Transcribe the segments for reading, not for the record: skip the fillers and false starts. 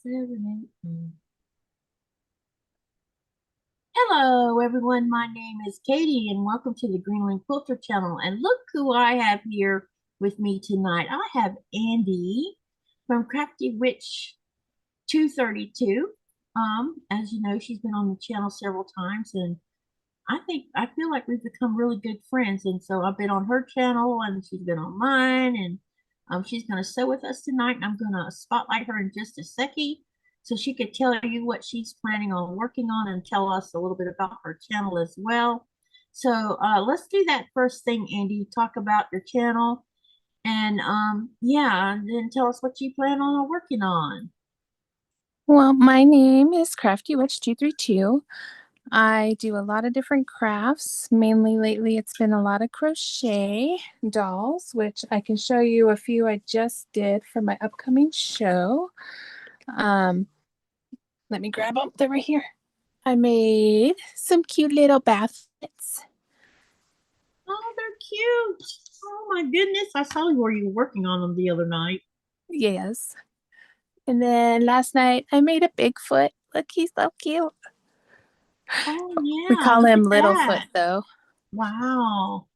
7, 8. Hello, everyone. My name is Katie, and welcome to the Greenland Quilter channel. And look who I have here with me tonight. I have Andi from Craftywitch 232. As you know, she's been on the channel several times, and I feel like we've become really good friends. And so I've been on her channel, and she's been on mine, and she's going to sew with us tonight. And I'm going to spotlight her in just a second so she could tell you what she's planning on working on and tell us a little bit about her channel as well. So let's do that first thing, Andi. Talk about your channel, and yeah, and then tell us what you plan on working on. Well, my name is Craftywitch232. I do a lot of different crafts. Mainly lately, it's been a lot of crochet dolls, which I can show you a few I just did for my upcoming show. Let me grab them. They're right here. I made some cute little baskets. Oh, they're cute. Oh my goodness. I saw where you were working on them the other night. Yes. And then last night, I made a Bigfoot. Look, he's so cute. Oh yeah, We call him look at Littlefoot, that. though. Wow.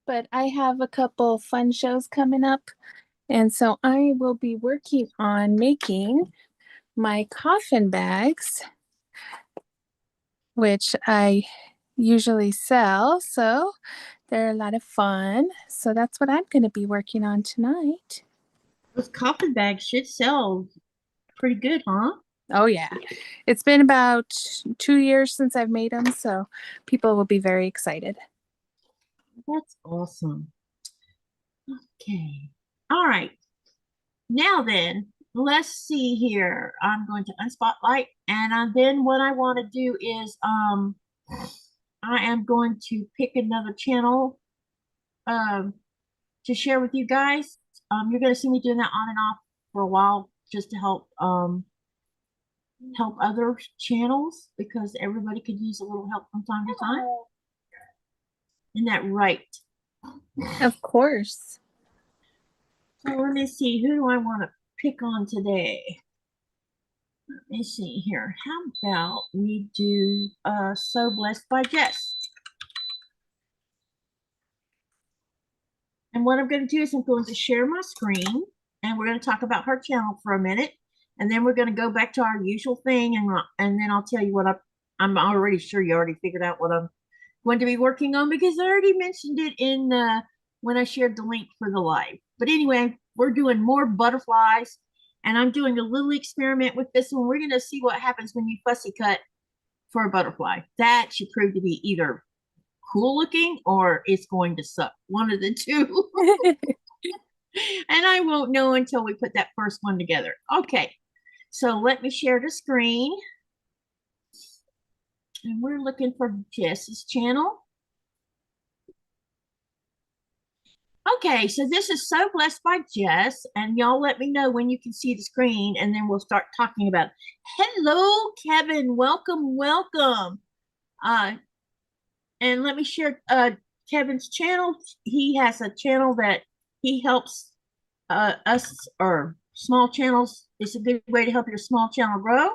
But I have a couple fun shows coming up. And so I will be working on making my coffin bags, which I usually sell. So they're a lot of fun. So that's what I'm going to be working on tonight. Those coffin bags should sell pretty good, huh? Oh, yeah. It's been about 2 years since I've made them. So people will be very excited. That's awesome. Okay. All right. Now then, let's see here. I'm going to unspotlight, and then what I want to do is I am going to pick another channel um to share with you guys. You're going to see me doing that on and off for a while just to help other channels because everybody could use a little help from time to time. Isn't that right? Of course. So let me see, who do I want to pick on today? Let me see here. How about we do So Blessed by Jess? And what I'm going to do is I'm going to share my screen and we're going to talk about her channel for a minute. And then we're going to go back to our usual thing and then I'll tell you what I'm already sure you already figured out what I'm going to be working on because I already mentioned it in when I shared the link for the live. But anyway, we're doing more butterflies and I'm doing a little experiment with this one. We're going to see what happens when you fussy cut for a butterfly. That should prove to be either cool looking or it's going to suck. One of the two. And I won't know until we put that first one together. Okay, so let me share the screen. And we're looking for Jess's channel. Okay, so this is So Blessed by Jess, and y'all let me know when you can see the screen, and then we'll start talking about it. Hello, Kevin. Welcome, welcome. And let me share Kevin's channel. He has a channel that he helps us or small channels. It's a good way to help your small channel grow.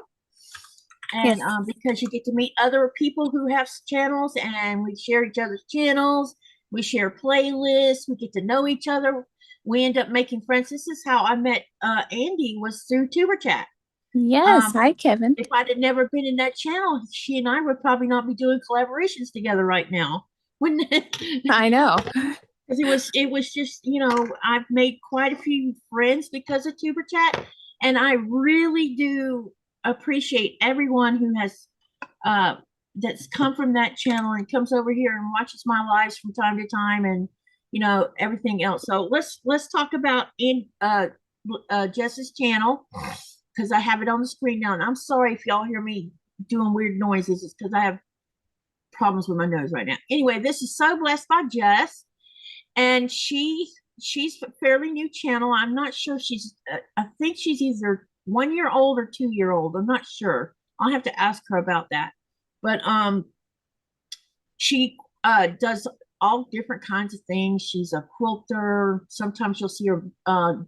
And Yes. Because you get to meet other people who have channels and we share each other's channels, we share playlists, we get to know each other, we end up making friends. This is how I met Andi, was through Tuber Chat. Yes. Hi, Kevin. If I'd have never been in that channel, she and I would probably not be doing collaborations together right now. Wouldn't it? I know. Because it was just, you know, I've made quite a few friends because of Tuber Chat, and I really do appreciate everyone who has that's come from that channel and comes over here and watches my lives from time to time, and you know everything else. So let's talk about Jess's channel because I have it on the screen now, and I'm sorry if y'all hear me doing weird noises. It's because I have problems with my nose right now. Anyway, this is So Blessed by Jess, and she's a fairly new channel. I'm not sure she's I think she's either 1 year old or 2 year old. I'm not sure. I'll have to ask her about that. But she does all different kinds of things. She's a quilter. Sometimes you'll see her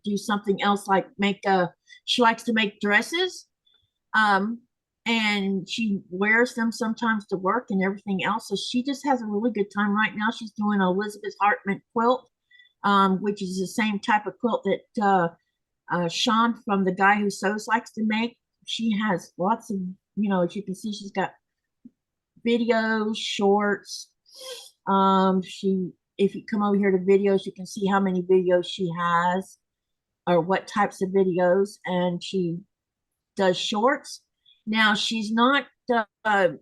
do something else, like she likes to make dresses. And she wears them sometimes to work and everything else. So she just has a really good time. Right now she's doing an Elizabeth Hartman quilt, which is the same type of quilt that Sean from The Guy Who Sews likes to make. She has lots of, as you can see, she's got videos, shorts. If you come over here to videos, you can see how many videos she has or what types of videos, and she does shorts. Now she's not, I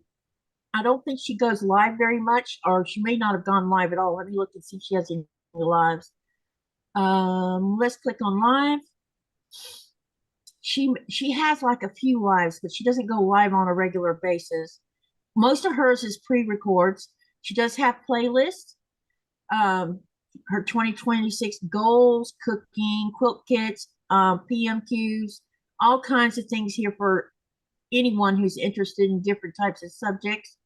don't think she goes live very much, or she may not have gone live at all. Let me look and see if she has any lives. Let's click on live. She has like a few lives, but she doesn't go live on a regular basis. Most of hers is pre-records. She does have playlists. Her 2026 goals, cooking, quilt kits, PMQs, all kinds of things here for anyone who's interested in different types of subjects.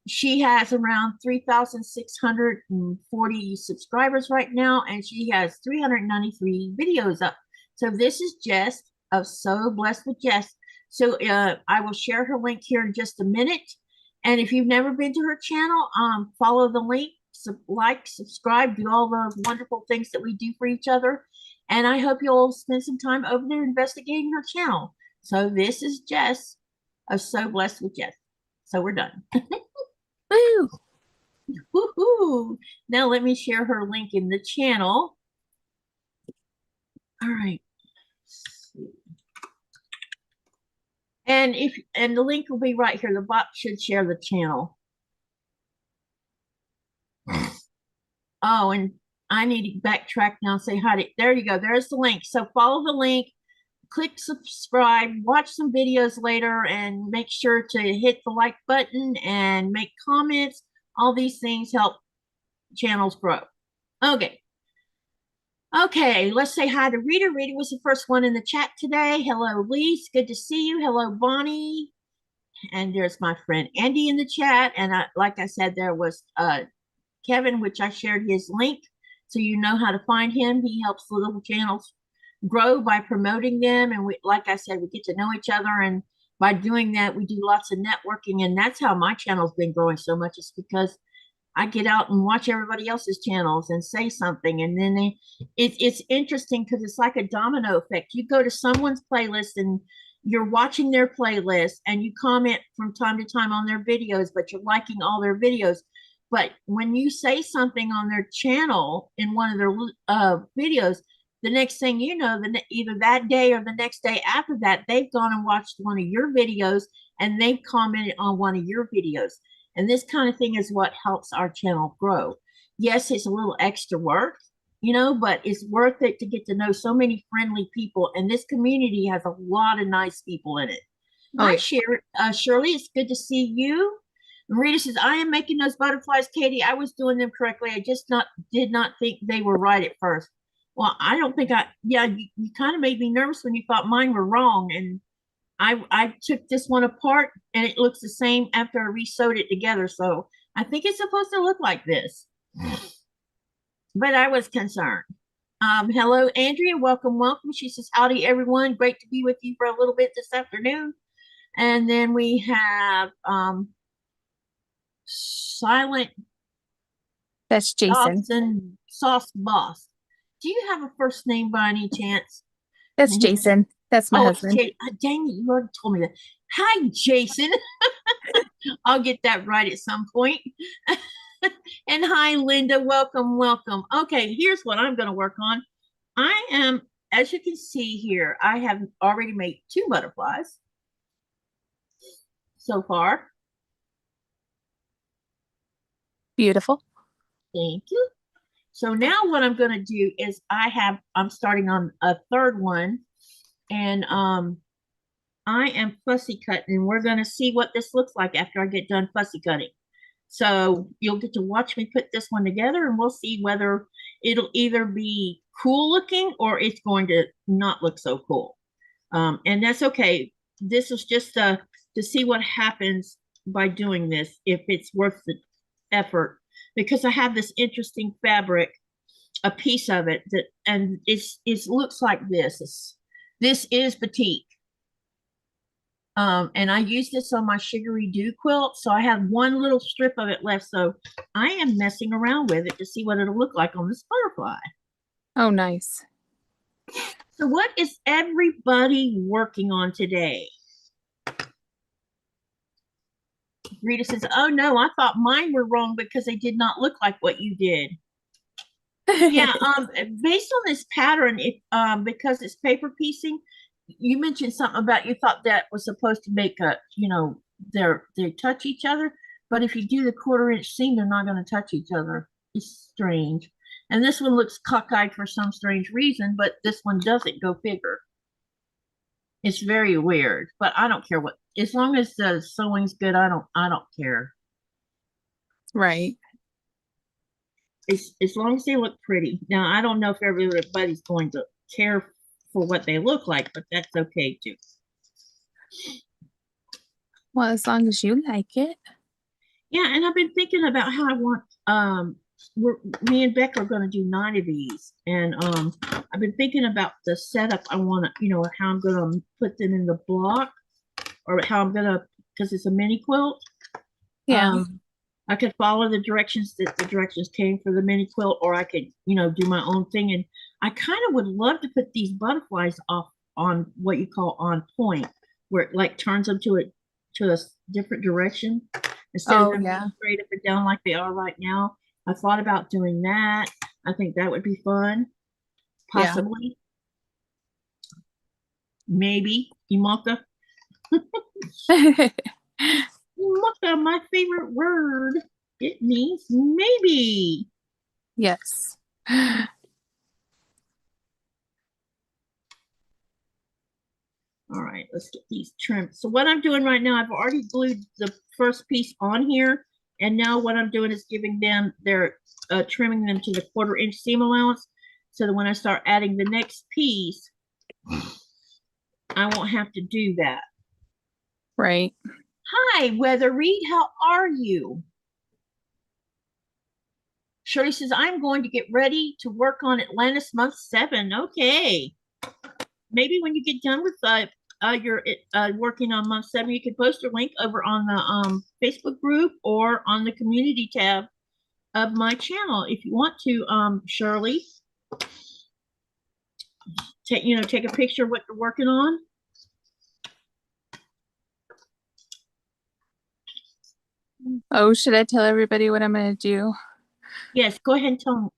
She has around 3,640 subscribers right now, and she has 393 videos up. So this is Jess of So Blessed with Jess. So I will share her link here in just a minute. And if you've never been to her channel, follow the link, subscribe, do all the wonderful things that we do for each other. And I hope you'll spend some time over there investigating her channel. So this is Jess of So Blessed with Jess. So we're done. Woo! Woohoo! Now let me share her link in the channel. All right. And the link will be right here. The bot should share the channel. Oh, and I need to backtrack now and say hi to, there you go. There's the link. So follow the link, click subscribe, watch some videos later, and make sure to hit the like button and make comments. All these things help channels grow. Okay, let's say hi to Rita. Rita was the first one in the chat today. Hello, Lise. Good to see you. Hello, Bonnie. And there's my friend Andi in the chat. And like I said, there was Kevin, which I shared his link, so you know how to find him. He helps the little channels grow by promoting them. And like I said, we get to know each other. And by doing that, we do lots of networking. And that's how my channel's been growing so much. It's because I get out and watch everybody else's channels and say something. And then it's interesting because it's like a domino effect. You go to someone's playlist and you're watching their playlist and you comment from time to time on their videos, but you're liking all their videos. But when you say something on their channel in one of their videos, the next thing you know, either that day or the next day after that, they've gone and watched one of your videos and they've commented on one of your videos. And this kind of thing is what helps our channel grow. Yes, it's a little extra work, but it's worth it to get to know so many friendly people. And this community has a lot of nice people in it. Hi, Shirley. It's good to see you. Marita says, I am making those butterflies, Katie. I was doing them correctly. I just did not think they were right at first. Well, I don't think you kind of made me nervous when you thought mine were wrong. And I took this one apart and it looks the same after I re-sewed it together. So I think it's supposed to look like this. But I was concerned. Hello, Andrea. Welcome. She says, howdy, everyone. Great to be with you for a little bit this afternoon. And then we have Silent. That's Jason. Sauce Boss. Do you have a first name by any chance? That's Jason. That's my husband. Dang it, you already told me that. Hi, Jason. I'll get that right at some point. And hi, Linda. Welcome. Okay, here's what I'm going to work on. As you can see here, I have already made 2 butterflies so far. Beautiful. Thank you. So now what I'm going to do is I'm starting on a 3rd one. And I am fussy cutting, and we're going to see what this looks like after I get done fussy cutting. So you'll get to watch me put this one together, and we'll see whether it'll either be cool looking or it's going to not look so cool. And that's okay. This is just to see what happens by doing this, if it's worth effort because I have this interesting fabric, a piece of it that, and it looks like this. This is batik. And I used this on my Sugary Dew quilt, so I have one little strip of it left. So I am messing around with it to see what it'll look like on this butterfly. Oh, nice. So what is everybody working on today? Rita says, oh no, I thought mine were wrong because they did not look like what you did. Yeah, based on this pattern, if because it's paper piecing, you mentioned something about you thought that was supposed to make a, you know, they touch each other, but if you do the 1/4-inch seam, they're not going to touch each other. It's strange. And this one looks cockeyed for some strange reason, but this one doesn't. Go figure. It's very weird, but I don't care what, as long as the sewing's good, I don't care. Right. As long as they look pretty. Now, I don't know if everybody's going to care for what they look like, but that's okay too. Well, as long as you like it. Yeah, and I've been thinking about how I want me and Beck are going to do 9 of these, and I've been thinking about the setup. I want to, you know, how I'm going to put them in the block, or how I'm going to, because it's a mini quilt. Yeah. I could follow the directions that the directions came for the mini quilt, or I could, you know, do my own thing. And I kind of would love to put these butterflies off on what you call on point, where it like turns them to a different direction instead of them straight up and down like they are right now. I thought about doing that. I think that would be fun. Possibly. Yeah. Maybe. Imalka. Imalka, my favorite word. It means maybe. Yes. All right, let's get these trimmed. So what I'm doing right now, I've already glued the first piece on here. And now what I'm doing is giving them trimming them to the 1/4-inch seam allowance. So that when I start adding the next piece, I won't have to do that. Right. Hi, Weather Reed, how are you? Shirley says, I'm going to get ready to work on Atlantis month 7. Okay. Maybe when you get done with you're working on month 7, you can post a link over on the Facebook group or on the community tab of my channel if you want to, Shirley. Take a picture of what you're working on. Oh, should I tell everybody what I'm going to do? Yes, go ahead and tell them.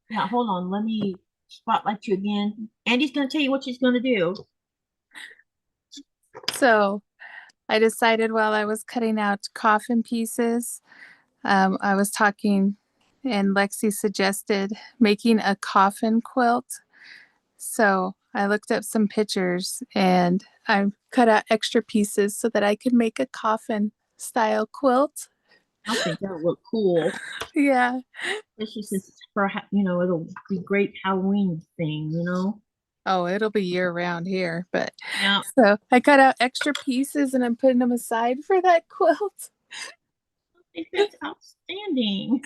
Yeah, hold on. Let me spotlight you again. Andi's going to tell you what she's going to do. So I decided while I was cutting out coffin pieces, I was talking and Lexi suggested making a coffin quilt. So I looked up some pictures and I cut out extra pieces so that I could make a coffin style quilt. I think that would look cool. Yeah. Especially since it's for, it'll be great Halloween thing, Oh, it'll be year round here, but yeah. So I cut out extra pieces and I'm putting them aside for that quilt. I think that's outstanding.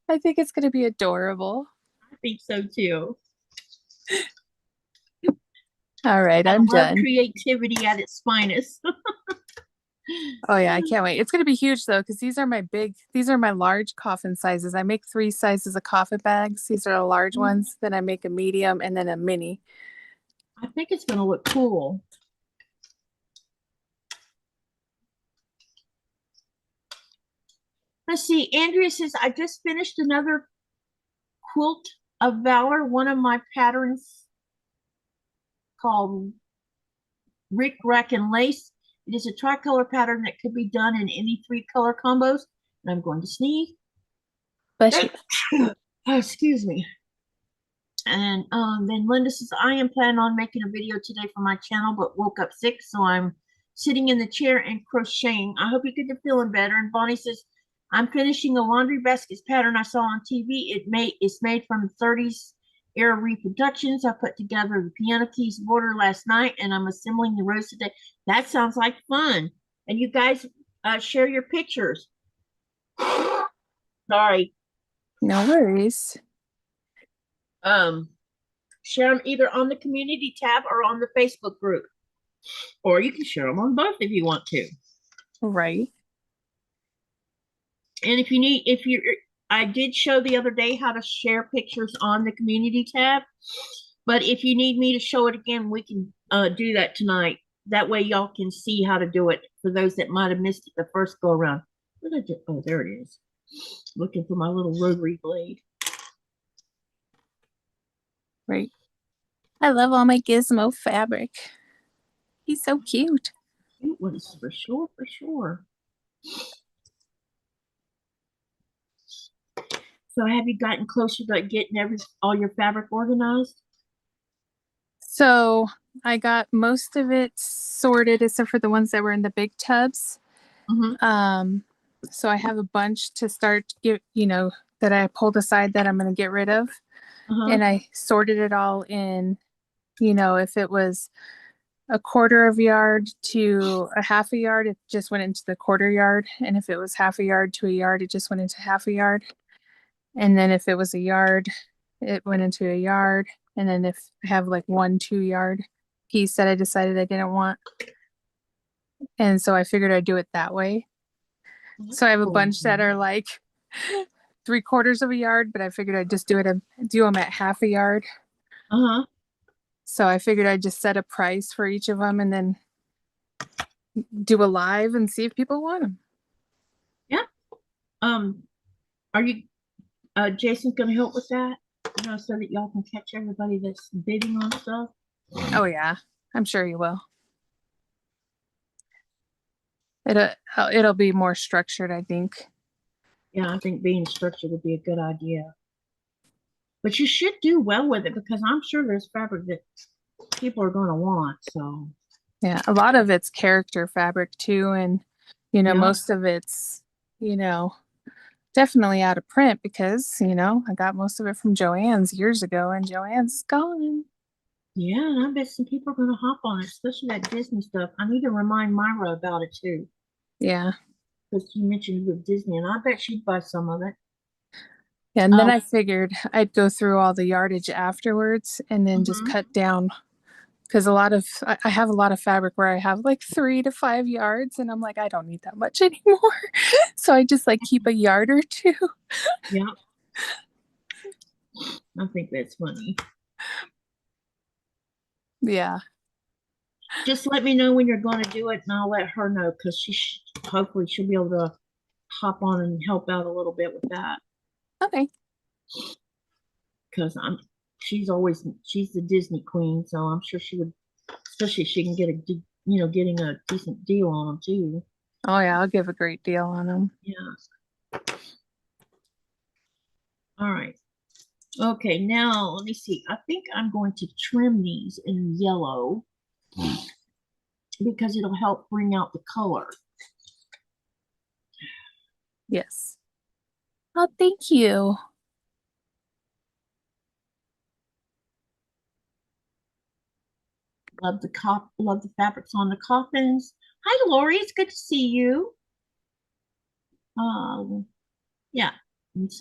I think it's going to be adorable. I think so too. All right, I'm done. Creativity at its finest. Oh yeah, I can't wait. It's going to be huge though, because these are my large coffin sizes. I make 3 sizes of coffin bags. These are the large ones. Then I make a medium and then a mini. I think it's going to look cool. Let's see. Andrea says, I just finished another quilt of valor. One of my patterns called Rick, Rack, and Lace. It is a tricolor pattern that could be done in any 3 color combos. And I'm going to sneeze. Excuse me. And then Linda says, I am planning on making a video today for my channel, but woke up sick, so I'm sitting in the chair and crocheting. I hope you get to feeling better. And Bonnie says, I'm finishing a laundry baskets pattern I saw on TV. It's made from 30s era reproductions. I put together the piano keys border last night, and I'm assembling the rows today. That sounds like fun. And you guys share your pictures. Sorry. No worries. Share them either on the community tab or on the Facebook group, or you can share them on both if you want to. Right. And I did show the other day how to share pictures on the community tab, but if you need me to show it again, we can do that tonight. That way y'all can see how to do it for those that might have missed it the first go around. What did I do? Oh, there it is. Looking for my little rotary blade. Right. I love all my gizmo fabric. He's so cute. Cute ones for sure, for sure. So have you gotten closer to getting all your fabric organized? So I got most of it sorted except for the ones that were in the big tubs. So I have a bunch to start that I pulled aside that I'm going to get rid of. And I sorted it all in, if it was a quarter of a yard to a half a yard, it just went into the quarter yard. And if it was half a yard to a yard, it just went into half a yard. And then if it was a yard, it went into a yard. And then if I have like 1-2 yard piece that I decided I didn't want. And so I figured I'd do it that way. So I have a bunch that are like 3/4 of a yard, but I figured I'd just do them at half a yard. So I figured I'd just set a price for each of them and then do a live and see if people want them. Yeah. Are you Jason's gonna help with that? So that y'all can catch everybody that's bidding on stuff? Oh yeah, I'm sure you will. It'll be more structured, I think. Yeah, I think being structured would be a good idea. But you should do well with it because I'm sure there's fabric that people are going to want. So yeah, a lot of it's character fabric too, and most of it's definitely out of print because I got most of it from Joann's years ago, and Joann's gone. Yeah, and I bet some people are going to hop on it, especially that Disney stuff. I need to remind Myra about it too. Yeah. Because you mentioned with Disney, and I bet she'd buy some of it. Yeah, and then I figured I'd go through all the yardage afterwards and then just cut down because I have a lot of fabric where I have like 3 to 5 yards, and I'm like, I don't need that much anymore. So I just like keep a yard or 2. Yeah. I think that's funny. Yeah. Just let me know when you're going to do it, and I'll let her know because hopefully she'll be able to hop on and help out a little bit with that. Okay. Because she's the Disney queen, so I'm sure she would, especially if she can getting a decent deal on them too. Oh yeah, I'll give a great deal on them. Yeah. All right. Okay, now let me see. I think I'm going to trim these in yellow because it'll help bring out the color. Yes. Oh, thank you. Love the fabrics on the coffins. Hi, Lori. It's good to see you. Yeah. And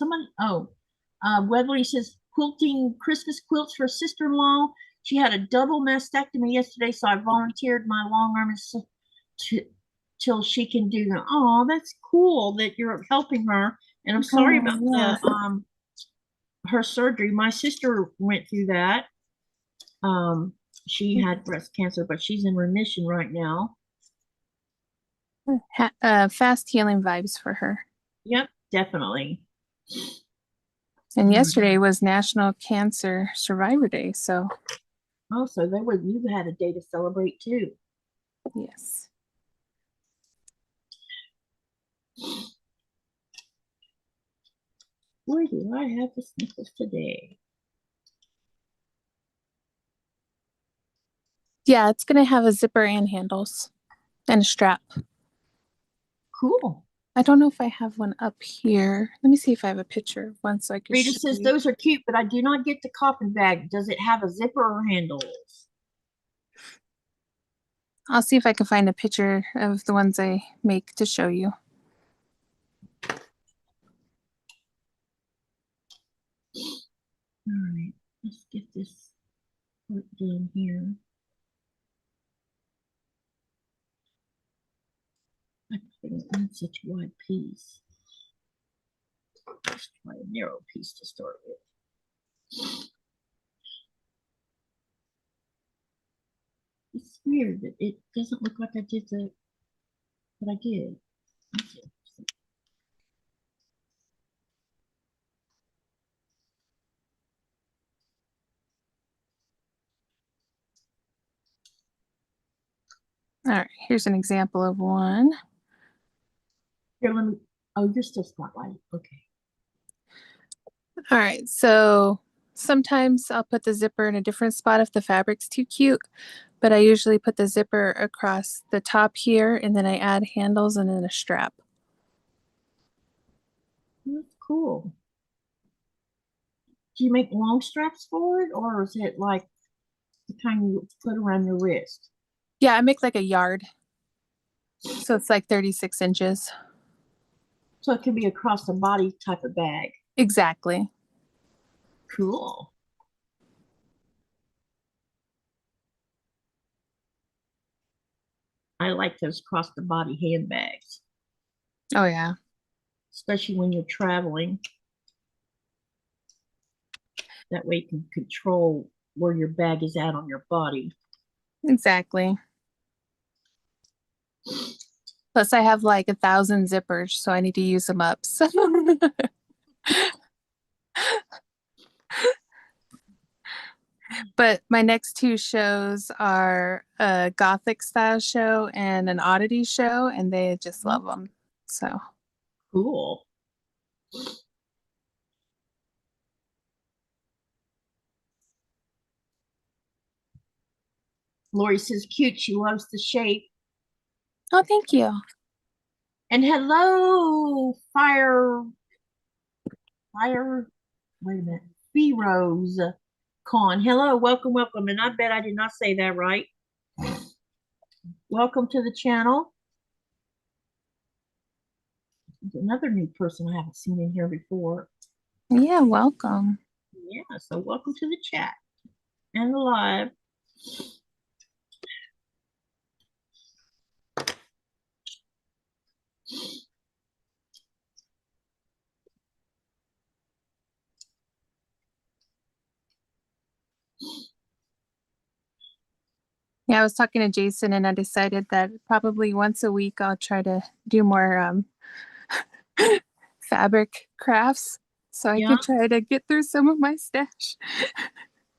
Weatherly says quilting Christmas quilts for sister-in-law. She had a double mastectomy yesterday, so I volunteered my long arms till she can do them. Oh, that's cool that you're helping her. And I'm sorry about her surgery. My sister went through that. She had breast cancer, but she's in remission right now. Fast healing vibes for her. Yep, definitely. And yesterday was National Cancer Survivor Day, so. Oh, so you had a day to celebrate too. Yes. Where do I have the snippets today? Yeah, it's going to have a zipper and handles and a strap. Cool. I don't know if I have one up here. Let me see if I have a picture of one so I can Rita says those are cute, but I do not get the coffin bag. Does it have a zipper or handles? I'll see if I can find a picture of the ones I make to show you. Let's get this put in here. I don't need such a wide piece. Let's try a narrow piece to start with. It's weird that it doesn't look like I did what I did. All right, here's an example of one. Here, let me. Oh, you're still spotlighted. Okay. All right, so sometimes I'll put the zipper in a different spot if the fabric's too cute, but I usually put the zipper across the top here, and then I add handles and then a strap. That's cool. Do you make long straps for it, or is it like the kind you put around your wrist? Yeah, I make like a yard. So it's like 36 inches. So it can be across the body type of bag. Exactly. Cool. I like those cross the body handbags, Oh, yeah. especially when you're traveling. That way you can control where your bag is at on your body. Exactly. Plus, I have like 1,000 zippers, so I need to use them up. So. But my next two shows are a Gothic style show and an oddity show, and they just love them. So Cool. Lori says cute. She loves the shape. oh, thank you. And hello, fire. Wait a minute, B Rose Con. Hello, welcome, welcome. And I bet I did not say that right. Welcome to the channel. There's another new person I haven't seen in here before. Yeah, welcome. Yeah, so welcome to the chat and the live. Yeah, I was talking to Jason, and I decided that probably once a week I'll try to do more fabric crafts so I Yeah, can try to get through some of my stash.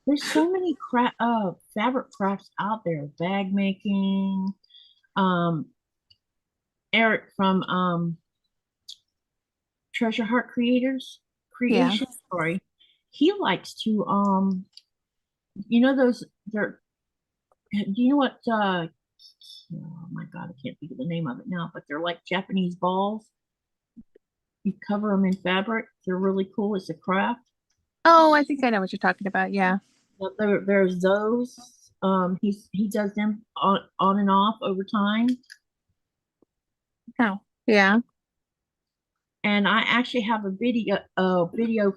there's so many fabric crafts out there. Bag making. Um, Eric from Treasure Heart Yeah. Creation. Sorry, he likes to you know those they're. Do you know what? Oh my God, I can't think of the name of it now. But they're like Japanese balls. You cover them in fabric. They're really cool. It's a craft. Oh, I think I know what you're talking about. Yeah. But there's those. He does them on and off over time. Oh, yeah. And I actually have a video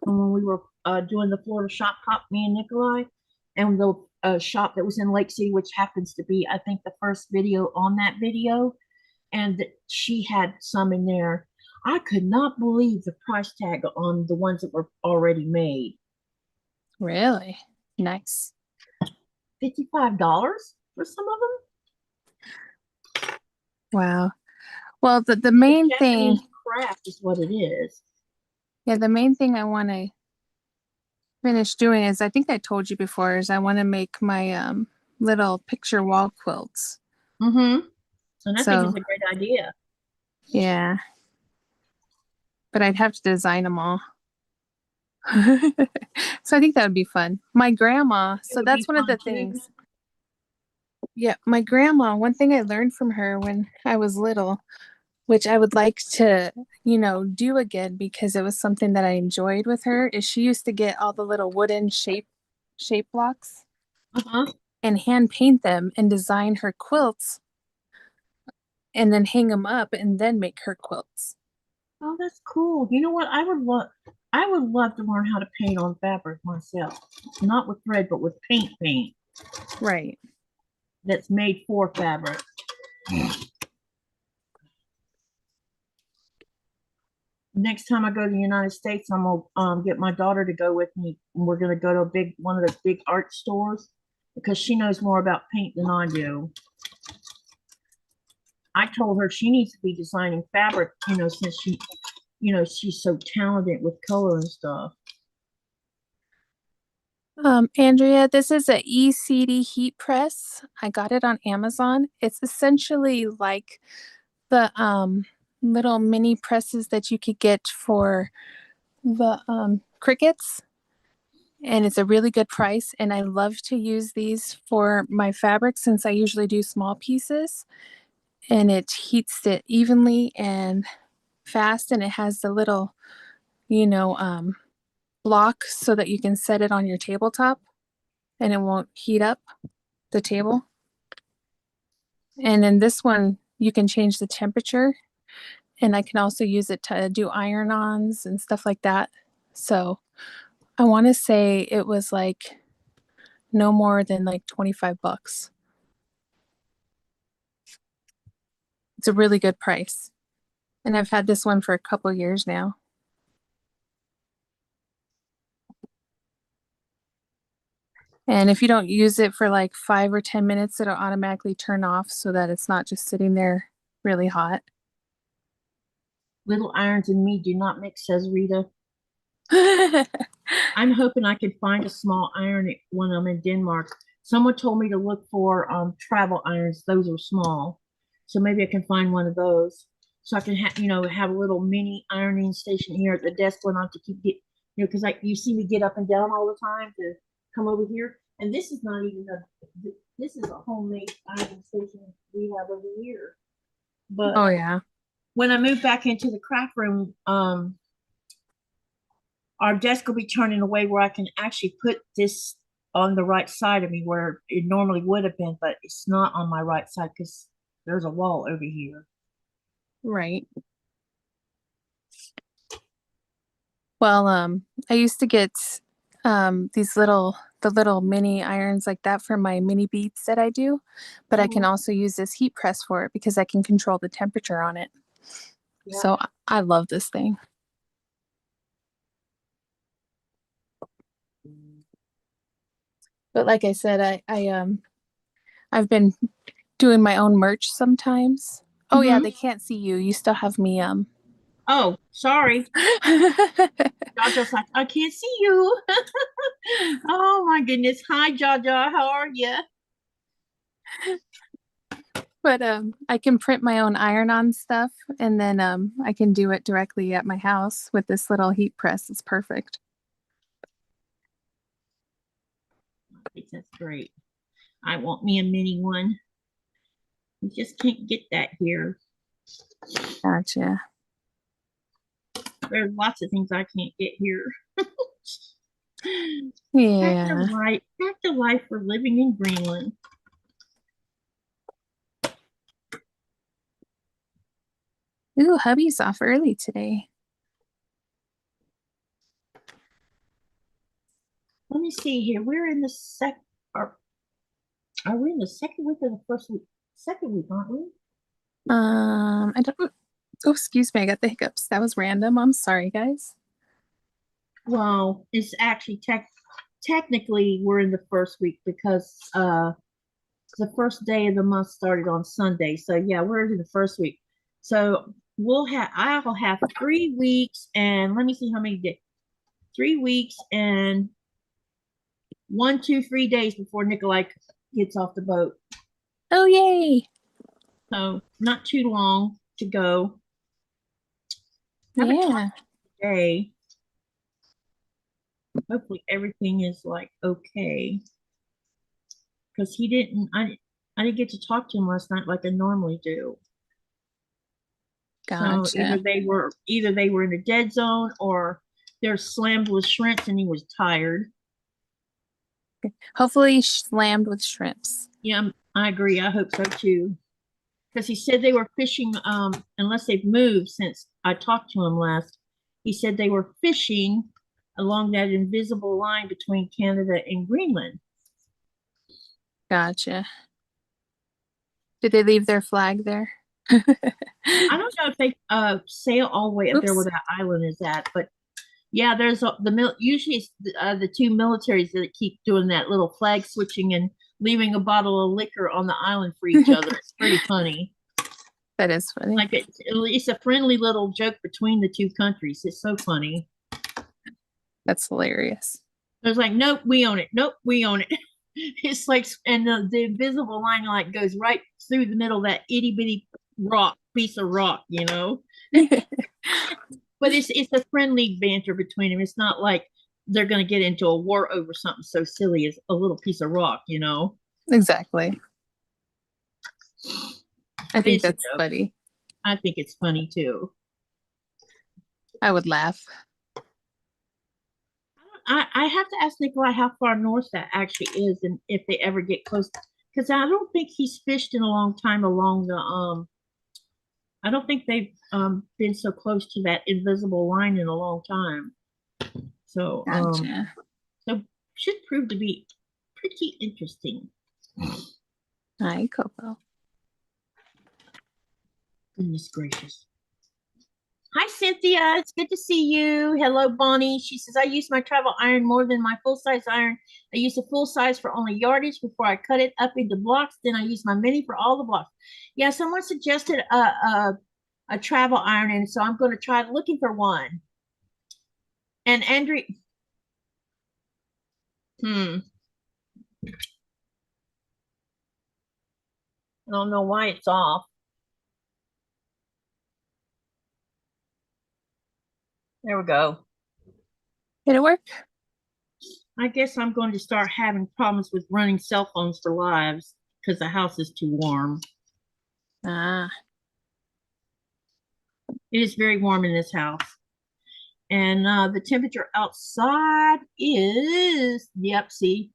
from when we were doing the Florida shop hop, me and Nikolai, and the shop that was in Lake City, which happens to be, I think, the first video on that video. And she had some in there. I could not believe the price tag on the ones that were already made. Really? Nice. $55 for some of them. Wow. Well, the main thing, Japanese craft is what it is. yeah, the main thing I want to finish doing is, I think I told you before, is I want to make my little picture wall quilts. Mm-hmm. And I think So it's a great idea. yeah, but I'd have to design them all. So I think that would be fun. My grandma, It so would be that's one of fun the too. things. Yeah, my grandma, one thing I learned from her when I was little, which I would like to, do again because it was something that I enjoyed with her, is she used to get all the little wooden shape blocks Uh-huh. and hand paint them and design her quilts and then hang them up and then make her quilts. Oh, that's cool. You know what? I would love. I would love to learn how to paint on fabric myself. Not with thread, but with paint. Right. That's made for fabric. Next time I go to the United States, I'm gonna get my daughter to go with me. And we're gonna go to one of those big art stores because she knows more about paint than I do. I told her she needs to be designing fabric, since she's so talented with color and stuff. Andrea, this is a ECD heat press. I got it on Amazon. It's essentially like the little mini presses that you could get for the crickets. And it's a really good price. And I love to use these for my fabric since I usually do small pieces. And it heats it evenly and fast. And it has the little, block so that you can set it on your tabletop and it won't heat up the table. And in this one, you can change the temperature. And I can also use it to do iron-ons and stuff like that. So I want to say it was like no more than like $25. It's a really good price. And I've had this one for a couple years now. And if you don't use it for like 5 or 10 minutes, it'll automatically turn off so that it's not just sitting there really hot. Little irons and me do not mix, says Rita. I'm hoping I could find a small iron when I'm in Denmark. Someone told me to look for travel irons. Those are small. So maybe I can find one of those. So I can have a little mini ironing station here at the desk when I have to keep because you see me get up and down all the time to come over here. And this is not even this is a homemade ironing station we have over here. But oh yeah. When I move back into the craft room, our desk will be turned in a way where I can actually put this on the right side of me where it normally would have been, but it's not on my right side because there's a wall over here. Right. Well, I used to get the little mini irons like that for my mini beads that I do, but I can also use this heat press for it because I can control the temperature on it. Yeah. So I love this thing. But like I said, I've been doing my own merch sometimes. Oh yeah, they can't see you. You still have me Oh, sorry. Jaja's like, I can't see you. Oh my goodness. Hi, Jaja. How are you? But I can print my own iron-on stuff, and then I can do it directly at my house with this little heat press. It's perfect. I think that's great. I want me a mini one. You just can't get that here. Gotcha. There's lots of things I can't get here. Yeah. Back to life for living in Greenland. Ooh, hubby's off early today. Let me see here. We're in the are we in the second week or the first week? Second week, aren't we? I don't. Oh, excuse me. I got the hiccups. That was random. I'm sorry, guys. Well, it's actually technically we're in the first week because the first day of the month started on Sunday. So yeah, we're in the first week. So I'll have 3 weeks and let me see how many days. 3 weeks and 1, 2, 3 days before Nikolai gets off the boat. Oh, yay. So not too long to go. Yeah. Today. Hopefully everything is like okay. Because I didn't get to talk to him last night like I normally do. Gotcha. So either they were in a dead zone or they're slammed with shrimps and he was tired. Hopefully slammed with shrimps. Yeah, I agree. I hope so too. Because he said they were fishing unless they've moved since I talked to him last. he said they were fishing along that invisible line between Canada and Greenland. Gotcha. Did they leave their flag there? I don't know if they sail all the way up there where Oops. that island is at, but yeah, there's usually it's the two militaries that keep doing that little flag switching and leaving a bottle of liquor on the island for each other. It's pretty funny. That is funny. Like it's a friendly little joke between the two countries. It's so funny. That's hilarious. There's like, nope, we own it. Nope, we own it. It's like, and the invisible line like goes right through the middle of that itty bitty piece of rock, you know. But it's a friendly banter between them. It's not like they're going to get into a war over something so silly as a little piece of rock, you know. Exactly. I think that's funny. I think it's funny too. I would laugh. I have to ask Nikolai how far north that actually is, and if they ever get close, because I don't think he's fished in a long time along the I don't think they've been so close to that invisible line in a long time. So Gotcha. So should prove to be pretty interesting. Hi, Coco. Goodness gracious. Hi, Cynthia. It's good to see you. Hello, Bonnie. She says, I use my travel iron more than my full-size iron. I use a full size for only yardage before I cut it up into blocks. Then I use my mini for all the blocks. Yeah, someone suggested a travel iron, and so I'm going to try looking for one. And Andrea, I don't know why it's off. There we go. Did it work? I guess I'm going to start having problems with running cell phones for lives because the house is too warm. Ah. It is very warm in this house. And the temperature outside is, yep, see,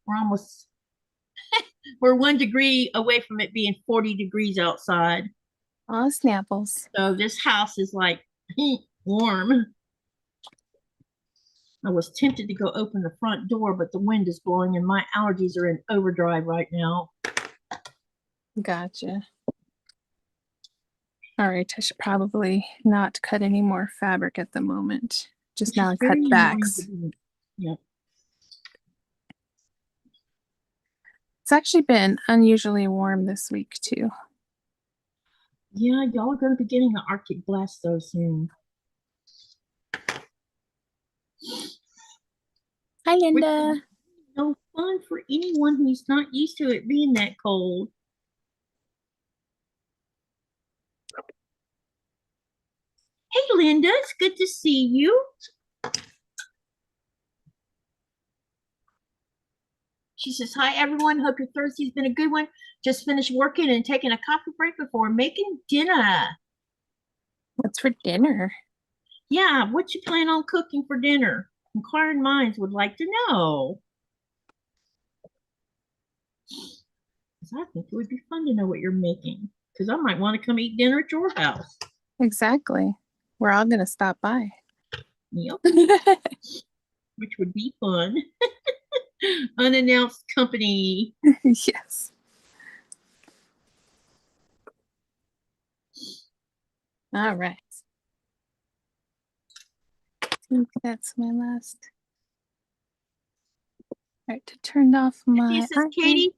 we're 1 degree away from it being 40 degrees outside. Oh, snapples. So this house is like warm. I was tempted to go open the front door, but the wind is blowing and my allergies are in overdrive right now. Gotcha. All right, I should probably not cut any more fabric at the moment. Just now I cut backs. Yep. It's actually been unusually warm this week too. Yeah, y'all are going to be getting an Arctic blast so soon. Hi, Linda. No fun for anyone who's not used to it being that cold. Hey, Linda, it's good to see you. She says, hi, everyone. Hope your Thursday's been a good one. Just finished working and taking a coffee break before making dinner. What's for dinner? Yeah, what you plan on cooking for dinner? Inquiring minds would like to know. I think it would be fun to know what you're making, because I might want to come eat dinner at your house. Exactly. We're all going to stop by. Yep. Which would be fun. Unannounced company. Yes. All right. I think that's my last. All right, to turn off my. This is Katie.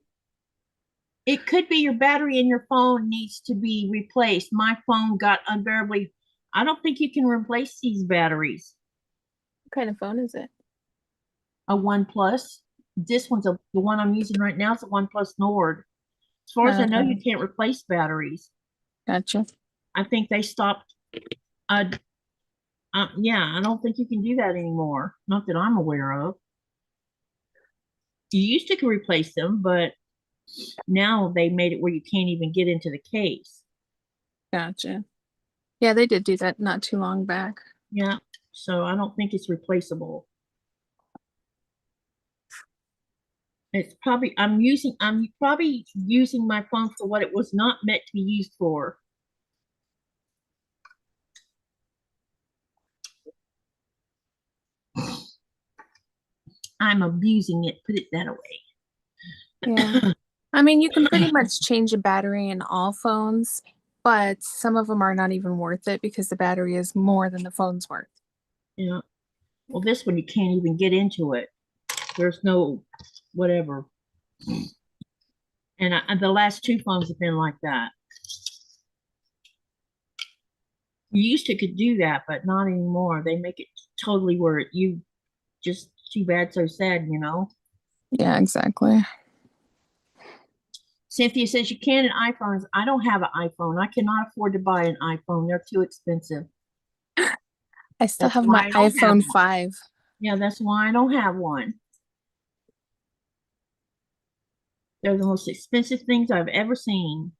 It could be your battery in your phone needs to be replaced. My phone got unbearably. I don't think you can replace these batteries. What kind of phone is it? A OnePlus. This one's the one I'm using right now is a OnePlus Nord. As far as I know, you can't replace batteries. Gotcha. I think they stopped. Yeah, I don't think you can do that anymore. Not that I'm aware of. You used to replace them, but now they made it where you can't even get into the case. Gotcha. Yeah, they did do that not too long back. Yeah, so I don't think it's replaceable. It's probably I'm probably using my phone for what it was not meant to be used for. I'm abusing it, put it that way. Yeah. I mean, you can pretty much change a battery in all phones, but some of them are not even worth it because the battery is more than the phone's worth. Yeah. Well, this one you can't even get into it. There's no whatever. And the last two phones have been like that. You used to could do that, but not anymore. They make it totally where you just too bad, so sad, you know. Yeah, exactly. Cynthia says you can in iPhones. I don't have an iPhone. I cannot afford to buy an iPhone. They're too expensive. I still That's have why my I don't have iPhone one. 5. Yeah, that's why I don't have one. They're the most expensive things I've ever seen.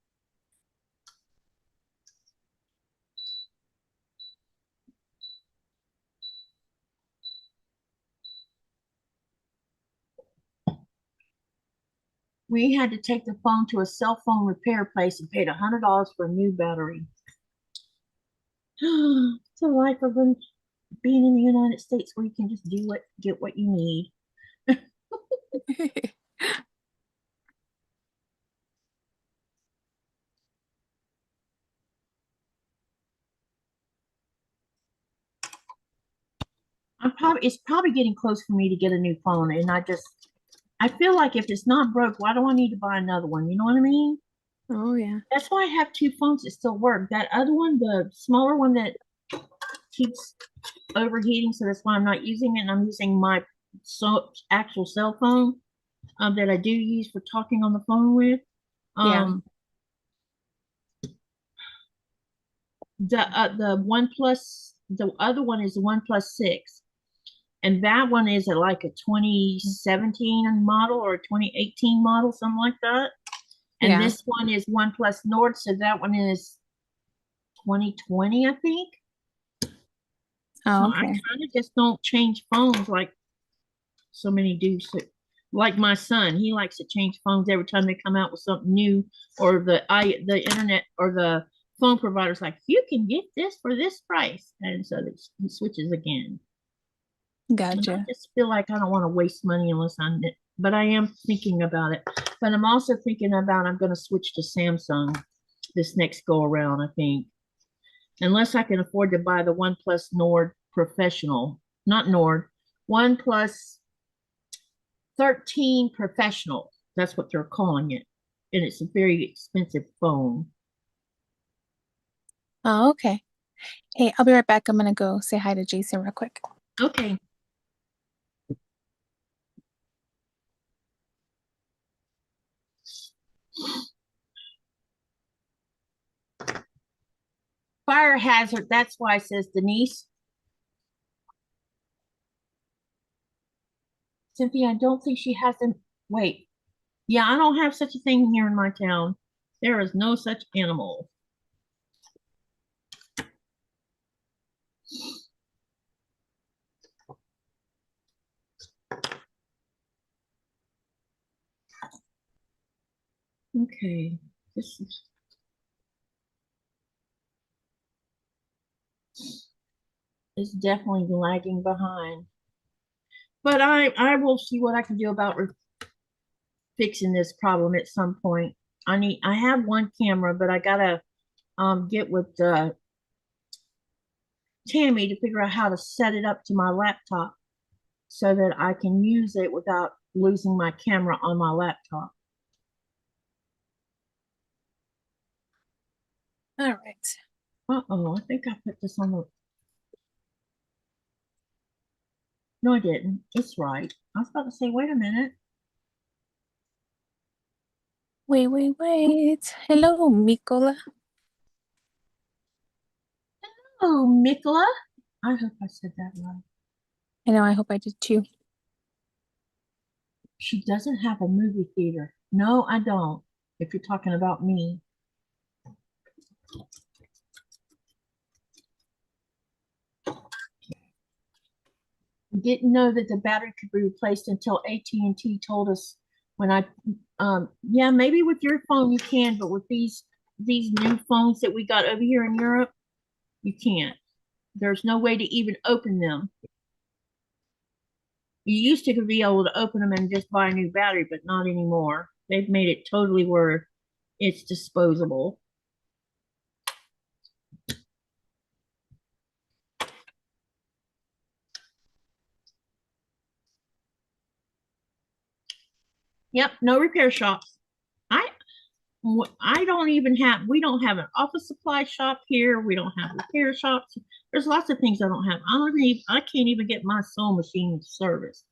We had to take the phone to a cell phone repair place and paid $100 for a new battery. It's a life of being in the United States where you can just get what you need. It's probably getting close for me to get a new phone, and I feel like if it's not broke, why do I need to buy another one? You know what I mean? Oh, yeah. That's why I have two phones that still work. That other one, the smaller one that keeps overheating, so that's why I'm not using it. And I'm using my actual cell phone that I do use for talking on the phone with. Yeah. The OnePlus, the other one is the OnePlus 6, and that one is like a 2017 model or a 2018 model, something like that. And Yeah. this one is OnePlus Nord, so that one is 2020, I think. So Oh, I okay. kind of just don't change phones like so many do. So, like my son, he likes to change phones every time they come out with something new, or the internet or the phone provider's like, you can get this for this price, and so he switches again. And I Gotcha. just feel like I don't want to waste money unless but I am thinking about it. But I'm also thinking about I'm going to switch to Samsung this next go around, I think. Unless I can afford to buy the OnePlus Nord Professional, not Nord, OnePlus 13 Professional. That's what they're calling it. And it's a very expensive phone. Oh, okay. Hey, I'll be right back. I'm gonna go say hi to Jason real quick. Okay. Fire hazard. That's why, says Denise. Cynthia, I don't think she has an. Wait. Yeah, I don't have such a thing here in my town. There is no such animal. Okay. This is definitely lagging behind. But I will see what I can do about fixing this problem at some point. I have one camera, but I gotta get with Tammy to figure out how to set it up to my laptop so that I can use it without losing my camera on my laptop. All right. Uh-oh, I think I put this on the. No, I didn't. It's right. I was about to say, wait a minute. Wait. Hello, Mikola. Oh, Mikola. I hope I said that right. I know, I hope I did too. She doesn't have a movie theater. No, I don't. If you're talking about me. Didn't know that the battery could be replaced until AT&T told us when yeah, maybe with your phone you can, but with these new phones that we got over here in Europe, you can't. There's no way to even open them. You used to be able to open them and just buy a new battery, but not anymore. They've made it totally where it's disposable. Yep, no repair shops. I don't even have, we don't have an office supply shop here. We don't have repair shops. There's lots of things I don't have. I can't even get my sewing machine serviced.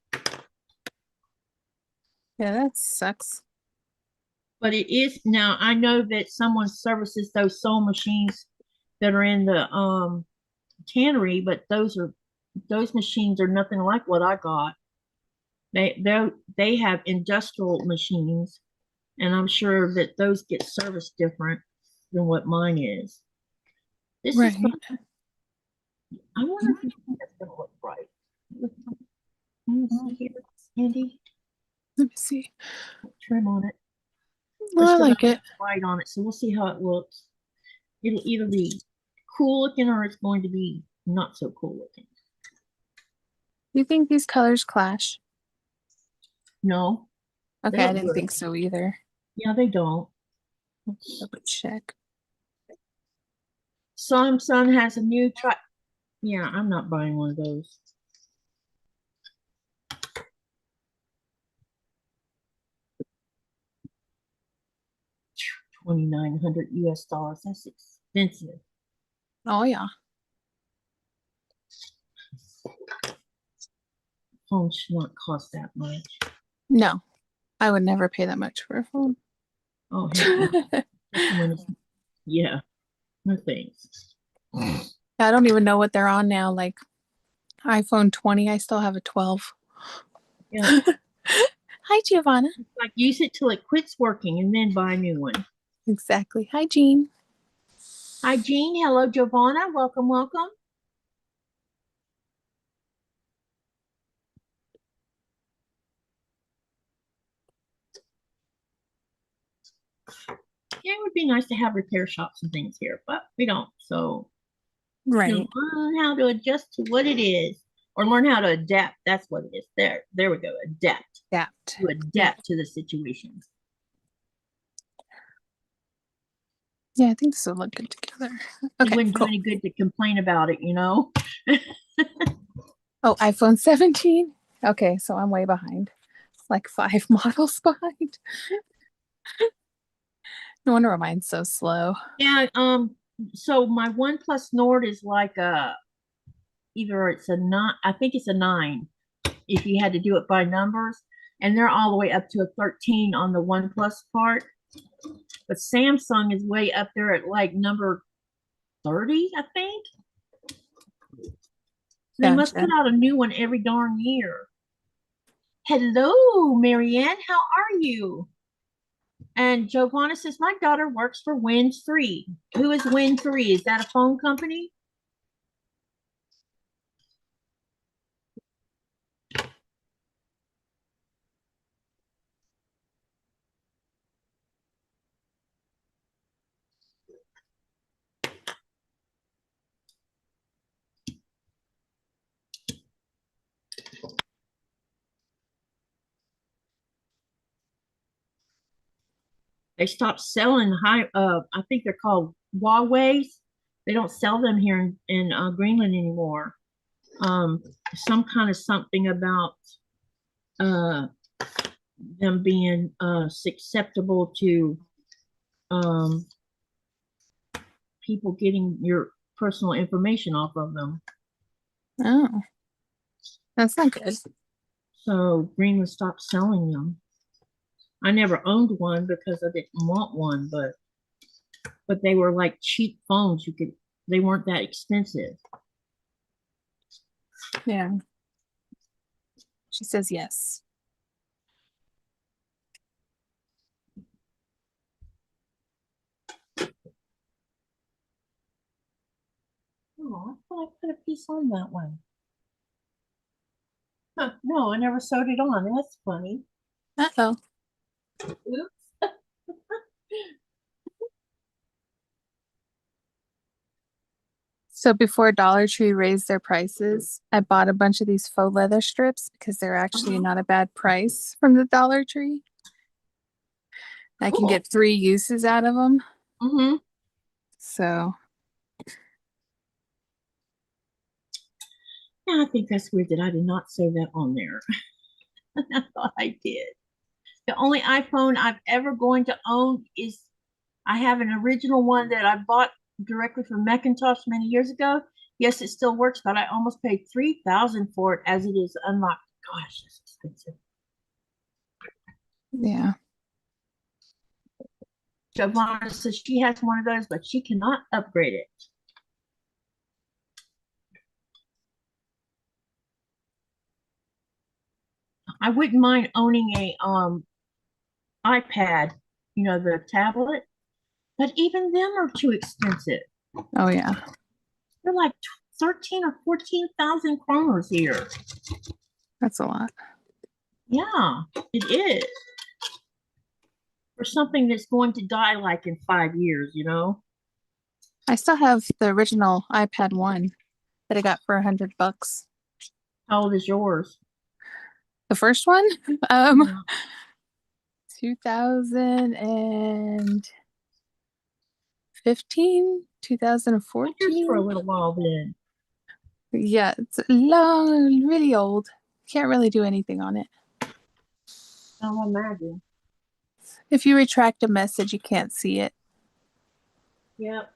Yeah, that sucks. But it is now, I know that someone services those sewing machines that are in the tannery, but those machines are nothing like what I got. They have industrial machines, and I'm sure that those get serviced different than what mine is. This Right. is, I wonder if that's gonna look right. Let me see here, Andy. Let me see. Trim on it. Well, I like it. White on it, so we'll see how it looks. It'll either be cool looking or it's going to be not so cool looking. Do you think these colors clash? No. Okay, I didn't think so either. Yeah, they don't. Double check. Samsung has a new Yeah, I'm not buying one of those. $2,900 US. That's expensive. Oh yeah. Phone should not cost that much. No, I would never pay that much for a phone. Oh, yeah. No thanks. I don't even know what they're on now. Like iPhone 20, I still have a 12. Yeah. Hi, Giovanna. Like use it till it quits working and then buy a new one. Exactly. Hi, Jean. Hi, Jean. Hello, Giovanna. Welcome, welcome. Yeah, it would be nice to have repair shops and things here, but we don't. So, right. Learn how to adjust to what it is, or learn how to adapt. That's what it is. There we go. Adapt. To adapt to the situation. Yeah, I think this will look good together. Okay, it wouldn't do any good to complain about it, you know. Oh, iPhone 17. Okay, so I'm way behind. It's like 5 models behind. No wonder why mine's so slow. Yeah. So my OnePlus Nord is like either it's a 9. I think it's a 9. If you had to do it by numbers, and they're all the way up to a 13 on the OnePlus part. But Samsung is way up there at like number 30, I think. They must put out a new one every darn year. Hello, Marianne. How are you? And Giovanna says, my daughter works for Win3. Who is Win3? Is that a phone company? They stopped selling I think they're called Huawei's. They don't sell them here in Greenland anymore. Some kind of something about them being susceptible to people getting your personal information off of them. Oh, that's not good. So Greenland stopped selling them. I never owned one because I didn't want one, but they were like cheap phones. They weren't that expensive. Yeah. She says yes. Oh, I thought I put a piece on that one. Huh, no, I never sewed it on. That's funny. Uh-oh. Oops. So before Dollar Tree raised their prices, I bought a bunch of these faux leather strips because they're actually not a bad price from the Dollar Tree. I can get 3 uses out of them. Mm-hmm. So Yeah, I think that's weird that I did not sew that on there. I thought I did. The only iPhone I've ever going to own is I have an original one that I bought directly from Macintosh many years ago. Yes, it still works, but I almost paid $3,000 for it as it is unlocked. Gosh, that's expensive. yeah. Giovanna says she has one of those, but she cannot upgrade it. I wouldn't mind owning a iPad, you know, the tablet, but even them are too expensive. Oh yeah. They're like 13 or 14,000 kroners here. That's a lot. Yeah, it is. For something that's going to die like in 5 years, you know? I still have the original iPad 1 that I got for $100. How old is yours? The first one? Yeah. 2015, Just for a 2014. little while then. Yeah, it's long, really old. Can't really do anything on it. I'll imagine. If you retract a message, you can't see it. Yep.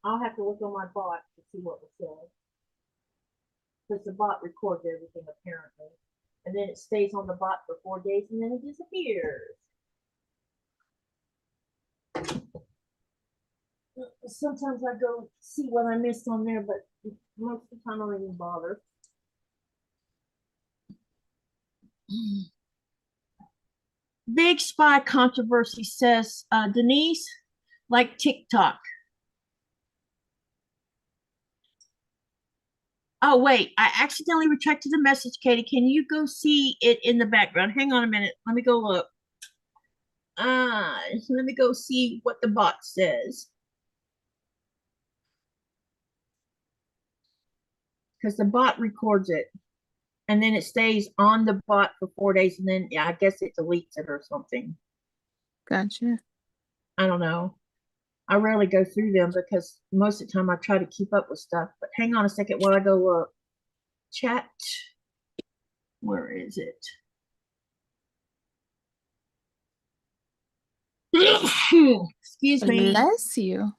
I'll have to look on my bot to see what it says. Because the bot records everything apparently. And then it stays on the bot for 4 days and then it disappears. Sometimes I go see what I missed on there, but most of the time I don't even bother. Big Spy Controversy says, Denise, like TikTok. Oh, wait, I accidentally retracted the message, Katie. Can you go see it in the background? Hang on a minute. Let me go look. Let me go see what the bot says. Because the bot records it. And then it stays on the bot for 4 days. And then I guess it deletes it or something. Gotcha. I don't know. I rarely go through them because most of the time I try to keep up with stuff. But hang on a second while I go look. Chat. Where is it? Excuse me. Bless you.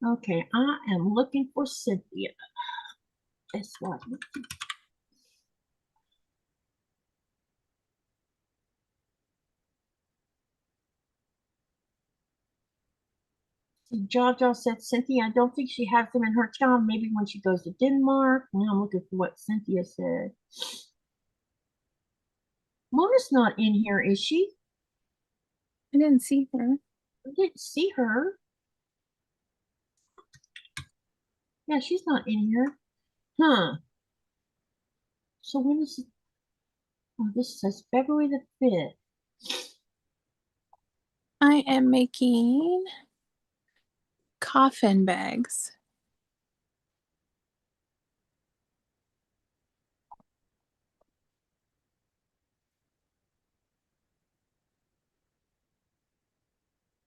Okay, I am looking for Cynthia. Guess what? Jaja said Cynthia, I don't think she has them in her town. Maybe when she goes to Denmark. Now I'm looking for what Cynthia said. Mona's not in here, is she? I didn't see her. I didn't see her. Yeah, she's not in here. Huh. So when is it? Oh, this says February the 5th. I am making coffin bags.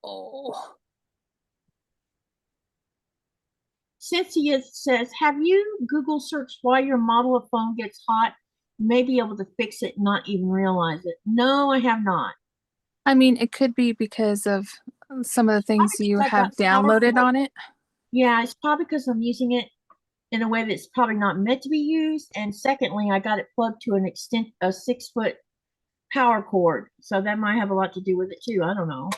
Oh. Cynthia says, have you Google searched why your model of phone gets hot? You may be able to fix it and not even realize it. No, I have not. I mean, it could be because of some of the things you have downloaded on it. Yeah, it's probably because I'm using it in a way that's probably not meant to be used. And secondly, I got it plugged to a 6-foot power cord. So that might have a lot to do with it too. I don't know.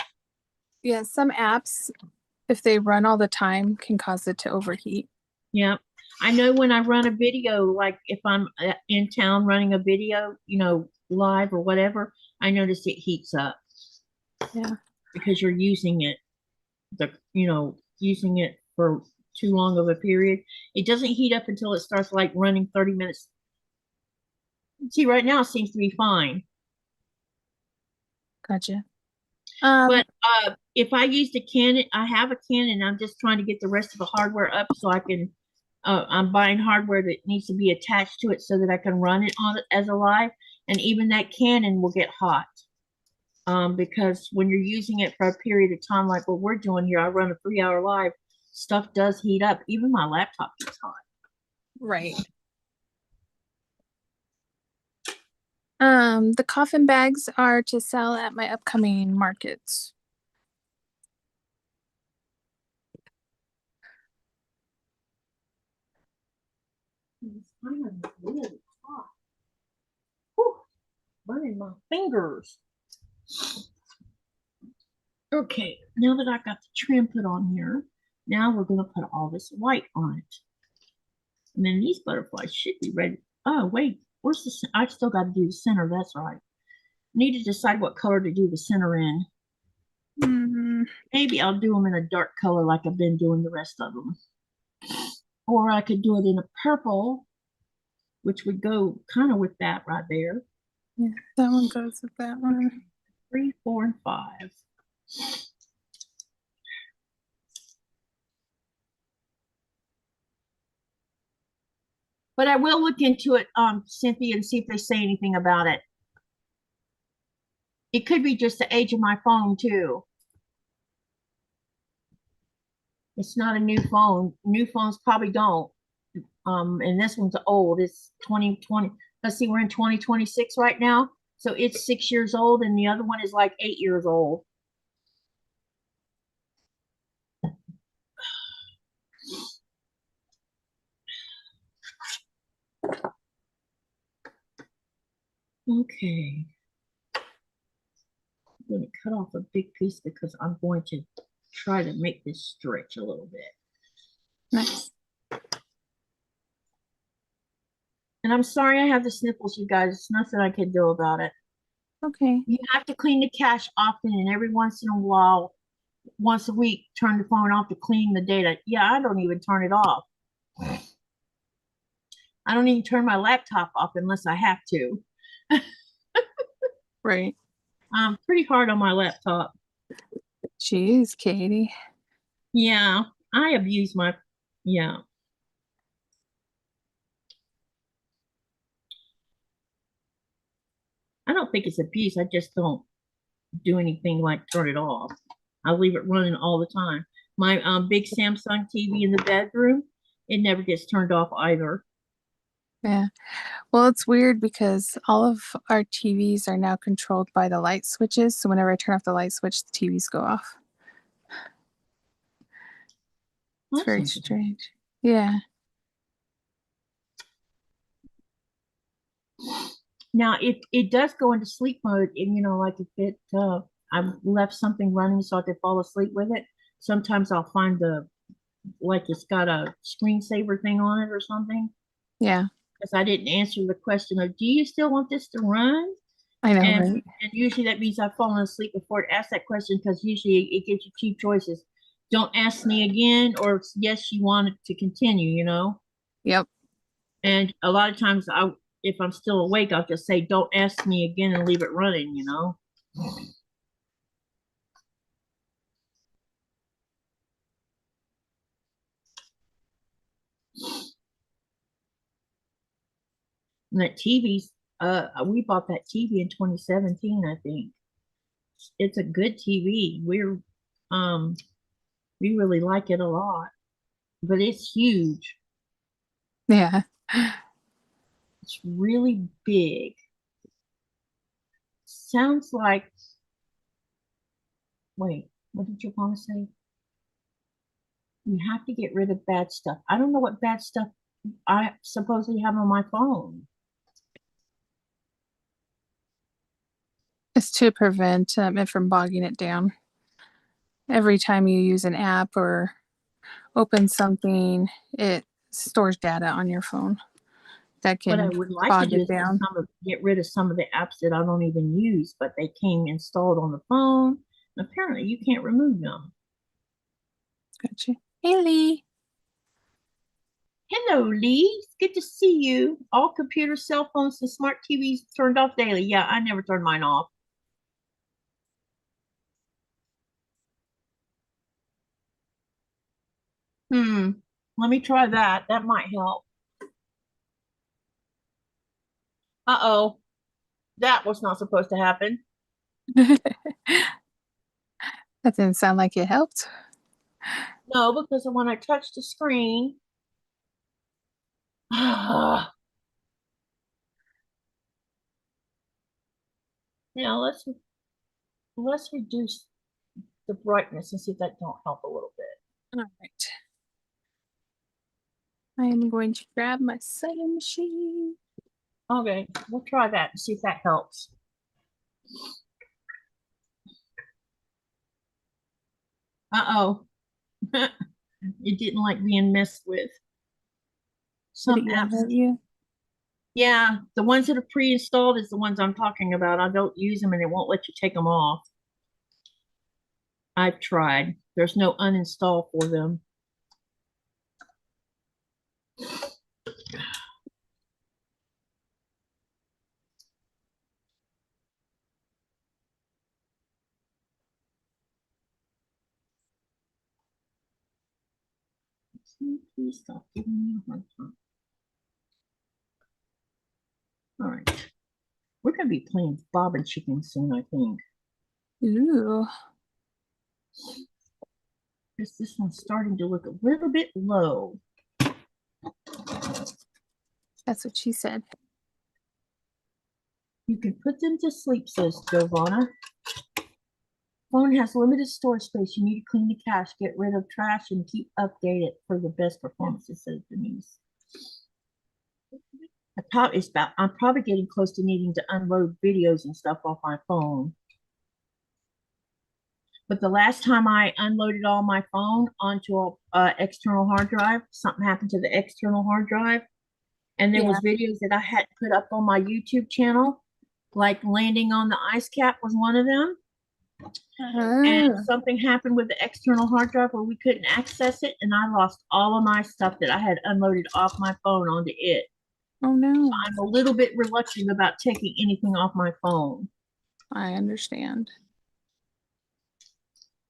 Yeah, some apps, if they run all the time, can cause it to overheat. Yeah. I know when I run a video, like if I'm in town running a video, you know, live or whatever, I notice it heats up. Yeah. Because you're using it, using it for too long of a period. It doesn't heat up until it starts like running 30 minutes. See, right now it seems to be fine. Gotcha. But if I used a Canon, I have a Canon. I'm just trying to get the rest of the hardware up so I can. I'm buying hardware that needs to be attached to it so that I can run it on it as a live, and even that Canon will get hot. Because when you're using it for a period of time, like what we're doing here, I run a 3-hour live. Stuff does heat up. Even my laptop gets hot. Right. The coffin bags are to sell at my upcoming markets. It's kind of really hot. Whew, burning my fingers. Okay, now that I got the trim put on here, now we're going to put all this white on it. And then these butterflies should be ready. Oh, wait, where's the, I still got to do the center, that's right. Need to decide what color to do the center in. Maybe I'll do them in a dark color like I've been doing the rest of them. Or I could do it in a purple, which would go kind of with that right there. Yeah, that one goes with that one. 3, 4, and 5. But I will look into it, Cynthia, and see if they say anything about it. It could be just the age of my phone too. It's not a new phone. New phones probably don't. And this one's old. It's 2020. Let's see, we're in 2026 right now. So it's 6 years old, and the other one is like 8 years old. Okay. I'm going to cut off a big piece because I'm going to try to make this stretch a little bit. Nice. And I'm sorry I have the sniffles, you guys. It's nothing I can do about it. Okay. You have to clean the cache often, and every once in a while, once a week, turn the phone off to clean the data. Yeah, I don't even turn it off. I don't even turn my laptop off unless I have to. Right. I'm pretty hard on my laptop. Jeez, Katie. Yeah, I abuse my, yeah. I don't think it's abuse. I just don't do anything like turn it off. I leave it running all the time. My big Samsung TV in the bedroom, it never gets turned off either. Yeah. Well, it's weird because all of our TVs are now controlled by the light switches. So whenever I turn off the light switch, the TVs go off. It's very strange. Yeah. Now, if it does go into sleep mode, and like if it, I've left something running so I could fall asleep with it, sometimes I'll find like it's got a screensaver thing on it or something. Yeah. Because I didn't answer the question of, do you still want this to run? I know, And, right? and usually that means I've fallen asleep before it asks that question, because usually it gives you two choices. Don't ask me again, or yes, you want it to continue, Yep. And a lot of times if I'm still awake, I'll just say, don't ask me again, and leave it running, And that TV's, we bought that TV in 2017, I think. It's a good TV. We really like it a lot, but it's huge. Yeah. It's really big. Sounds like, wait, what did you want to say? You have to get rid of bad stuff. I don't know what bad stuff I supposedly have on my phone. It's to prevent it from bogging it down. Every time you use an app or open something, it stores data on your phone that What I can would like to bog do it is down. get rid of some of the apps that I don't even use, but they came installed on the phone. Apparently, you can't remove them. Gotcha. Hey, Lee. Hello, Lee. It's good to see you. All computers, cell phones, and smart TVs turned off daily. Yeah, I never turn mine off. Let me try that. That might help. Uh-oh. That was not supposed to happen. That didn't sound like it helped. No, because when I touch the screen, now let's reduce the brightness and see if that don't help a little bit. All right. I am going to grab my sewing machine. Okay, we'll try that and see if that helps. Uh-oh. It didn't like being messed with. Some apps. Hurt you? Yeah, the ones that are pre-installed is the ones I'm talking about. I don't use them and it won't let you take them off. I've tried. There's no uninstall for them. Please stop giving me a hard time. All right. We're going to be playing Bob and Chicken soon, I think. Ooh. Because this one's starting to look a little bit low. That's what she said. You can put them to sleep, says Giovanna. Phone has limited storage space. You need to clean the cache, get rid of trash, and keep updated for the best performances, says Denise. I'm probably getting close to needing to unload videos and stuff off my phone. But the last time I unloaded all my phone onto an external hard drive, something happened to the external hard drive. And there was videos that I had put up on my YouTube channel, like landing on the ice cap was one of them. And something happened with the external hard drive where we couldn't access it, and I lost all of my stuff that I had unloaded off my phone onto it. Oh no. So I'm a little bit reluctant about taking anything off my phone. I understand.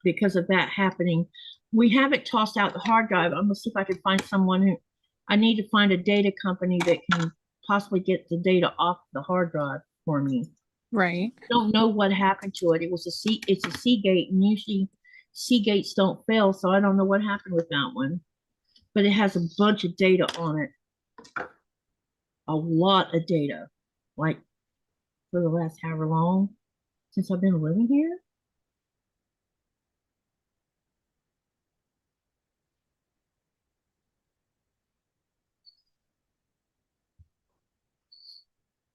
Because of that happening. We haven't tossed out the hard drive. I'm gonna see if I can find someone who, I need to find a data company that can possibly get the data off the hard drive for me. Right. I don't know what happened to it. It's a Seagate, and usually Seagates don't fail, so I don't know what happened with that one. But it has a bunch of data on it. A lot of data. Like for the last however long since I've been living here.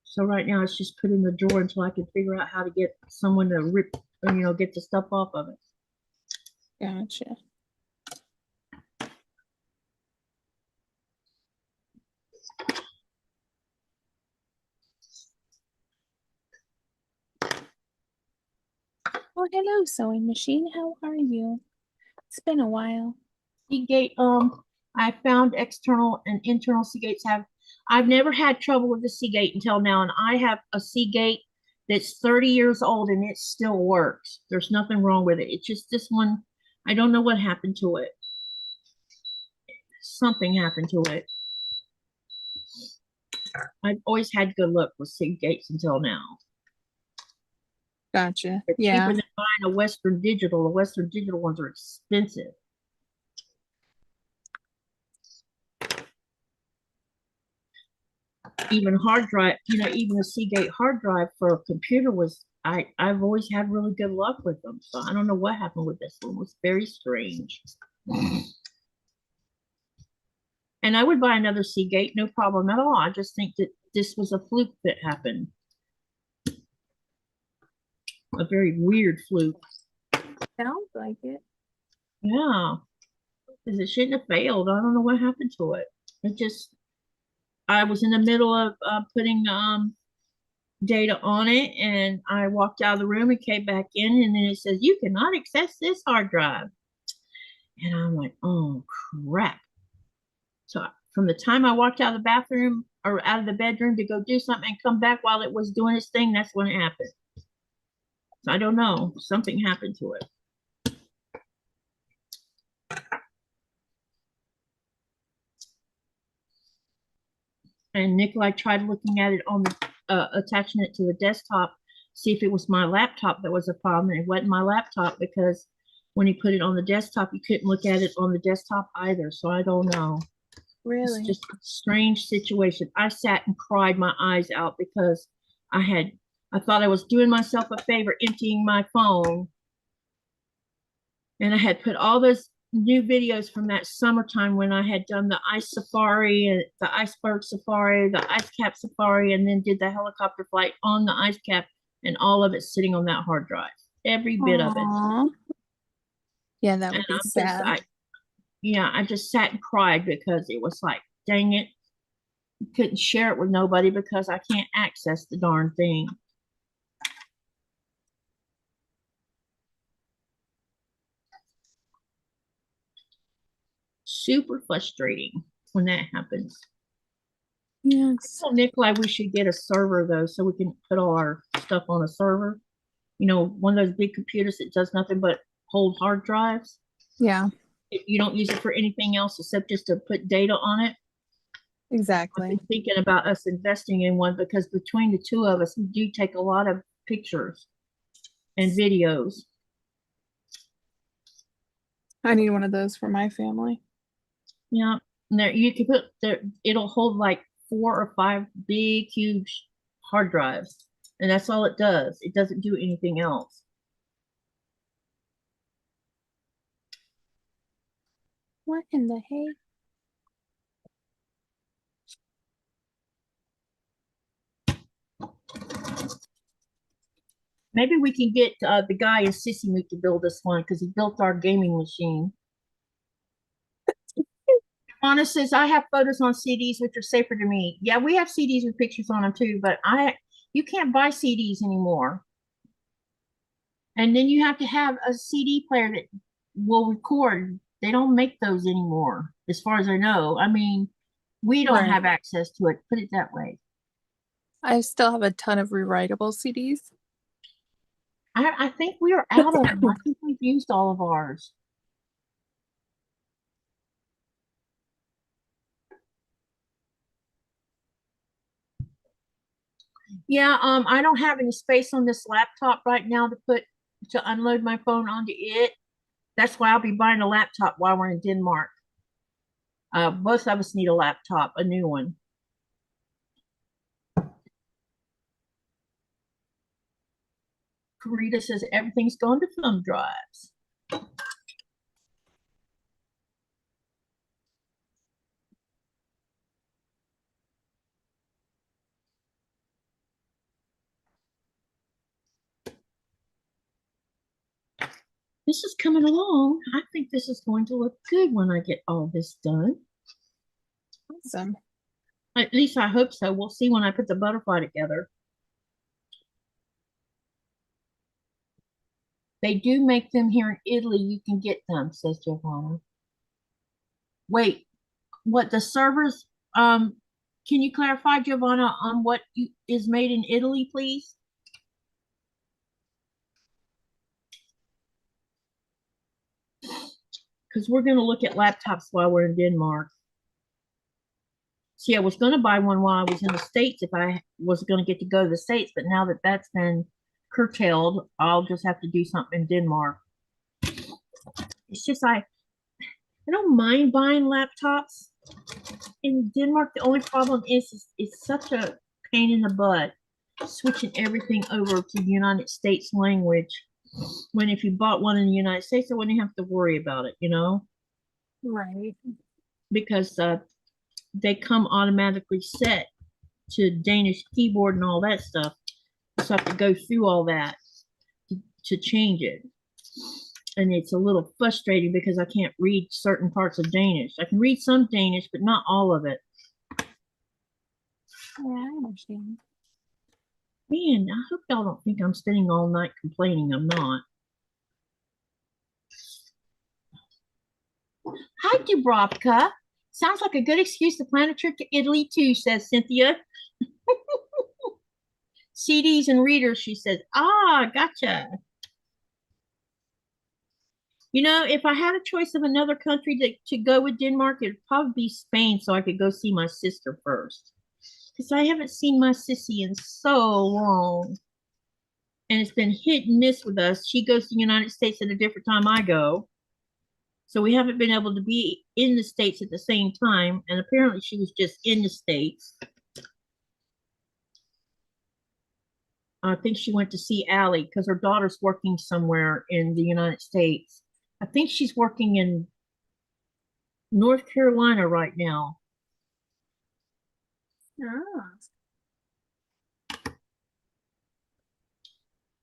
So right now it's just put in the drawer until I can figure out how to get someone to rip, get the stuff off of it. Gotcha. Oh, hello, sewing machine. How are you? It's been a while. Seagate, I found external and internal Seagates I've never had trouble with the Seagate until now, and I have a Seagate that's 30 years old and it still works. There's nothing wrong with it. It's just this one, I don't know what happened to it. Something happened to it. I've always had good luck with Seagates until now. Gotcha. They're Yeah. cheaper than buying a Western Digital. The Western Digital ones are expensive. Even hard drive, even a Seagate hard drive for a computer was, I've always had really good luck with them. So I don't know what happened with this one. It was very strange. And I would buy another Seagate, no problem at all. I just think that this was a fluke that happened. A very weird fluke. Sounds like it. Yeah. Because it shouldn't have failed. I don't know what happened to it. I was in the middle of putting data on it, and I walked out of the room and came back in, and then it says, you cannot access this hard drive. And I'm like, oh, crap. So from the time I walked out of the bathroom or out of the bedroom to go do something and come back while it was doing its thing, that's when it happened. So I don't know. Something happened to it. And Nikolai tried looking at it on the attaching it to the desktop, see if it was my laptop that was a problem. And it wasn't my laptop, because when he put it on the desktop, you couldn't look at it on the desktop either. So I don't know. Really? It's just a strange situation. I sat and cried my eyes out because I thought I was doing myself a favor emptying my phone. And I had put all those new videos from that summertime when I had done the ice safari and the iceberg safari, the ice cap safari, and then did the helicopter flight on the ice cap, and all of it sitting on that hard drive. Every bit of it. Aww. Yeah, that would be sad. I just sat and cried because it was like, dang it. Couldn't share it with nobody because I can't access the darn thing. Super frustrating when that happens. Yes. I told Nikolai we should get a server though, so we can put all our stuff on a server. You know, one of those big computers that does nothing but hold hard drives. Yeah. You don't use it for anything else except just to put data on it. Exactly. I've been thinking about us investing in one, because between the two of us, we do take a lot of pictures and videos. I need one of those for my family. Yeah, and there you can put there. It'll hold like 4 or 5 big, huge hard drives, and that's all it does. It doesn't do anything else. What in the hay? Maybe we can get the guy in Sissy Moot to build this one, because he built our gaming machine. Anna says, I have photos on CDs, which are safer to me. Yeah, we have CDs with pictures on them too, but you can't buy CDs anymore. And then you have to have a CD player that will record. They don't make those anymore, as far as I know. I mean, we don't have access to it, put it that way. I still have a ton of rewritable CDs. I think we are out of them. I think we've used all of ours. Yeah, I don't have any space on this laptop right now to unload my phone onto it. That's why I'll be buying a laptop while we're in Denmark. Both of us need a laptop, a new one. Karita says everything's going to thumb drives. This is coming along. I think this is going to look good when I get all this done. Awesome. At least I hope so. We'll see when I put the butterfly together. They do make them here in Italy. You can get them, says Giovanna. Wait, what the servers? Can you clarify, Giovanna, on what is made in Italy, please? Because we're going to look at laptops while we're in Denmark. See, I was going to buy one while I was in the States if I was going to get to go to the States, but now that that's been curtailed, I'll just have to do something in Denmark. It's just I don't mind buying laptops in Denmark. The only problem is it's such a pain in the butt switching everything over to the United States language. When if you bought one in the United States, I wouldn't have to worry about it, you know? Right. Because they come automatically set to Danish keyboard and all that stuff. So I have to go through all that to change it. And it's a little frustrating because I can't read certain parts of Danish. I can read some Danish, but not all of it. Yeah, I understand. Man, I hope y'all don't think I'm spending all night complaining. I'm not. Hi, Dubrovka. Sounds like a good excuse to plan a trip to Italy too, says Cynthia. CDs and readers, she says. Ah, gotcha. You know, if I had a choice of another country to go with Denmark, it'd probably be Spain, so I could go see my sister first. because I haven't seen my sissy in so long. And it's been hit and miss with us. She goes to the United States at a different time I go. So we haven't been able to be in the States at the same time. And apparently she was just in the States. I think she went to see Allie because her daughter's working somewhere in the United States. I think she's working in North Carolina right now. Oh.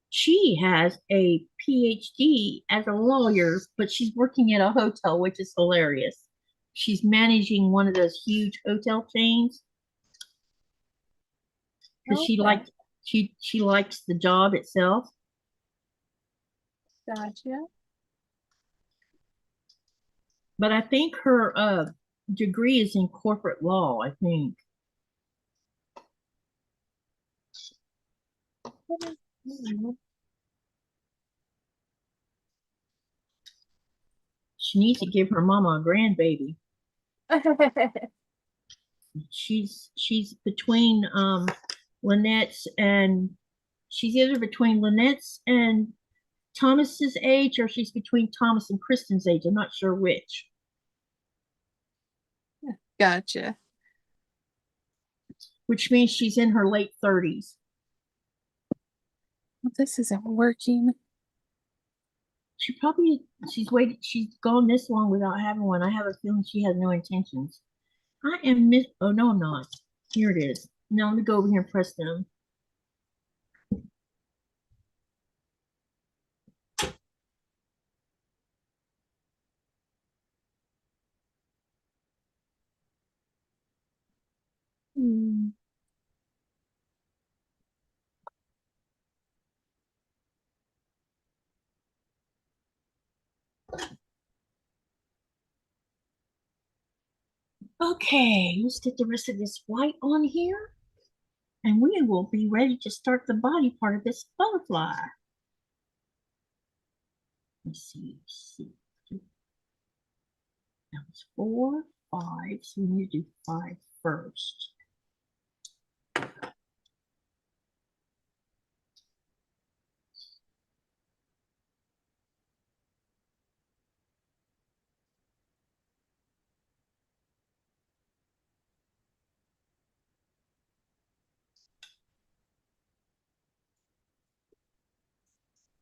She has a PhD as a lawyer, but she's working at a hotel, which is hilarious. She's managing one of those huge hotel chains because Okay. she likes the job itself. Gotcha. But I think her degree is in corporate law, I think. She needs to give her mama a grandbaby. She's between Lynette's and she's either between Lynette's and Thomas's age or she's between Thomas and Kristen's age. I'm not sure which. Gotcha. Which means she's in her late 30s. Well, this isn't working. She's gone this long without having one. I have a feeling she has no intentions. Oh no, I'm not. Here it is. Now let me go over here and press them. Hmm. Okay, let's get the rest of this white on here. And we will be ready to start the body part of this butterfly. Let's see. That was 4, 5, so we need to do 5 first.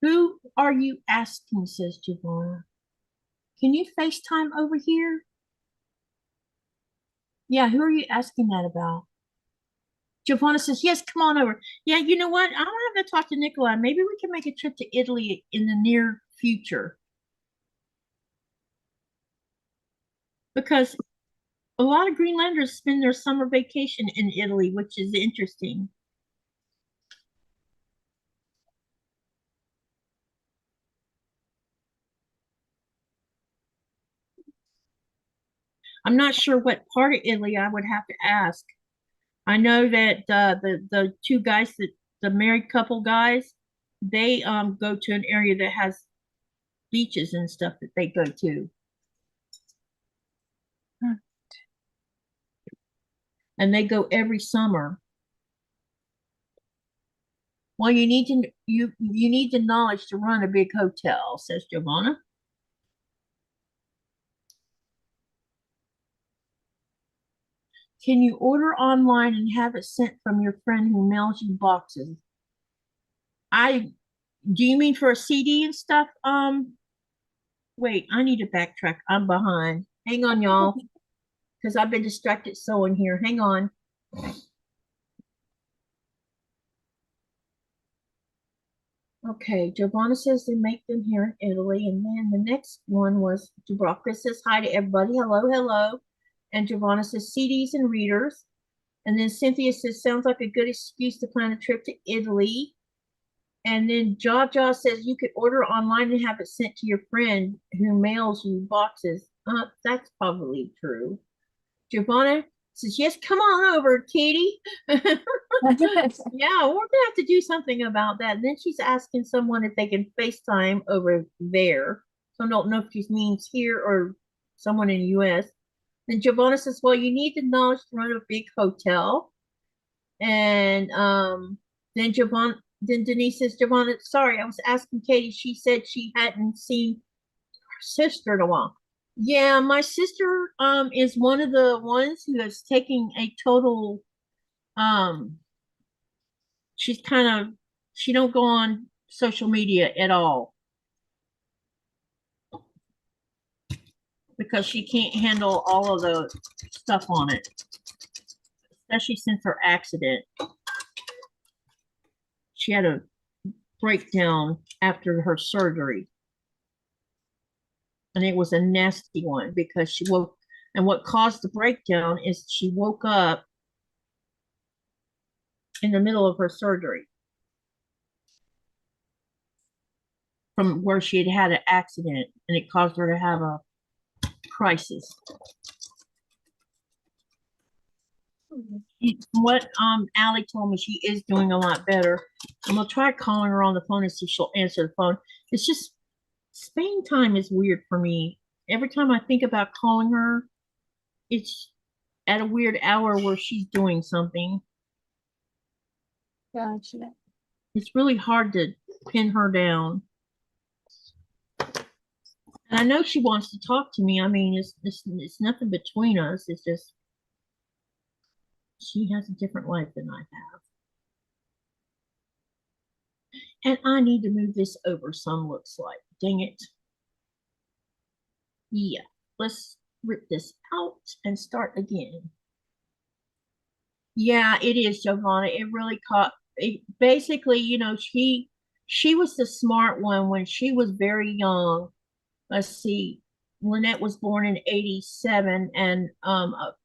Who are you asking, says Giovanna. Can you FaceTime over here? Yeah, who are you asking that about? Giovanna says, yes, come on over. Yeah, you know what? I'm gonna have to talk to Nikolai. Maybe we can make a trip to Italy in the near future. Because a lot of Greenlanders spend their summer vacation in Italy, which is interesting. I'm not sure what part of Italy. I would have to ask. I know that the two guys that the married couple guys, they go to an area that has beaches and stuff that they go to. And they go every summer. Well, you need the knowledge to run a big hotel, says Giovanna. Can you order online and have it sent from your friend who mails you boxes? Do you mean for a CD and stuff? Wait, I need to backtrack. I'm behind. Hang on, y'all, because I've been distracted sewing here. Hang on. Okay, Giovanna says they make them here in Italy. And then the next one was Dubravka says hi to everybody. Hello, hello. And Giovanna says CDs and readers. And then Cynthia says, sounds like a good excuse to plan a trip to Italy. And then Jaja says you could order online and have it sent to your friend who mails you boxes. That's probably true. Giovanna says, yes, come on over, Katie. Yeah, we're gonna have to do something about that. And then she's asking someone if they can FaceTime over there. So I don't know if she means here or someone in the US. Then Giovanna says, well, you need the knowledge to run a big hotel. And then Denise says, Giovanna, sorry, I was asking Katie. She said she hadn't seen her sister in a while. Yeah, my sister is one of the ones who is taking a total she's kind of she don't go on social media at all because she can't handle all of the stuff on it, especially since her accident. She had a breakdown after her surgery, and it was a nasty one because she woke, and what caused the breakdown is she woke up in the middle of her surgery from where she had had an accident, and it caused her to have a crisis. What Allie told me, she is doing a lot better. I'm gonna try calling her on the phone and see if she'll answer the phone. It's just Spain time is weird for me. Every time I think about calling her, it's at a weird hour where she's doing something. Gotcha. It's really hard to pin her down. And I know she wants to talk to me. I mean, it's nothing between us. It's just she has a different life than I have. And I need to move this over some, looks like. Dang it. Yeah, let's rip this out and start again. Yeah, it is, Giovanna. It really caught it. Basically, you know, she was the smart one when she was very young. Let's see. Lynette was born in 87, and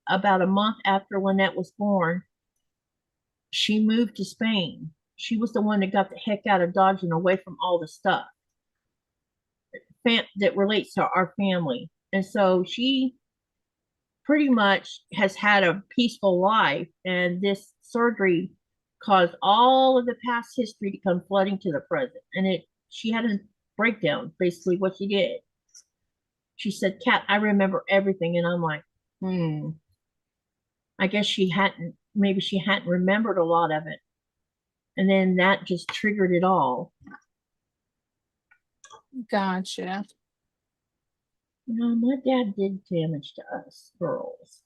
about a month after Lynette was born, she moved to Spain. She was the one that got the heck out of Dodge and away from all the stuff that relates to our family. And so she pretty much has had a peaceful life, and this surgery caused all of the past history to come flooding to the present. And she had a breakdown, basically what she did. She said, Kat, I remember everything. And I'm like, I guess maybe she hadn't remembered a lot of it. And then that just triggered it all. Gotcha. You know, my dad did damage to us girls.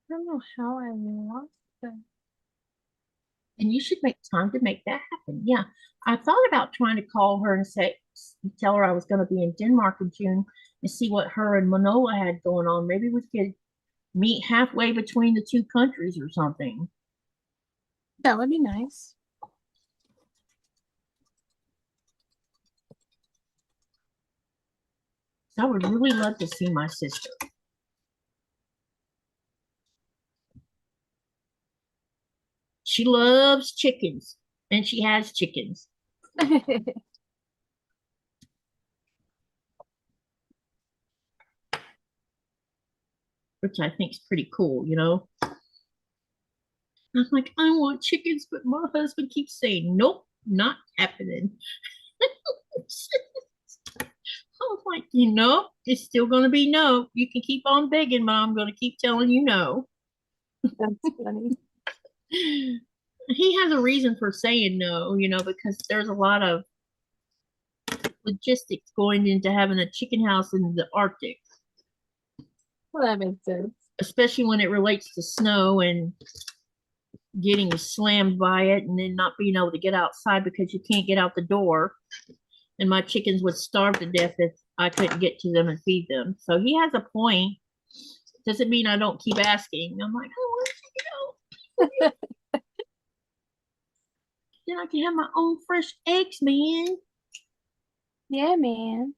I don't know how I lost them. And you should make time to make that happen. Yeah. I thought about trying to call her and tell her I was going to be in Denmark in June and see what her and Manola had going on. Maybe we could meet halfway between the two countries or something. That would be nice. I would really love to see my sister. She loves chickens, and she has chickens. Which I think is pretty cool, you know? I'm like, I want chickens, but my husband keeps saying, nope, not happening. I was like, you know, it's still going to be no. You can keep on begging, but I'm going to keep telling you no. That's funny. He has a reason for saying no, you know, because there's a lot of logistics going into having a chicken house in the Arctic. Well, that makes sense. Especially when it relates to snow and getting slammed by it and then not being able to get outside because you can't get out the door. And my chickens would starve to death if I couldn't get to them and feed them. So he has a point. Doesn't mean I don't keep asking. I'm like, I want to go. Then I can have my own fresh eggs, man. Yeah, man.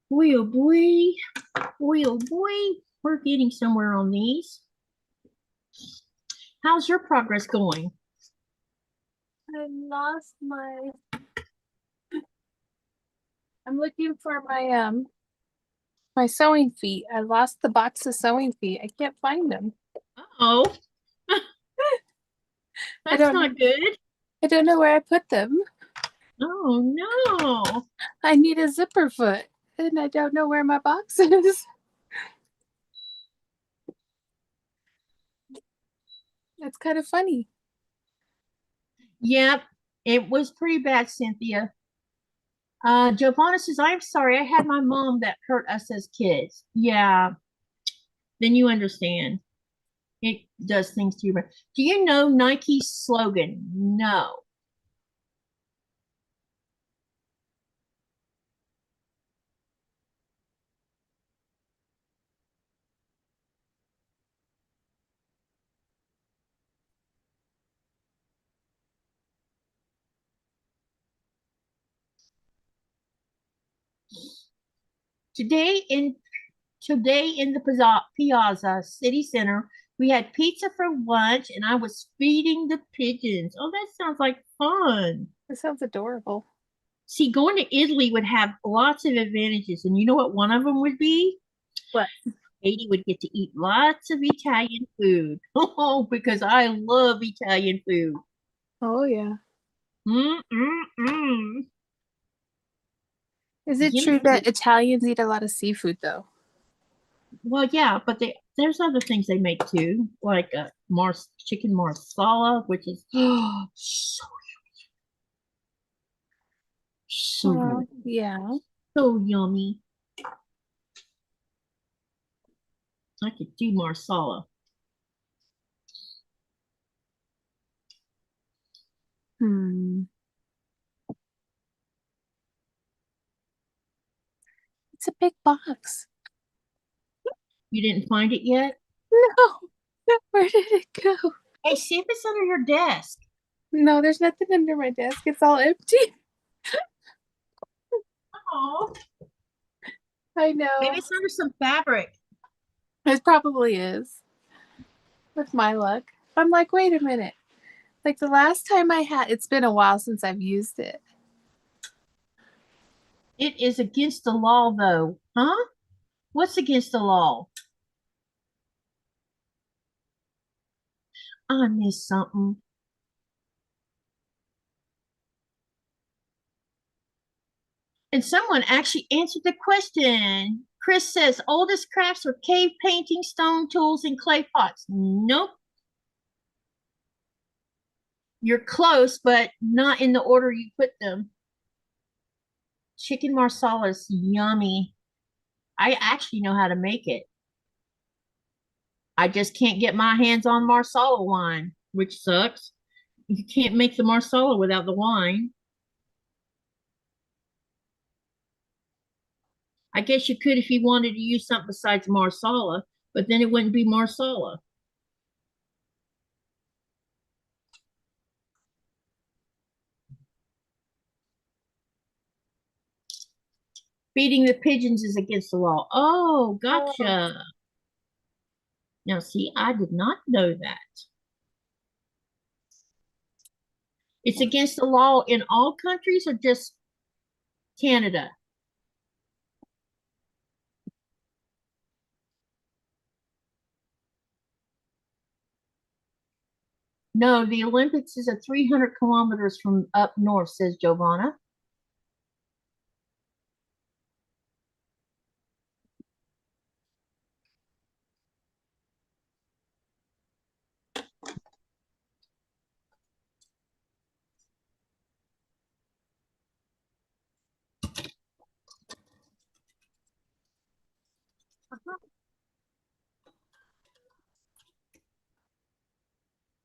Boy, oh boy. Boy, oh boy. We're getting somewhere on these. How's your progress going? I lost my. I'm looking for my My sewing feet. I lost the box of sewing feet. I can't find them. Oh, I that's don't not good. I don't know where I put them. Oh no. I need a zipper foot and I don't know where my box is. That's kind of funny. Yep, it was pretty bad, Cynthia. Giovanna says, I'm sorry, I had my mom that hurt us as kids. Yeah, then you understand. It does things to you. Do you know Nike's slogan? No. Today in the Piazza City Center, we had pizza for lunch and I was feeding the pigeons. Oh, that sounds like fun. That sounds adorable. See, going to Italy would have lots of advantages, and you know what one of them would be? What? Katie would get to eat lots of Italian food. Oh, because I love Italian food. Oh yeah. Mm-mm-mm. Is it true Yes. that Italians eat a lot of seafood though? Well, yeah, but there's other things they make too, like chicken marsala, which is so good, Yeah. so yummy. I could do marsala. Hmm. It's a big box. You didn't find it yet? No. Where did it go? Hey, see if it's under your desk. No, there's nothing under my desk. It's all empty. Oh, I know. maybe it's under some fabric. It probably is. With my luck. I'm like, wait a minute. Like the last time I had, it's been a while since I've used it. It is against the law, though. Huh? What's against the law? I missed something. And someone actually answered the question. Chris says, oldest crafts are cave painting, stone tools, and clay pots. Nope. You're close, but not in the order you put them. Chicken marsala is yummy. I actually know how to make it. I just can't get my hands on marsala wine, which sucks. You can't make the marsala without the wine. I guess you could if you wanted to use something besides marsala, but then it wouldn't be marsala. Feeding the pigeons is against the law. Oh, gotcha. Now, see, I did not know that. It's against the law in all countries or just Canada? No, the Olympics is at 300 kilometers from up north, says Giovanna.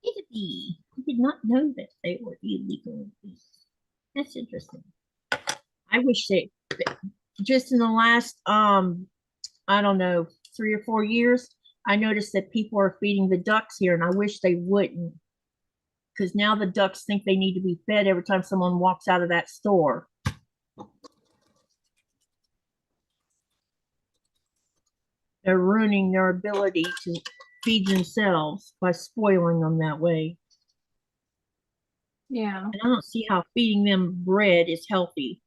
Italy. I did not know that they were illegal. That's interesting. I wish they just in the last I don't know, 3 or 4 years, I noticed that people are feeding the ducks here, and I wish they wouldn't. Because now the ducks think they need to be fed every time someone walks out of that store. They're ruining their ability to feed themselves by spoiling them that way. Yeah. And I don't see how feeding them bread is healthy.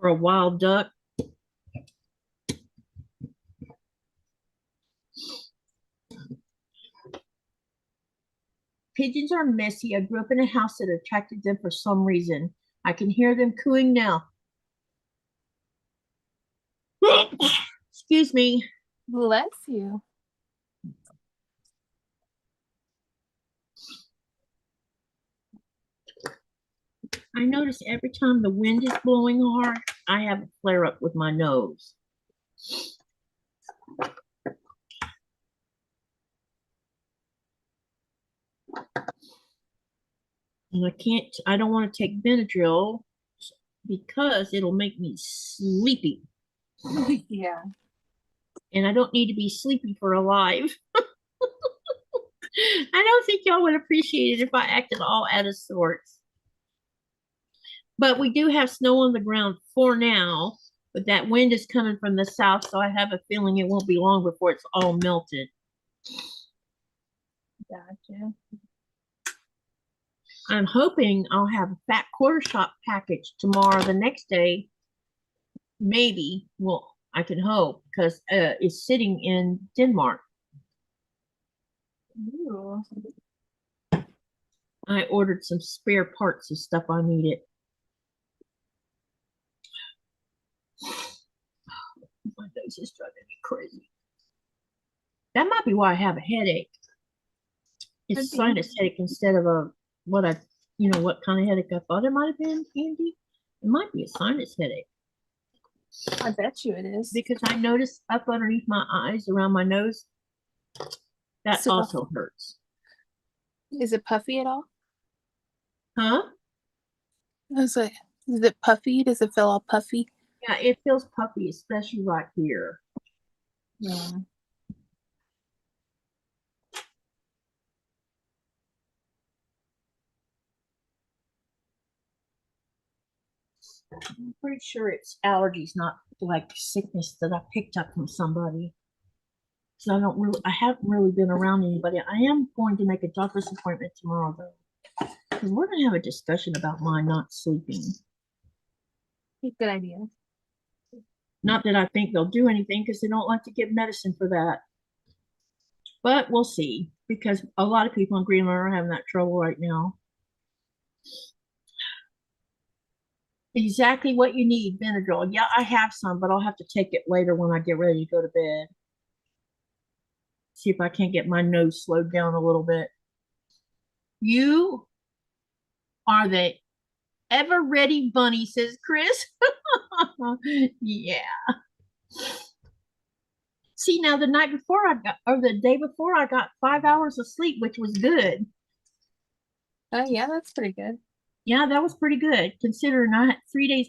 for a wild duck. Pigeons are messy. I grew up in a house that attracted them for some reason. I can hear them cooing now. Excuse me. Bless you. I notice every time the wind is blowing hard, I have a flare up with my nose. And I don't want to take Benadryl because it'll make me sleepy. Yeah. And I don't need to be sleepy for a live. I don't think y'all would appreciate it if I acted all out of sorts. But we do have snow on the ground for now. But that wind is coming from the south, so I have a feeling it won't be long before it's all melted. Gotcha. I'm hoping I'll have a fat quarter shop package tomorrow. The next day, maybe. Well, I can hope because it's sitting in Denmark. Ooh. I ordered some spare parts of stuff I needed. My nose is driving me crazy. That might be why I have a headache. It's sinus headache instead of what kind of headache I thought it might have been, Andy. It might be a sinus headache. I bet you it is. Because I noticed up underneath my eyes, around my nose, that also hurts. Is it puffy at all? Huh? I was like, is it puffy? Does it feel all puffy? Yeah, it feels puffy, especially right here. Yeah. I'm pretty sure it's allergies, not like sickness that I picked up from somebody. So I haven't really been around anybody. I am going to make a doctor's appointment tomorrow though, because we're going to have a discussion about my not sleeping. Good idea. Not that I think they'll do anything because they don't like to give medicine for that. But we'll see, because a lot of people in Greenland are having that trouble right now. Exactly what you need, Benadryl. Yeah, I have some, but I'll have to take it later when I get ready to go to bed. See if I can't get my nose slowed down a little bit. You are the ever ready bunny, says Chris. Yeah. See, now the night before the day before, I got 5 hours of sleep, which was good. Oh, yeah, that's pretty good. Yeah, that was pretty good considering I had 3 days.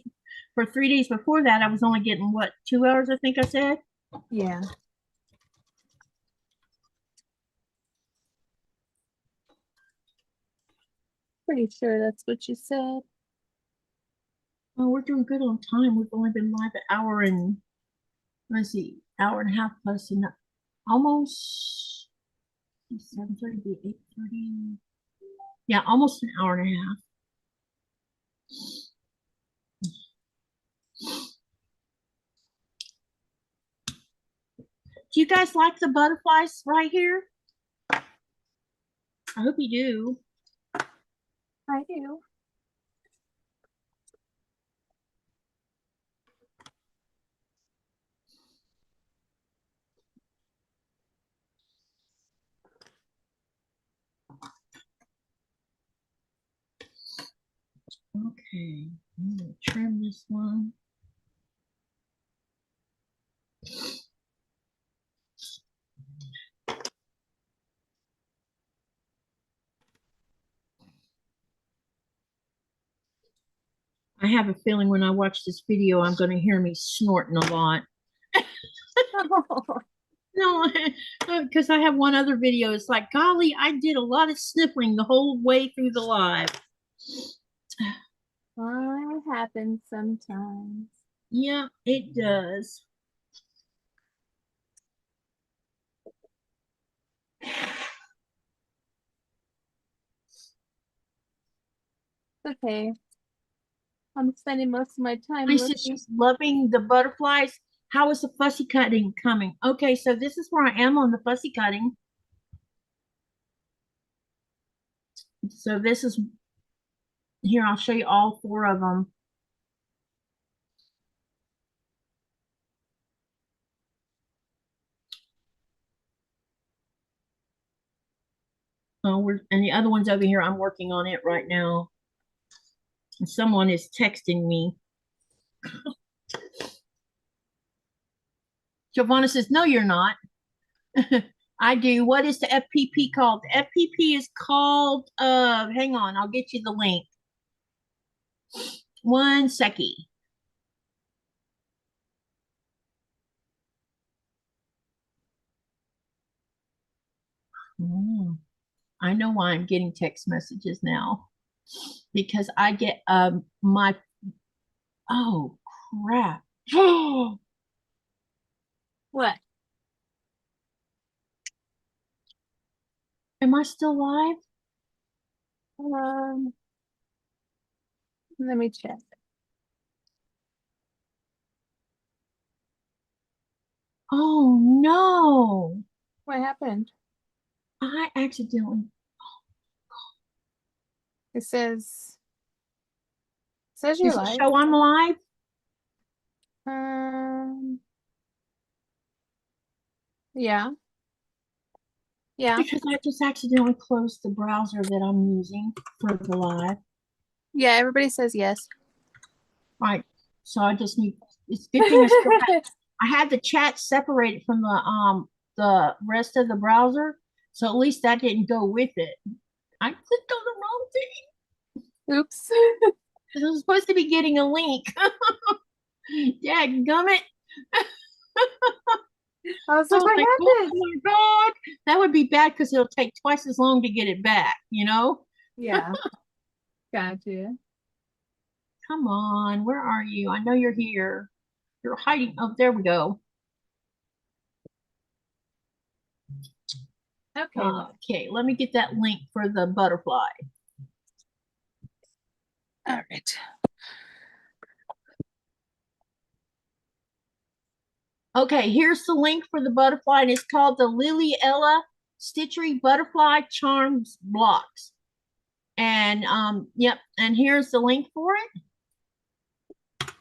For 3 days before that, I was only getting what, 2 hours, I think I said. Yeah. Pretty sure that's what you said. Oh, we're doing good on time. We've only been live an hour and let's see, hour and a half plus almost 7:30 to 8:30. Yeah, almost an hour and a half. Do you guys like the butterflies right here? I hope you do. I do. Okay, I'm gonna trim this one. I have a feeling when I watch this video, I'm going to hear me snorting a lot. No, because I have one other video. It's like, golly, I did a lot of sniffling the whole way through the live. Well, it happens sometimes. Yeah, it does. Okay. I'm spending most of my time Lisa, looking. she's loving the butterflies. How is the fussy cutting coming? Okay, so this is where I am on the fussy cutting. So this is, here, I'll show you all 4 of them. And the other one's over here. I'm working on it right now. And someone is texting me. Giovanna says, no, you're not. I do. What is the FPP called? The FPP is called, hang on, I'll get you the link. One second. I know why I'm getting text messages now. Because I get my, oh crap. What? Am I still live? Let me check. Oh no. What happened? I accidentally. It says Does you're it live. show I'm live? Yeah. Yeah. Because I just accidentally closed the browser that I'm using for the live. Yeah, everybody says yes. Right. So I just need, it's a good thing I had the chat separated from the rest of the browser. So at least that didn't go with it. I clicked on the wrong thing. Oops. I was supposed to be getting a link. Dadgummit. I was like, what happened? Oh my God. That would be bad because it'll take twice as long to get it back, you know? Yeah. Gotcha. Come on. Where are you? I know you're here. You're hiding. Oh, there we go. Okay. Okay, let me get that link for the butterfly. All right. Okay, here's the link for the butterfly, and it's called the Lily Ella Stitchery Butterfly Charms Blocks. And yep, and here's the link for it.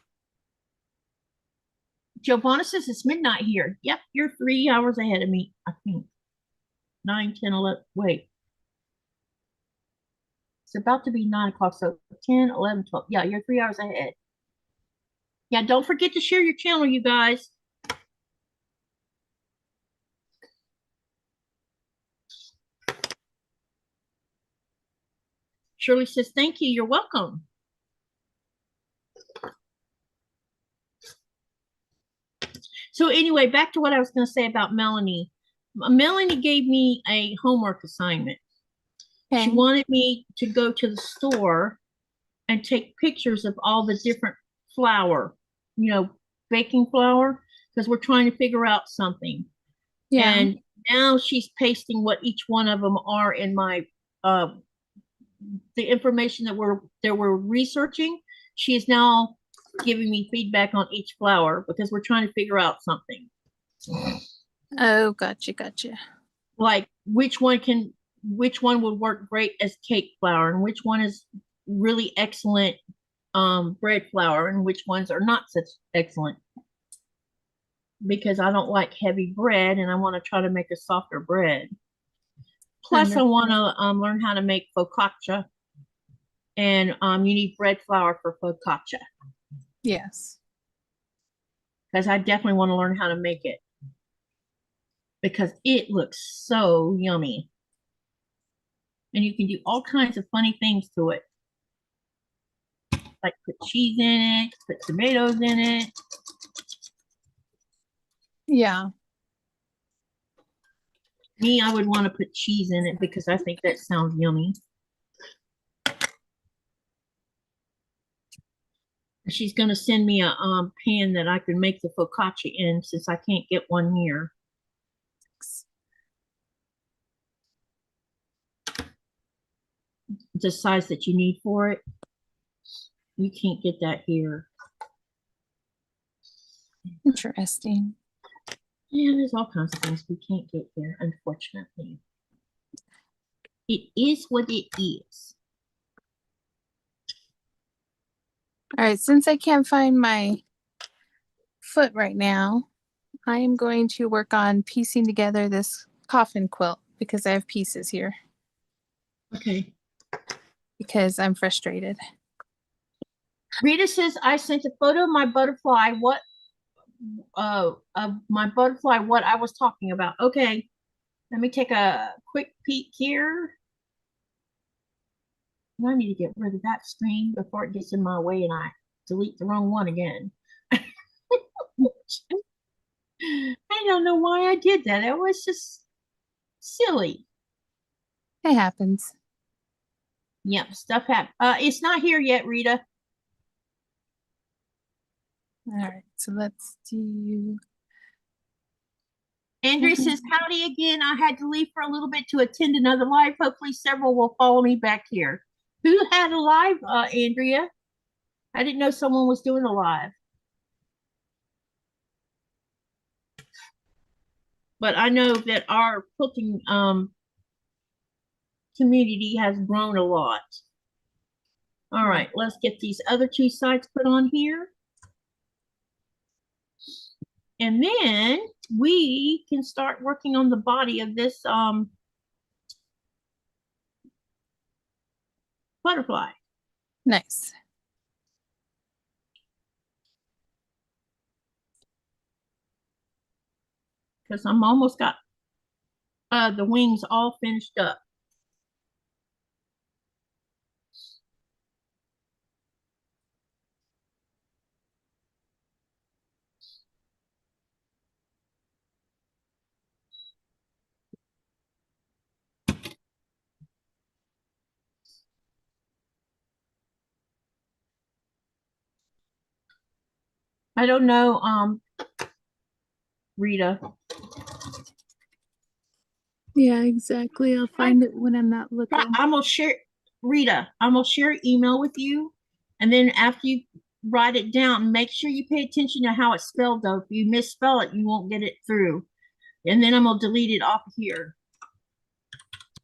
Giovanna says it's midnight here. Yep, you're 3 hours ahead of me, I think. 9, 10, 11, wait. It's about to be 9 o'clock, so 10, 11, 12. Yeah, you're 3 hours ahead. Yeah, don't forget to share your channel, you guys. Shirley says, thank you. You're welcome. So anyway, back to what I was going to say about Melanie. Melanie gave me a homework assignment. Okay. She wanted me to go to the store and take pictures of all the different flour, baking flour, because we're trying to figure out something. Yeah. And now she's pasting what each one of them are in my the information that we're researching. She is now giving me feedback on each flour because we're trying to figure out something. Oh, gotcha. Like which one would work great as cake flour and which one is really excellent bread flour and which ones are not such excellent. Because I don't like heavy bread and I want to try to make a softer bread. Plus, I want to learn how to make focaccia. And you need bread flour for focaccia. Yes. Because I definitely want to learn how to make it. Because it looks so yummy. And you can do all kinds of funny things to it. Like put cheese in it, put tomatoes in it. Yeah. Me, I would want to put cheese in it because I think that sounds yummy. She's going to send me a pan that I can make the focaccia in since I can't get one here. The size that you need for it. You can't get that here. Interesting. Yeah, there's all kinds of things we can't get here, unfortunately. It is what it is. All right, since I can't find my foot right now, I am going to work on piecing together this coffin quilt because I have pieces here Okay. because I'm frustrated. Rita says, I sent a photo of my butterfly. What what I was talking about. Okay. Let me take a quick peek here. I need to get rid of that screen before it gets in my way and I delete the wrong one again. I don't know why I did that. It was just silly. It happens. Yep, stuff happens. It's not here yet, Rita. All right, so let's do. Andrea says, howdy again. I had to leave for a little bit to attend another live. Hopefully several will follow me back here. Who had a live, Andrea? I didn't know someone was doing a live. But I know that our quilting community has grown a lot. All right, let's get these other two sides put on here. And then we can start working on the body of this butterfly. Nice. Because I'm almost got the wings all finished up. I don't know, Rita. Yeah, exactly. I'll find it when I'm not looking. I'm gonna share, Rita. I'm gonna share email with you, and then after you write it down, make sure you pay attention to how it's spelled. Though, if you misspell it, you won't get it through. And then I'm gonna delete it off here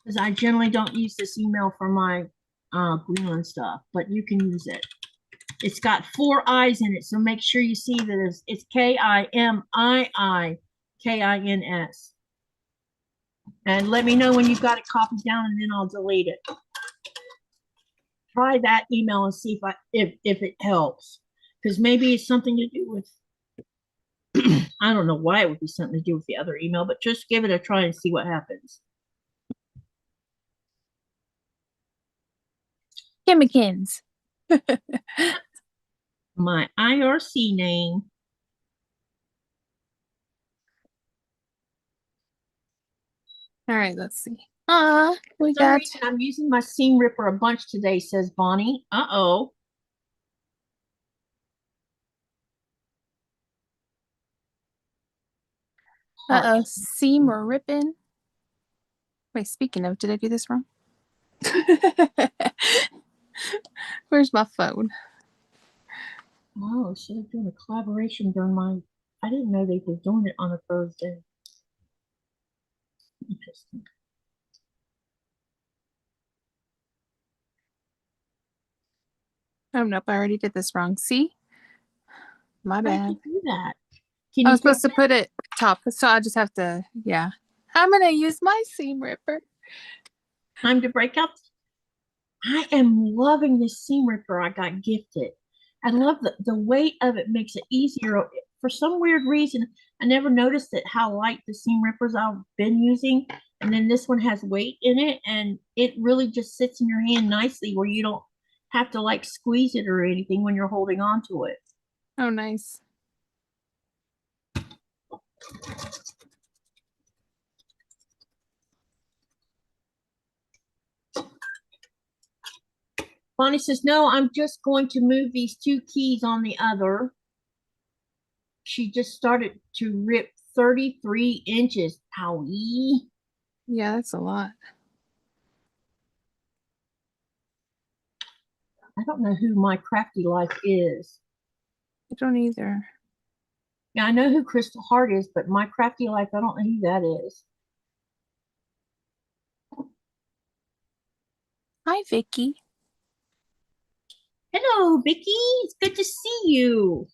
because I generally don't use this email for my Greenland stuff, but you can use it. It's got 4 I's in it, so make sure you see that it's KIMIIKINS. And let me know when you've got it copied down, and then I'll delete it. Try that email and see if it helps, because maybe it's something to do with. I don't know why it would be something to do with the other email, but just give it a try and see what happens. Kimmikins. My IRC name. All right, let's see. We For some got. reason, I'm using my seam ripper a bunch today, says Bonnie. Uh-oh. Uh-oh, seam or ripping. Wait, speaking of, did I do this wrong? Where's my phone? Oh, should have done a collaboration during my. I didn't know they were doing it on a Thursday. Interesting. Oh, nope, I already did this wrong. See? My bad. How did you do that? Can I you was supposed to put it top, so I just have to, yeah. I'm going to use my seam ripper. time to break up? I am loving this seam ripper I got gifted. I love the weight of it, makes it easier. For some weird reason, I never noticed it how light the seam rippers I've been using. And then this one has weight in it, and it really just sits in your hand nicely where you don't have to like squeeze it or anything when you're holding on to it. Oh, nice. Bonnie says, no, I'm just going to move these 2 keys on the other. She just started to rip 33 inches. Owie. Yeah, that's a lot. I don't know who My Crafty Life is. I don't either. Yeah, I know who Crystal Hart is, but My Crafty Life, I don't know who that is. Hi, Vicky. Hello, Vicky. It's good to see you.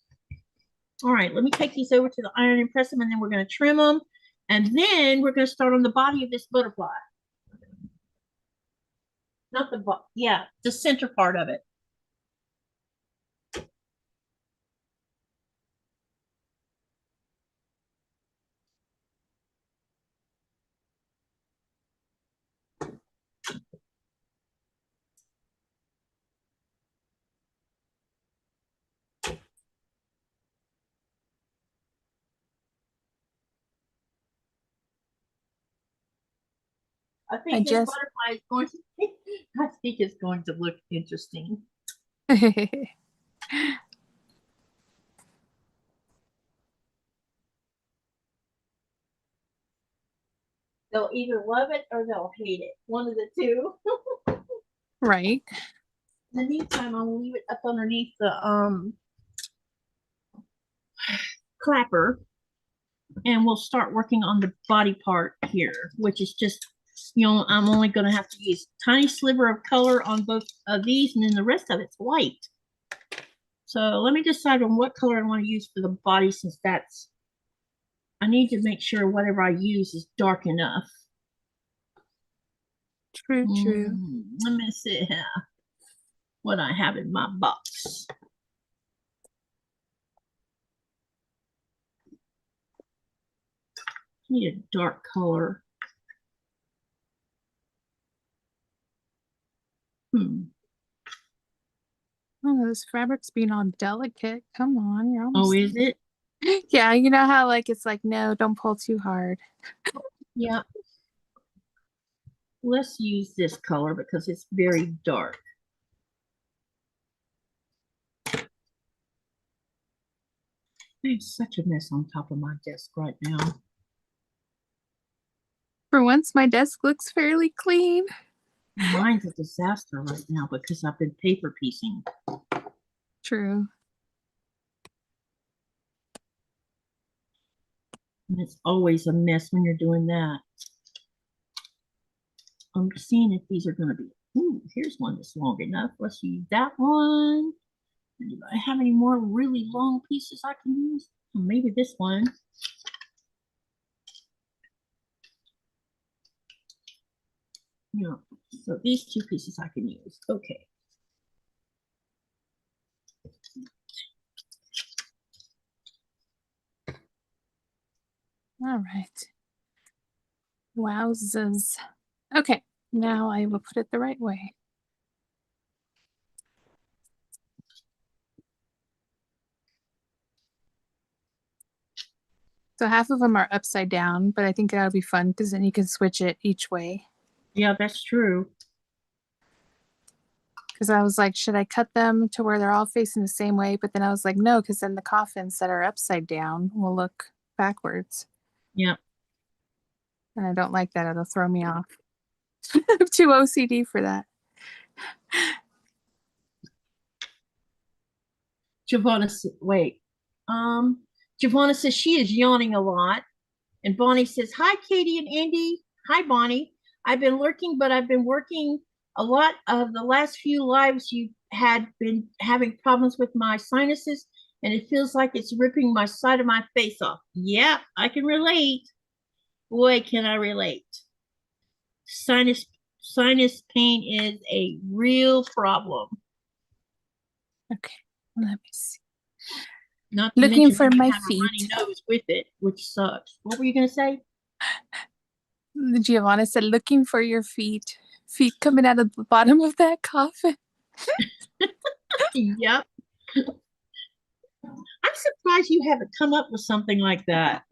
All right, let me take these over to the iron and press them, and then we're going to trim them. And then we're going to start on the body of this butterfly. Not the body, yeah, the center part of it. I think this butterfly is going to, I think it's going to look interesting. They'll either love it or they'll hate it. One of the two. Right. In the meantime, I'll leave it up underneath the clapper, and we'll start working on the body part here, which is just, you know, I'm only going to have to use a tiny sliver of color on both of these, and then the rest of it's white. So let me decide on what color I want to use for the body, since that's, I need to make sure whatever I use is dark enough. True, true. Let me see what I have in my box. I need a dark color. Oh, this fabric's being all delicate. Come on, you're almost. Oh, is it? Yeah, you know how like it's like, no, don't pull too hard. Yeah. Let's use this color because it's very dark. There's such a mess on top of my desk right now. For once, my desk looks fairly clean. Mine's a disaster right now because I've been paper piecing. True. And it's always a mess when you're doing that. I'm seeing if these are going to be, ooh, here's one that's long enough. Let's use that one. Do I have any more really long pieces I can use? Maybe this one. Yeah, so these two pieces I can use. Okay. All right. Wowzers. Okay, now I will put it the right way. So half of them are upside down, but I think that'll be fun because then you can switch it each way. Yeah, that's true. Because I was like, should I cut them to where they're all facing the same way? But then I was like, no, because then the coffins that are upside down will look backwards. Yeah. And I don't like that. It'll throw me off. I'm too OCD for that. Giovanna, wait. Giovanna says she is yawning a lot. And Bonnie says, hi, Katie and Andy. Hi, Bonnie. I've been lurking, but I've been working a lot of the last few lives. You had been having problems with my sinuses, and it feels like it's ripping my side of my face off. Yeah, I can relate. Boy, can I relate. Sinus pain is a real problem. Okay, let me see. Not looking for my feet. A runny nose with it, which sucks. What were you going to say? Giovanna said, looking for your feet. Feet coming out of the bottom of that coffin. Yep. I'm surprised you haven't come up with something like that,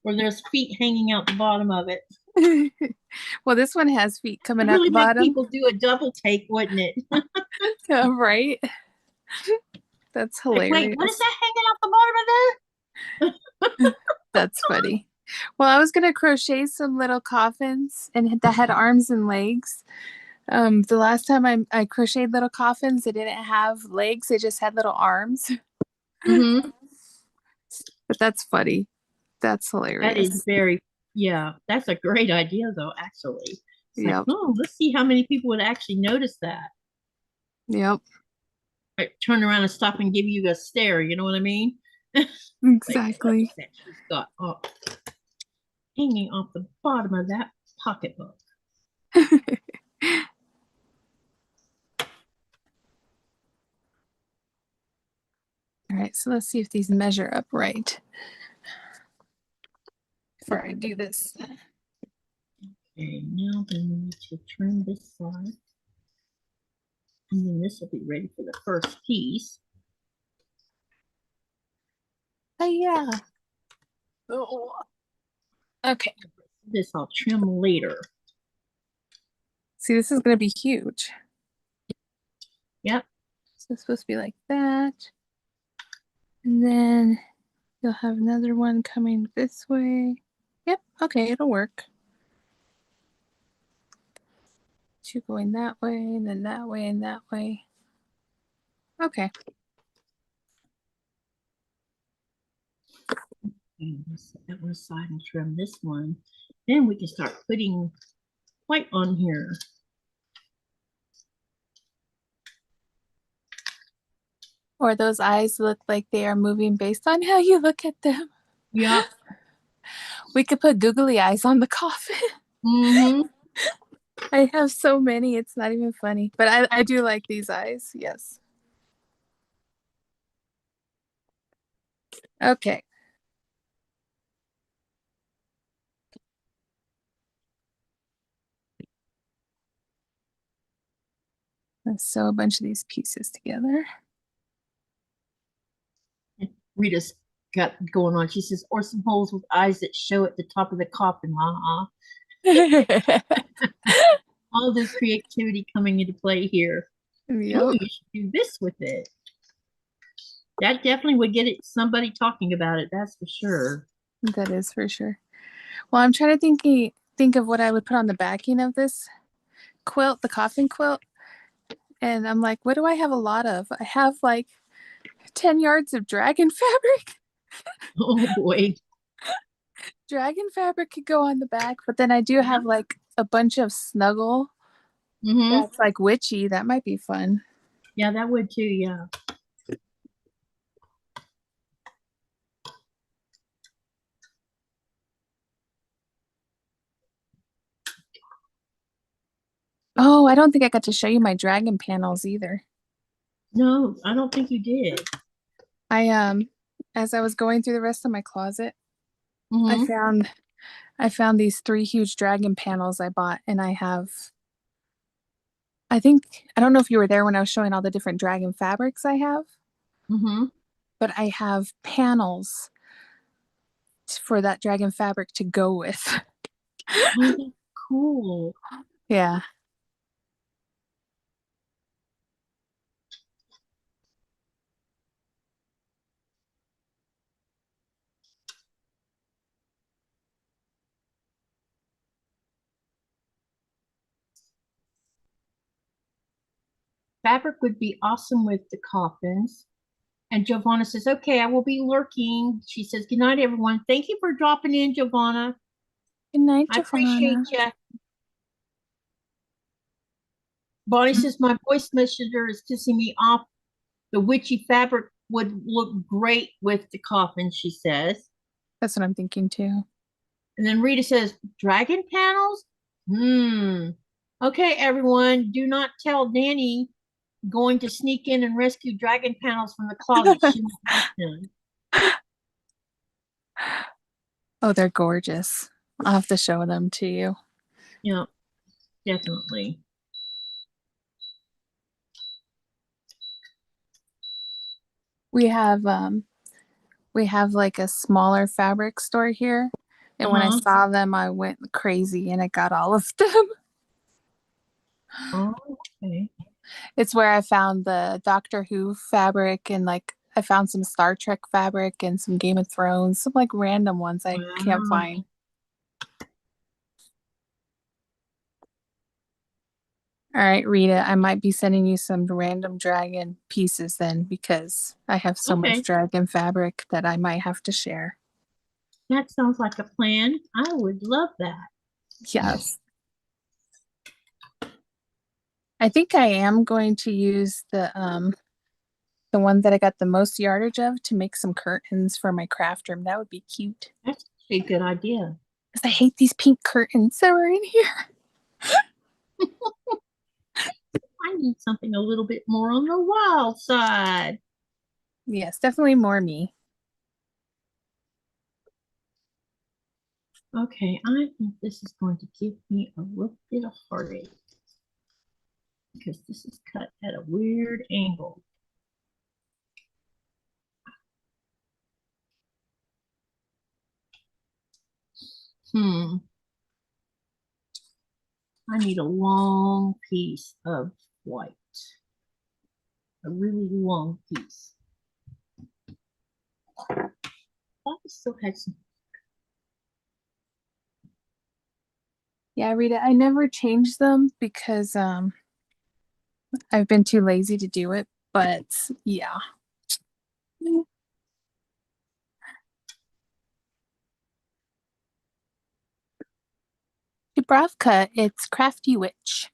where there's feet hanging out the bottom of it. Well, this one has feet coming out the bottom. People do a double take, wouldn't it? Yeah, right? That's hilarious. Like, wait, what is that hanging out the bottom of there? That's funny. Well, I was going to crochet some little coffins and that had arms and legs, The last time I crocheted little coffins, they didn't have legs, they just had little arms. Mm-hmm. But that's funny. That's That is hilarious. very, yeah, that's a great idea though, actually. It's like, Yep. oh, let's see how many people would actually notice that. Yep. Right, turn around and stop and give you a stare, you know what I mean? Like, what's Exactly. that she's got hanging off the bottom of that pocketbook? All right, so let's see if these measure up right before I do this. Okay, now then we need to trim this side. And then this will be ready for the first piece. Oh, yeah. Oh. Okay. This I'll trim later. See, this is going to be huge. Yep. So it's supposed to be like that. And then you'll have another one coming this way. Yep. Okay, it'll work. Two going that way, and then that way, and that way. Okay. And set that one aside and trim this one. Then we can start putting white on here. Or those eyes look like they are moving based on how you look at them. Yep. We could put googly eyes on the coffin. Mm-hmm. I have so many, it's not even funny. But I do like these eyes, yes. Okay. Let's sew a bunch of these pieces together. Rita's got going on. She says, or some holes with eyes that show at the top of the coffin. All this creativity coming into play here. Yep. Ooh, you should do this with it. That definitely would get it somebody talking about it, that's for sure. That is for sure. Well, I'm trying to think of what I would put on the backing of this quilt, the coffin quilt. And I'm like, what do I have a lot of? I have like 10 yards of dragon fabric. Oh boy. Dragon fabric could go on the back, but then I do have like a bunch of snuggle. That's like witchy. That might be fun. Yeah, that would too, yeah. Oh, I don't think I got to show you my dragon panels either. No, I don't think you did. As I was going through the rest of my closet, Mm-hmm. I found these 3 huge dragon panels I bought, and I think I don't know if you were there when I was showing all the different dragon fabrics I have, Mm-hmm. but I have panels for that dragon fabric to go with. Oh, that's cool. Yeah. Fabric would be awesome with the coffins. And Giovanna says, okay, I will be lurking. She says, good night, everyone. Thank you for dropping in, Giovanna. Good night, I appreciate Giovanna. you. Bonnie says, my voice messenger is pissing me off. The witchy fabric would look great with the coffin, she says. That's what I'm thinking too. And then Rita says, dragon panels? Okay, everyone, do not tell Danny going to sneak in and rescue dragon panels from the closet. She won't them. Oh, they're gorgeous. I'll have to show them to you. Yeah, definitely. We have like a smaller fabric store here. And when I saw them, I went crazy and I got all of them. Oh, okay. It's where I found the Doctor Who fabric and like I found some Star Trek fabric and some Game of Thrones, some like random ones I can't find. All right, Rita, I might be sending you some random dragon pieces then because I have so much Okay, dragon fabric that I might have to share. that sounds like a plan. I would love that. Yes. I think I am going to use the one that I got the most yardage of to make some curtains for my craft room. That would be cute. That's a good idea. Because I hate these pink curtains that were in here. I need something a little bit more on the wild side. Yes, definitely more me. Okay, I think this is going to give me a little bit of heartache because this is cut at a weird angle. Hmm. I need a long piece of white. A really long piece. I still had some. Yeah, Rita, I never changed them because I've been too lazy to do it, but yeah. Dubrovka, it's Craftywitch.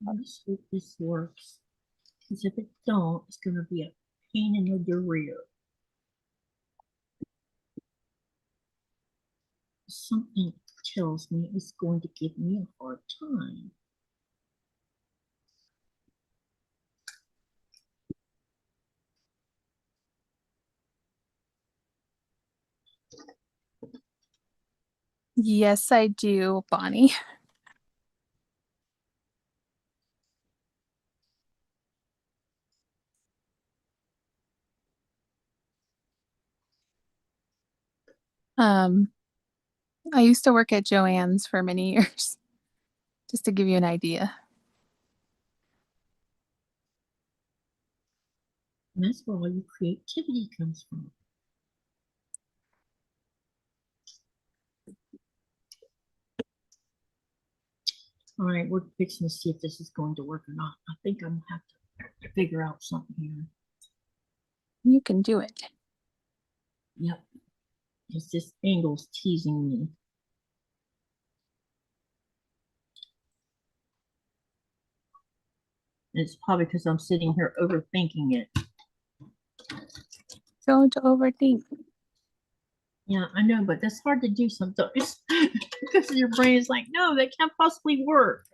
I just hope this works. Because if it don't, it's going to be a pain in the rear. Something tells me it's going to give me a hard time. Yes, I do, Bonnie. Um, I used to work at Joann's for many years, just to give you an idea. And that's where all your creativity comes from. All right, we're fixing to see if this is going to work or not. I think I'm gonna have to figure out something here. You can do it. Yep, because this angle's teasing me. And it's probably because I'm sitting here overthinking it. Don't overthink. Yeah, I know, but that's hard to do sometimes because your brain is like, no, that can't possibly work.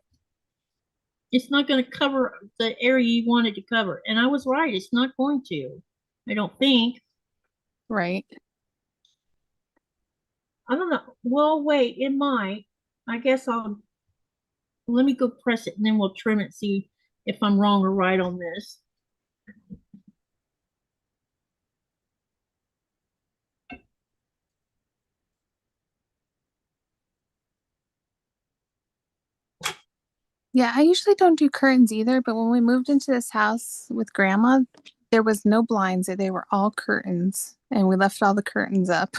It's not going to cover the area you wanted to cover. And I was right, it's not going to. I don't think. Right. I don't know. Well, wait, it might. I guess I'll let me go press it and then we'll trim it, see if I'm wrong or right on this. Yeah, I usually don't do curtains either, but when we moved into this house with grandma, there was no blinds. They were all curtains, and we left all the curtains up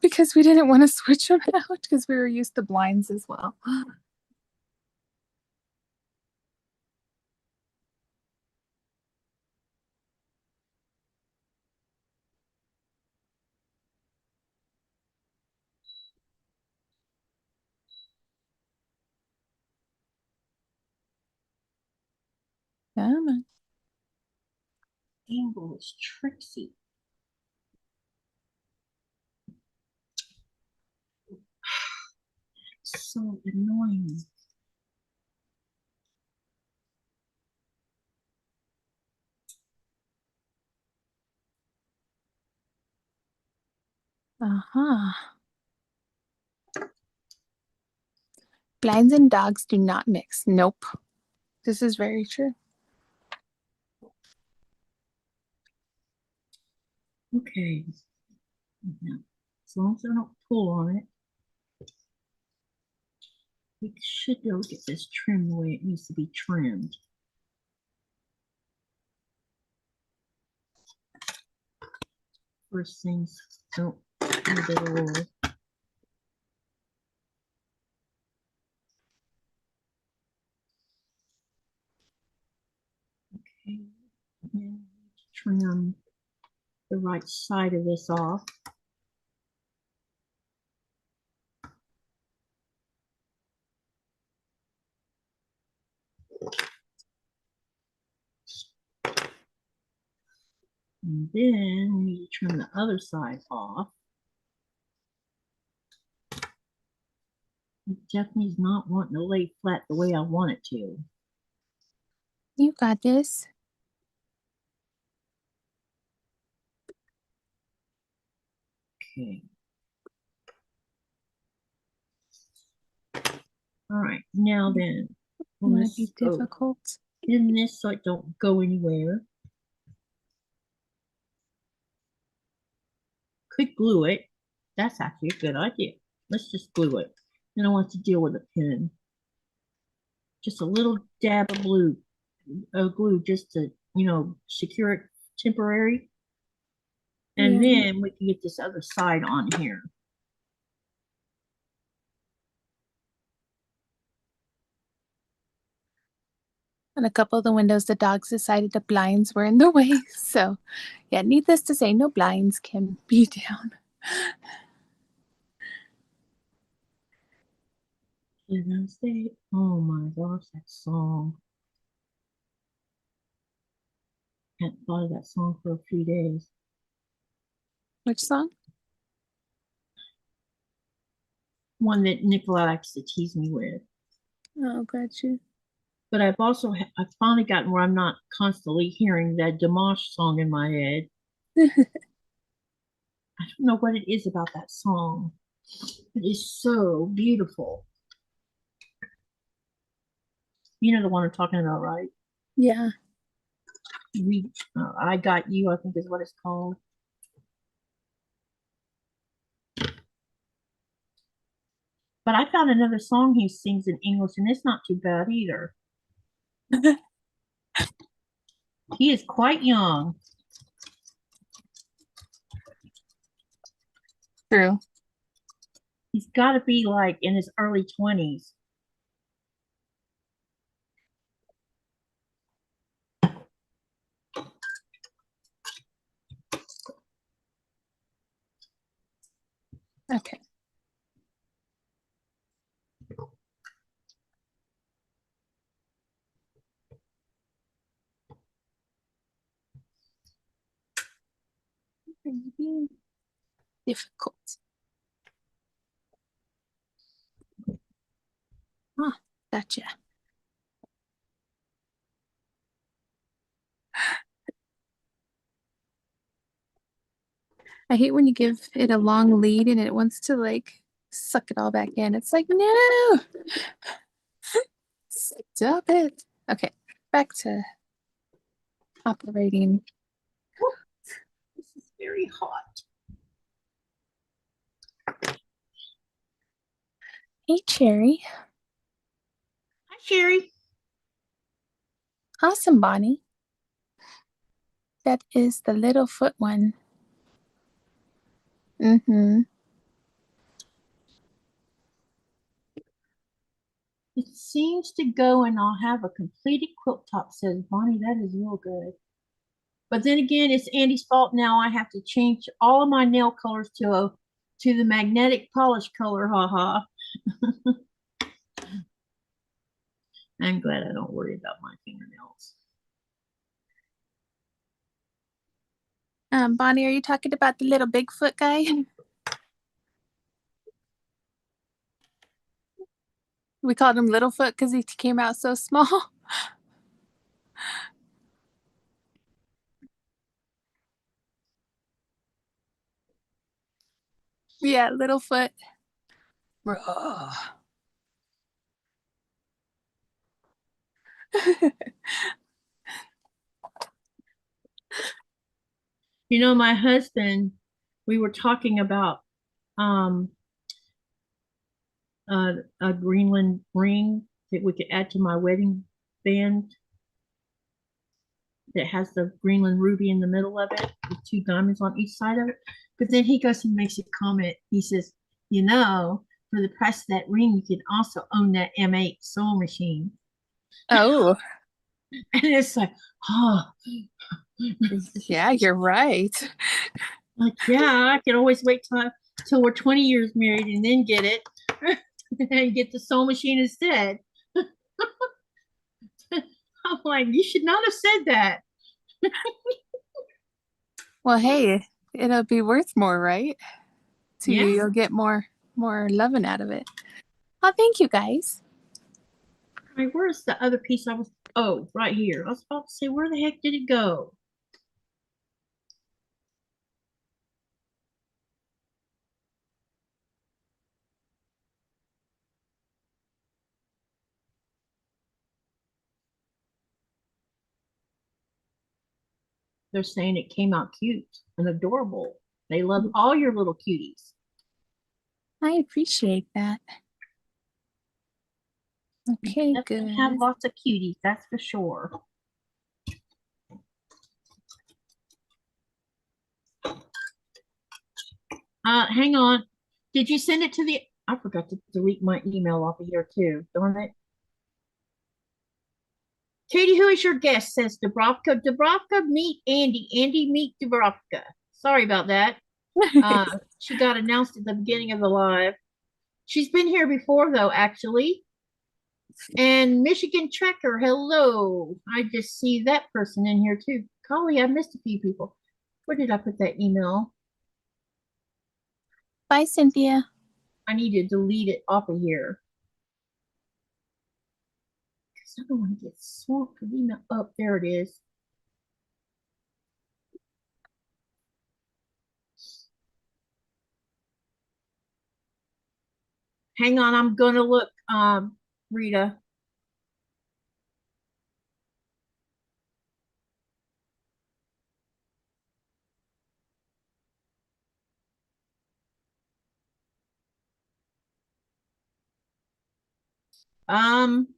because we didn't want to switch them out because we were used to blinds as well. Come on. Angle is tricksy. So annoying. Uh-huh. Blinds and dogs do not mix. Nope. This is very true. Okay. Now, as long as I don't pull on it, we should be able to get this trimmed the way it needs to be trimmed. First things don't need a roll. Okay, and trim the right side of this off. And then we need to trim the other side off. It definitely is not wanting to lay flat the way I want it to. You got this. Okay. All right, now then, Might be difficult. in this so it don't go anywhere. Could glue it. That's actually a good idea. Let's just glue it. I don't want to deal with a pin. Just a little dab of glue just to, secure it temporary. And then we can get this other side on here. On a couple of the windows, the dogs decided the blinds were in the way. So, yeah, needless to say, no blinds can be down. Oh my gosh, that song. Hadn't thought of that song for a few days. Which song? One that Nicola likes to tease me with. Oh, got you. But I've finally gotten where I'm not constantly hearing that Dimash song in my head. I don't know what it is about that song. It is so beautiful. You know the one I'm talking about, right? Yeah. I Got You, I think is what it's called. But I found another song he sings in English, and it's not too bad either. He is quite young. True. He's got to be like in his early 20s. Okay. Maybe difficult. Oh, gotcha. I hate when you give it a long lead and it wants to like suck it all back in. It's like, no, stop it. Okay, back to operating. This is very hot. Hey, Cherry. Hi, Sherry. Awesome, Bonnie. That is the little foot one. Mm-hmm. It seems to go and I'll have a completed quilt top, says Bonnie. That is real good. But then again, it's Andy's fault now. I have to change all of my nail colors to the magnetic polish color. Haha. I'm glad I don't worry about my fingernails. Bonnie, are you talking about the little Bigfoot guy? We called him Littlefoot because he came out so small. Yeah, Littlefoot. You know, my husband, we were talking about um, a Greenland ring that we could add to my wedding band. that has the Greenland ruby in the middle of it with 2 diamonds on each side of it. But then he goes and makes a comment. He says, you know, for the price of that ring, you can also own that M8 sewing machine. Oh, And it's like, oh, yeah, you're right. like, yeah, I can always wait till we're 20 years married and then get it and get the sewing machine instead. I'm like, you should not have said that. Well, hey, it'll be worth more, right? To you, Yeah. you'll get more loving out of it. Oh, thank you guys. I mean, where's the other piece I was, oh, right here. I was about to say, where the heck did it go? They're saying it came out cute and adorable. They love all your little cuties. I appreciate that. Okay, good. Have lots of cuties, that's for sure. Hang on. Did you send it to the? I forgot to delete my email off of here too. Darn it. Katie, who is your guest? Says Dubrovka. Dubrovka, meet Andi. Andi, meet Dubrovka. Sorry about that. She got announced at the beginning of the live. She's been here before, though, actually. And Michigan Trekker, hello. I just see that person in here, too. Golly, I missed a few people. Where did I put that email? Bye, Cynthia. I need to delete it off of here. Because I don't want to get swamped with email. Oh, there it is. Hang on, I'm going to look, Rita.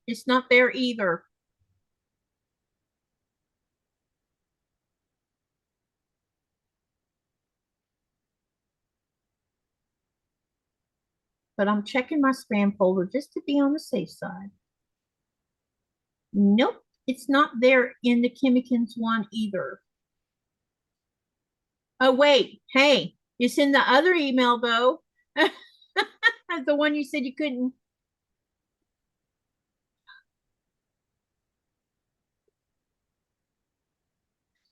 It's not there either. But I'm checking my spam folder just to be on the safe side. Nope, it's not there in the Kimmikins one either. Oh, wait, hey, it's in the other email though. The one you said you couldn't.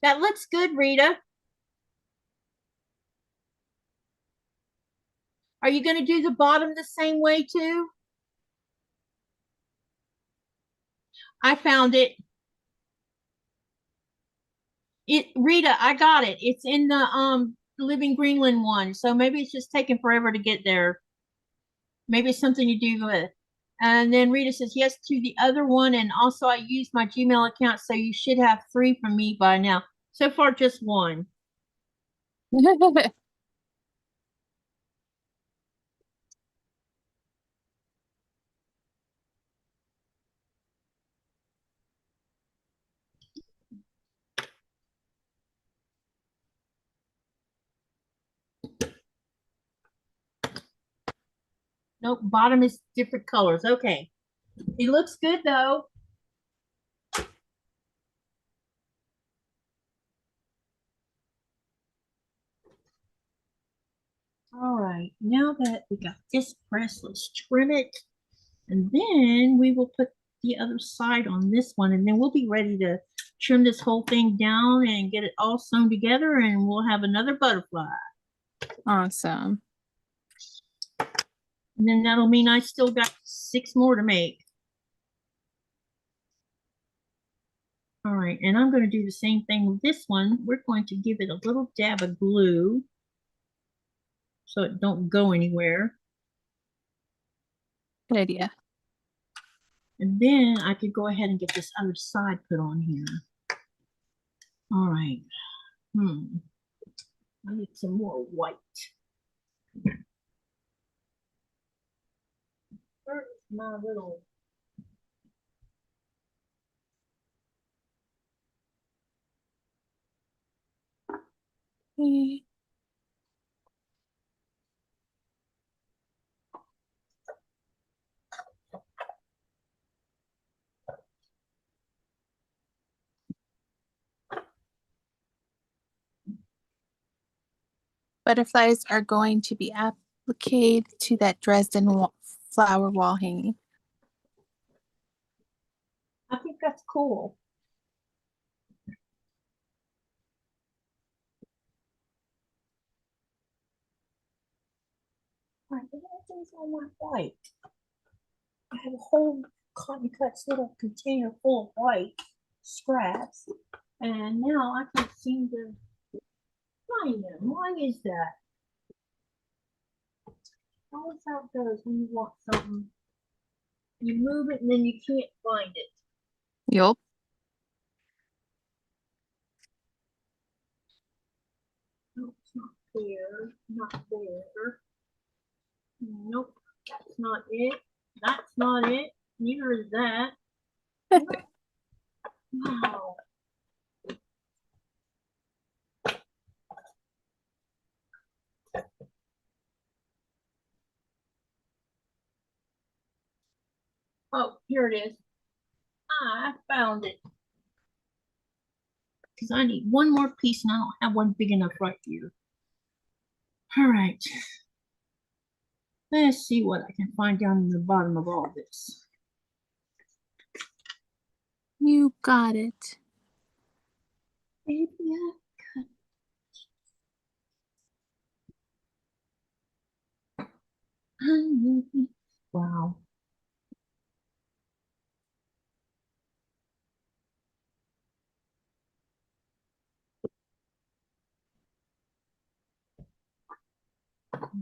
That looks good, Rita. Are you going to do the bottom the same way too? I found it. Rita, I got it. It's in the Living Greenland one. So maybe it's just taking forever to get there. Maybe it's something you do with. And then Rita says yes to the other one. And also I used my Gmail account. So you should have 3 from me by now. So far, just 1. Nope, bottom is different colors. Okay. It looks good though. All right, now that we got this pressed, let's trim it. And then we will put the other side on this one, and then we'll be ready to trim this whole thing down and get it all sewn together, and we'll have another butterfly. Awesome. And then that'll mean I still got 6 more to make. All right, and I'm going to do the same thing with this one. We're going to give it a little dab of glue so it don't go anywhere. Good idea. And then I could go ahead and get this other side put on here. All right. I need some more white. Where's my little... Okay. Butterflies are going to be applied to that Dresden flower wall hanging. I think that's cool. All right, everything's on my white. I have a whole cotton cuts little container full of white scraps, and now I can't seem to find them. Why is that? Always how it goes when you want something. You move it and then you can't find it. Yup. No, it's not there. Not there. Nope, that's not it. That's not it. Neither is that. Wow. Oh, here it is. I found it. Because I need one more piece and I don't have one big enough right here. All right. Let's see what I can find down in the bottom of all this. You got it. Maybe I could. Wow.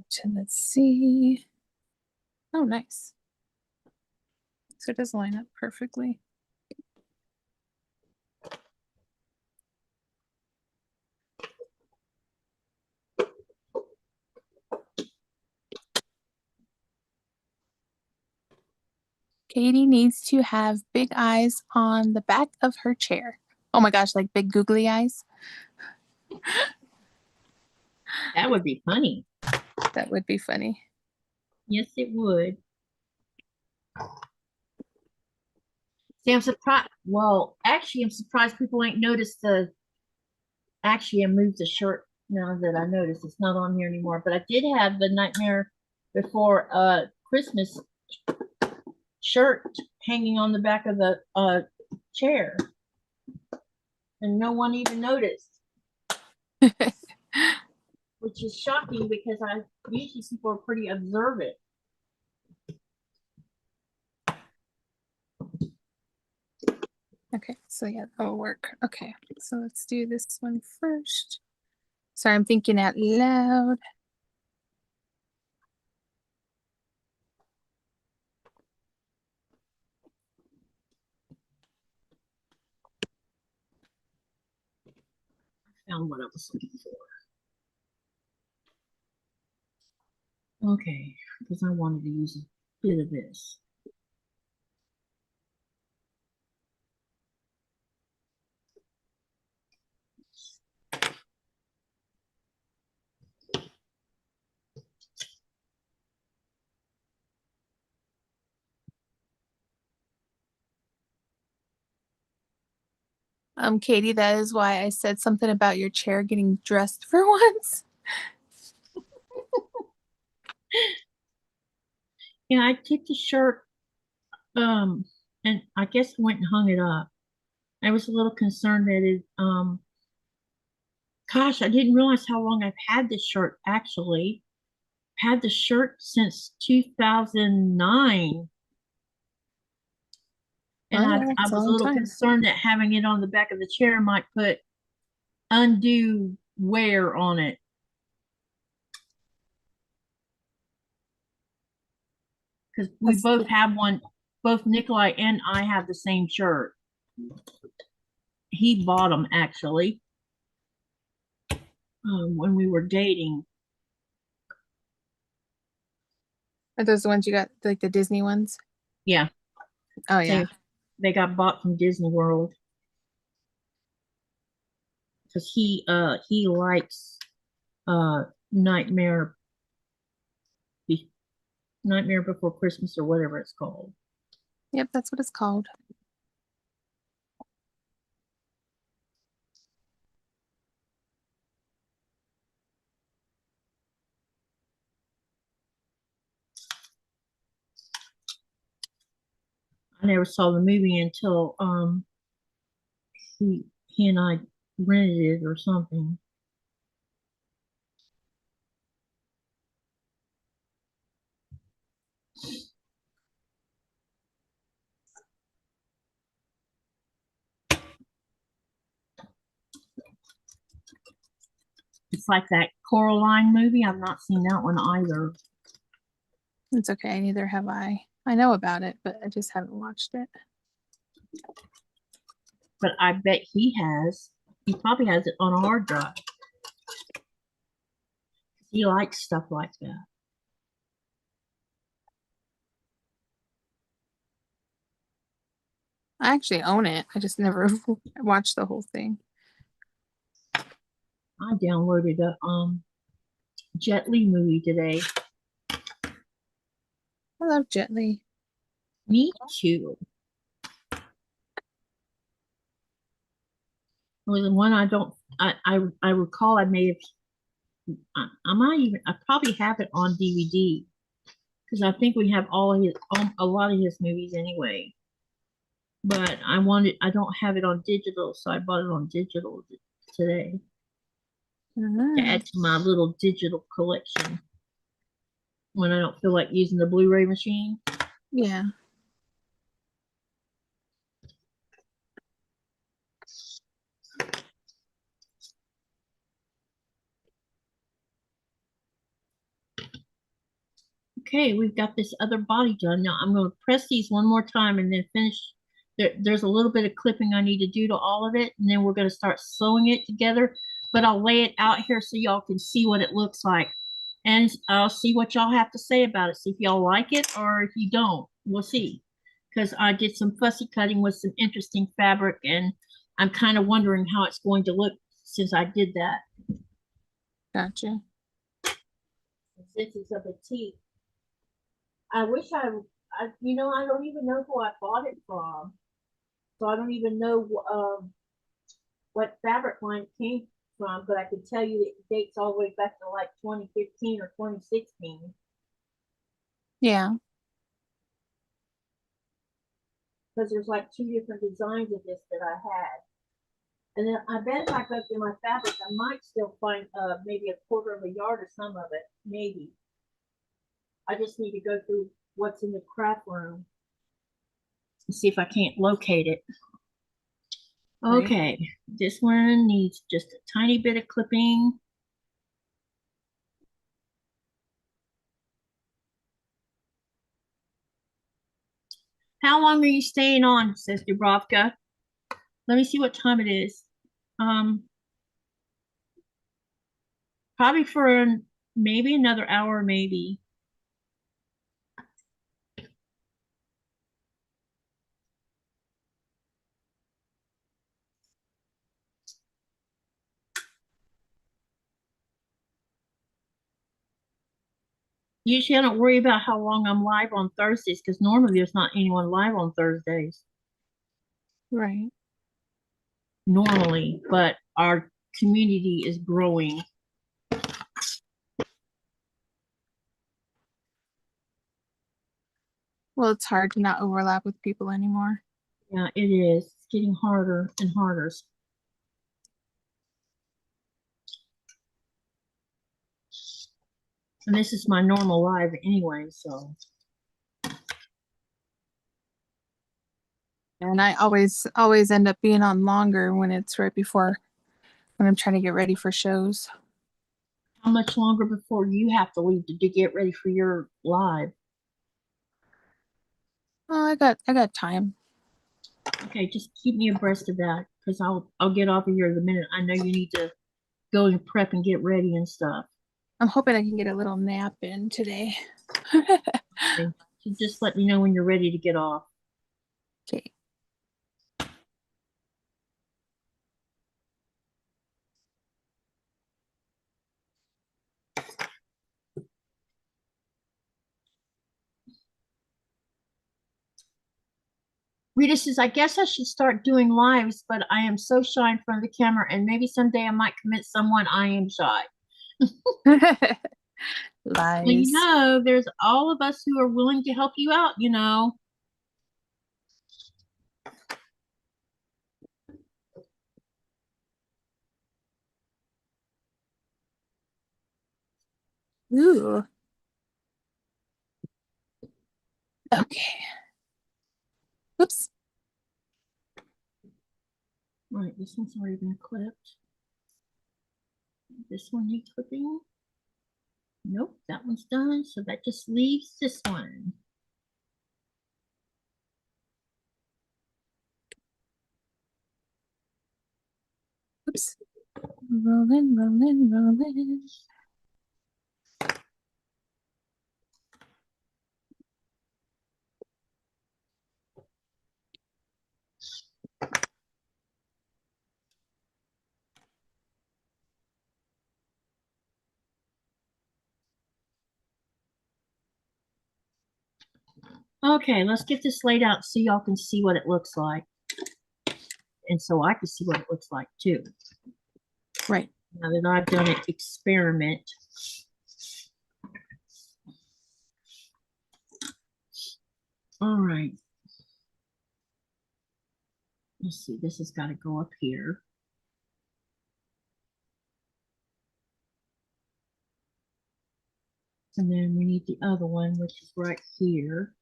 So let's see. Oh, nice. So it does line up perfectly. Katie needs to have big eyes on the back of her chair. Oh my gosh, like big googly eyes. That would be funny. That would be funny. Yes, it would. See, I'm surprised. Well, actually, I'm surprised people ain't noticed the. Actually, I moved the shirt now that I noticed it's not on here anymore. But I did have the Nightmare Before Christmas shirt hanging on the back of the chair, and no one even noticed, which is shocking because I usually people are pretty observant. Okay, so yeah, that'll work. Okay, so let's do this one first. Sorry, I'm thinking out loud. I found what I was looking for. Okay, because I wanted to use a bit of this. Katie, that is why I said something about your chair getting dressed for once. Yeah, I took the shirt, and I guess I went and hung it up. I was a little concerned that it, gosh, I didn't realize how long I've had this shirt actually. Had the shirt since 2009. And Oh, I it's a was a long little time. concerned that having it on the back of the chair might put undue wear on it. Because we both have one, both Nikolai and I have the same shirt. He bought them actually when we were dating. Are those the ones you got, like the Disney ones? Yeah. Oh yeah. They got bought from Disney World. Because he likes Nightmare Nightmare Before Christmas or whatever it's called. Yep, that's what it's called. I never saw the movie until he and I rented it or something. It's like that Coraline movie. I've not seen that one either. It's okay, neither have I. I know about it, but I just haven't watched it. But I bet he has. He probably has it on a hard drive. He likes stuff like that. I actually own it. I just never watched the whole thing. I downloaded a Jet Li movie today. I love Jet Li. Me too. It was the one I recall I may have I might even I probably have it on DVD because I think we have a lot of his movies anyway. But I don't have it on digital, so I bought it on digital today to add to my little digital collection when I don't feel like using the Blu-ray machine. Yeah. Okay, we've got this other body done. Now I'm going to press these one more time and then finish. There's a little bit of clipping I need to do to all of it, and then we're going to start sewing it together. But I'll lay it out here so y'all can see what it looks like. And I'll see what y'all have to say about it. See if y'all like it or if you don't. We'll see. Because I did some fussy cutting with some interesting fabric, and I'm kind of wondering how it's going to look since I did that. Gotcha. This is a batik. I wish I don't even know who I bought it from. So I don't even know what fabric line it came from, but I can tell you it dates all the way back to like 2015 or 2016. Yeah. Because there's like two different designs of this that I had. And then I bet if I go through my fabric, I might still find maybe a quarter of a yard or some of it, maybe. I just need to go through what's in the craft room and see if I can't locate it. Okay, this one needs just a tiny bit of clipping. How long are you staying on, says Dubrovka? Let me see what time it is. Probably for maybe another hour, maybe. Usually I don't worry about how long I'm live on Thursdays because normally there's not anyone live on Thursdays. Right. Normally, but our community is growing. Well, it's hard to not overlap with people anymore. Yeah, it is. It's getting harder and harder. And this is my normal live anyway, so. And I always end up being on longer when it's right before when I'm trying to get ready for shows. How much longer before you have to leave to get ready for your live? Oh, I got time. Okay, just keep me abreast of that because I'll get off of here the minute I know you need to go and prep and get ready and stuff. I'm hoping I can get a little nap in today. Okay. So just let me know when you're ready to get off. Okay. Rita says, I guess I should start doing lives, but I am so shy in front of the camera, and maybe someday I might convince someone I am shy. Well, you Lies. know, there's all of us who are willing to help you out, you know. Ooh. Okay. Oops. All right, this one's already been clipped. This one needs clipping. Nope, that one's done. So that just leaves this one. Oops. Rolling, rolling, rolling. Okay, let's get this laid out so y'all can see what it looks like. And so I can see what it looks like too. Right. Now that I've done an experiment. All right. Let's see, this has got to go up here. And then we need the other one, which is right here.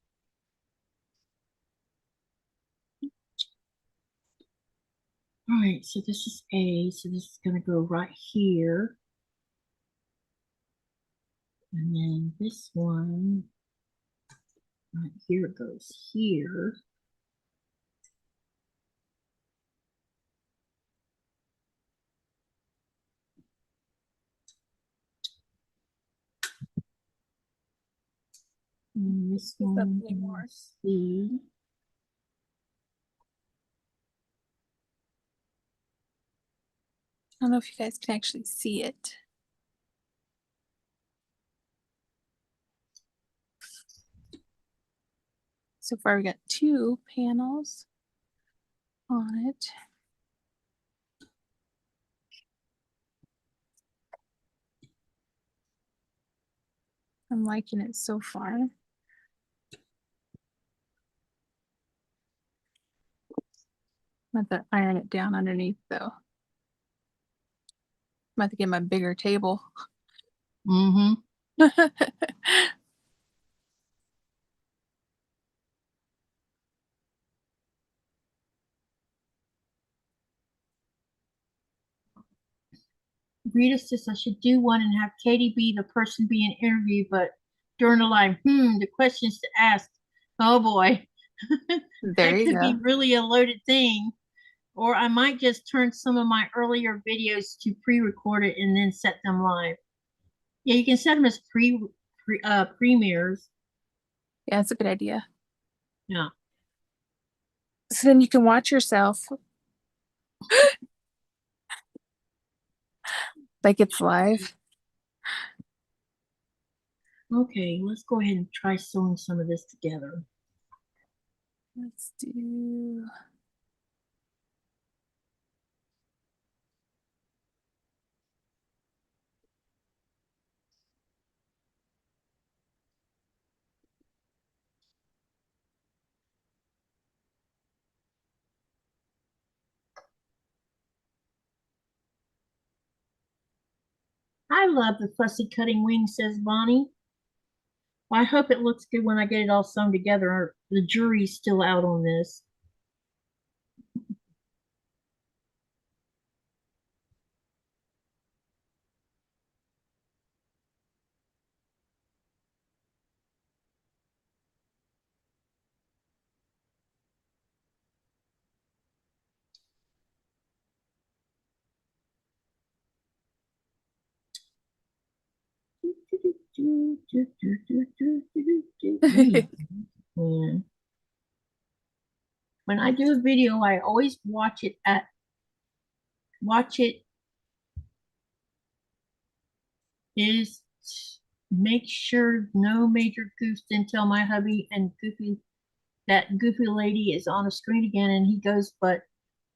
All right, so this is A, so this is going to go right here. And then this one, right here goes here. And this one is C. I don't know if you guys can actually see it. So far we got 2 panels on it. I'm liking it so far. I have to iron it down underneath though. I'm about to get my bigger table. Mm-hmm. Rita says I should do one and have Katie be the person being interviewed, but during the live, the questions to ask. Oh boy. There That you could be go. really a loaded thing. Or I might just turn some of my earlier videos to pre-recorded and then set them live. Yeah, you can set them as premieres. Yeah, that's a good idea. Yeah. So then you can watch yourself like it's live. Okay, let's go ahead and try sewing some of this together. Let's do. I love the fussy cutting wing, says Bonnie. Well, I hope it looks good when I get it all sewn together. The jury's still out on this. Yeah. When I do a video, I always watch it is make sure no major goofs, then tell my hubby and Goofy that goofy lady is on the screen again, and he goes, but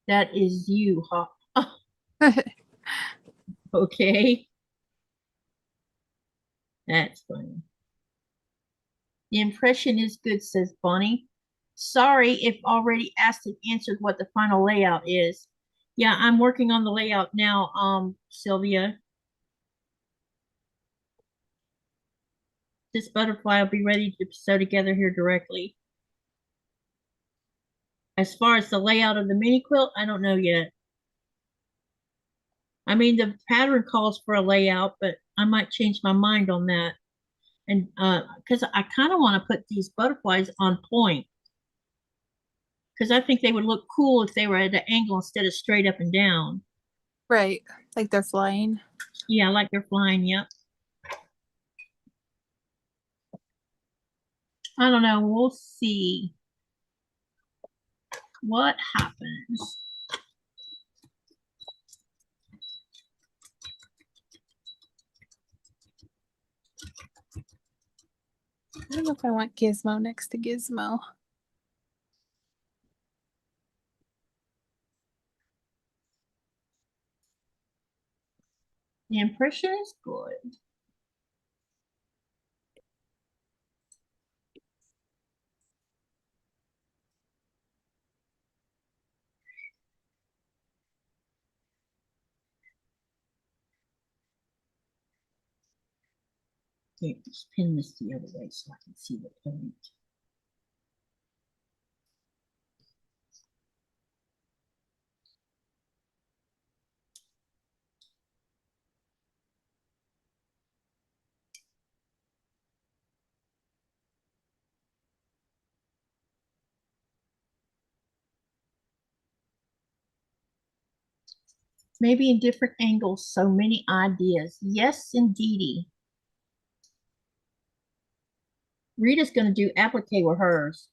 that is you, huh? Okay. That's funny. The impression is good, says Bonnie. Sorry if already asked and answered what the final layout is. Yeah, I'm working on the layout now, Sylvia. This butterfly will be ready to sew together here directly. As far as the layout of the mini quilt, I don't know yet. I mean, the pattern calls for a layout, but I might change my mind on that. And because I kind of want to put these butterflies on point, because I think they would look cool if they were at an angle instead of straight up and down. Right, like they're flying. Yeah, like they're flying. Yep. I don't know. We'll see what happens. I don't know if I want Gizmo next to Gizmo. The impression is good. Yeah, just pin this the other way so I can see the point. Maybe in different angles, so many ideas. Yes, indeedy. Rita's going to do applique with hers.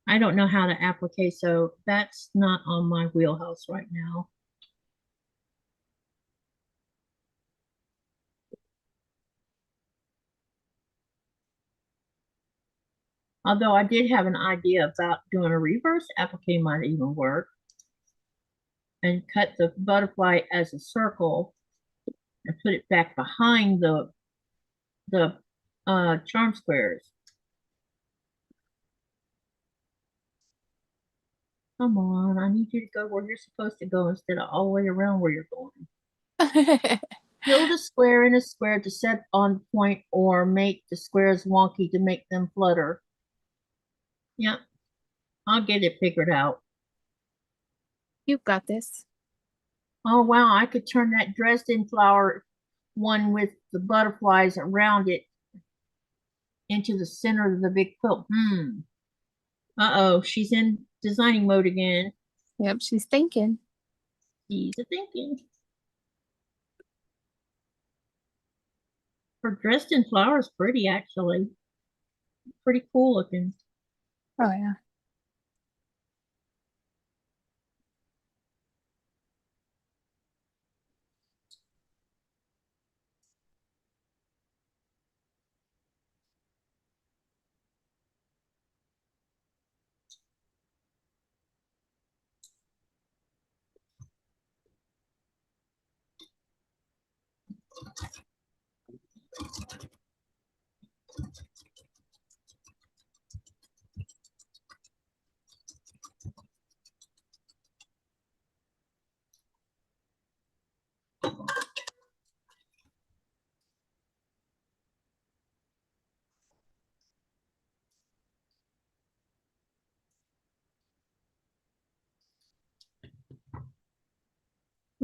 I don't know how to applique, so that's not on my wheelhouse right now. Although I did have an idea about doing a reverse applique might even work. And cut the butterfly as a circle and put it back behind the charm squares. Come on, I need you to go where you're supposed to go instead of all the way around where you're going. Build a square in a square to set on point or make the squares wonky to make them flutter. Yep, I'll get it figured out. You've got this. Oh wow, I could turn that Dresden flower one with the butterflies around it into the center of the big quilt. Uh-oh, she's in designing mode again. Yep, she's thinking. She's a thinking. Her Dresden flower is pretty, actually. Pretty cool looking. Oh, yeah.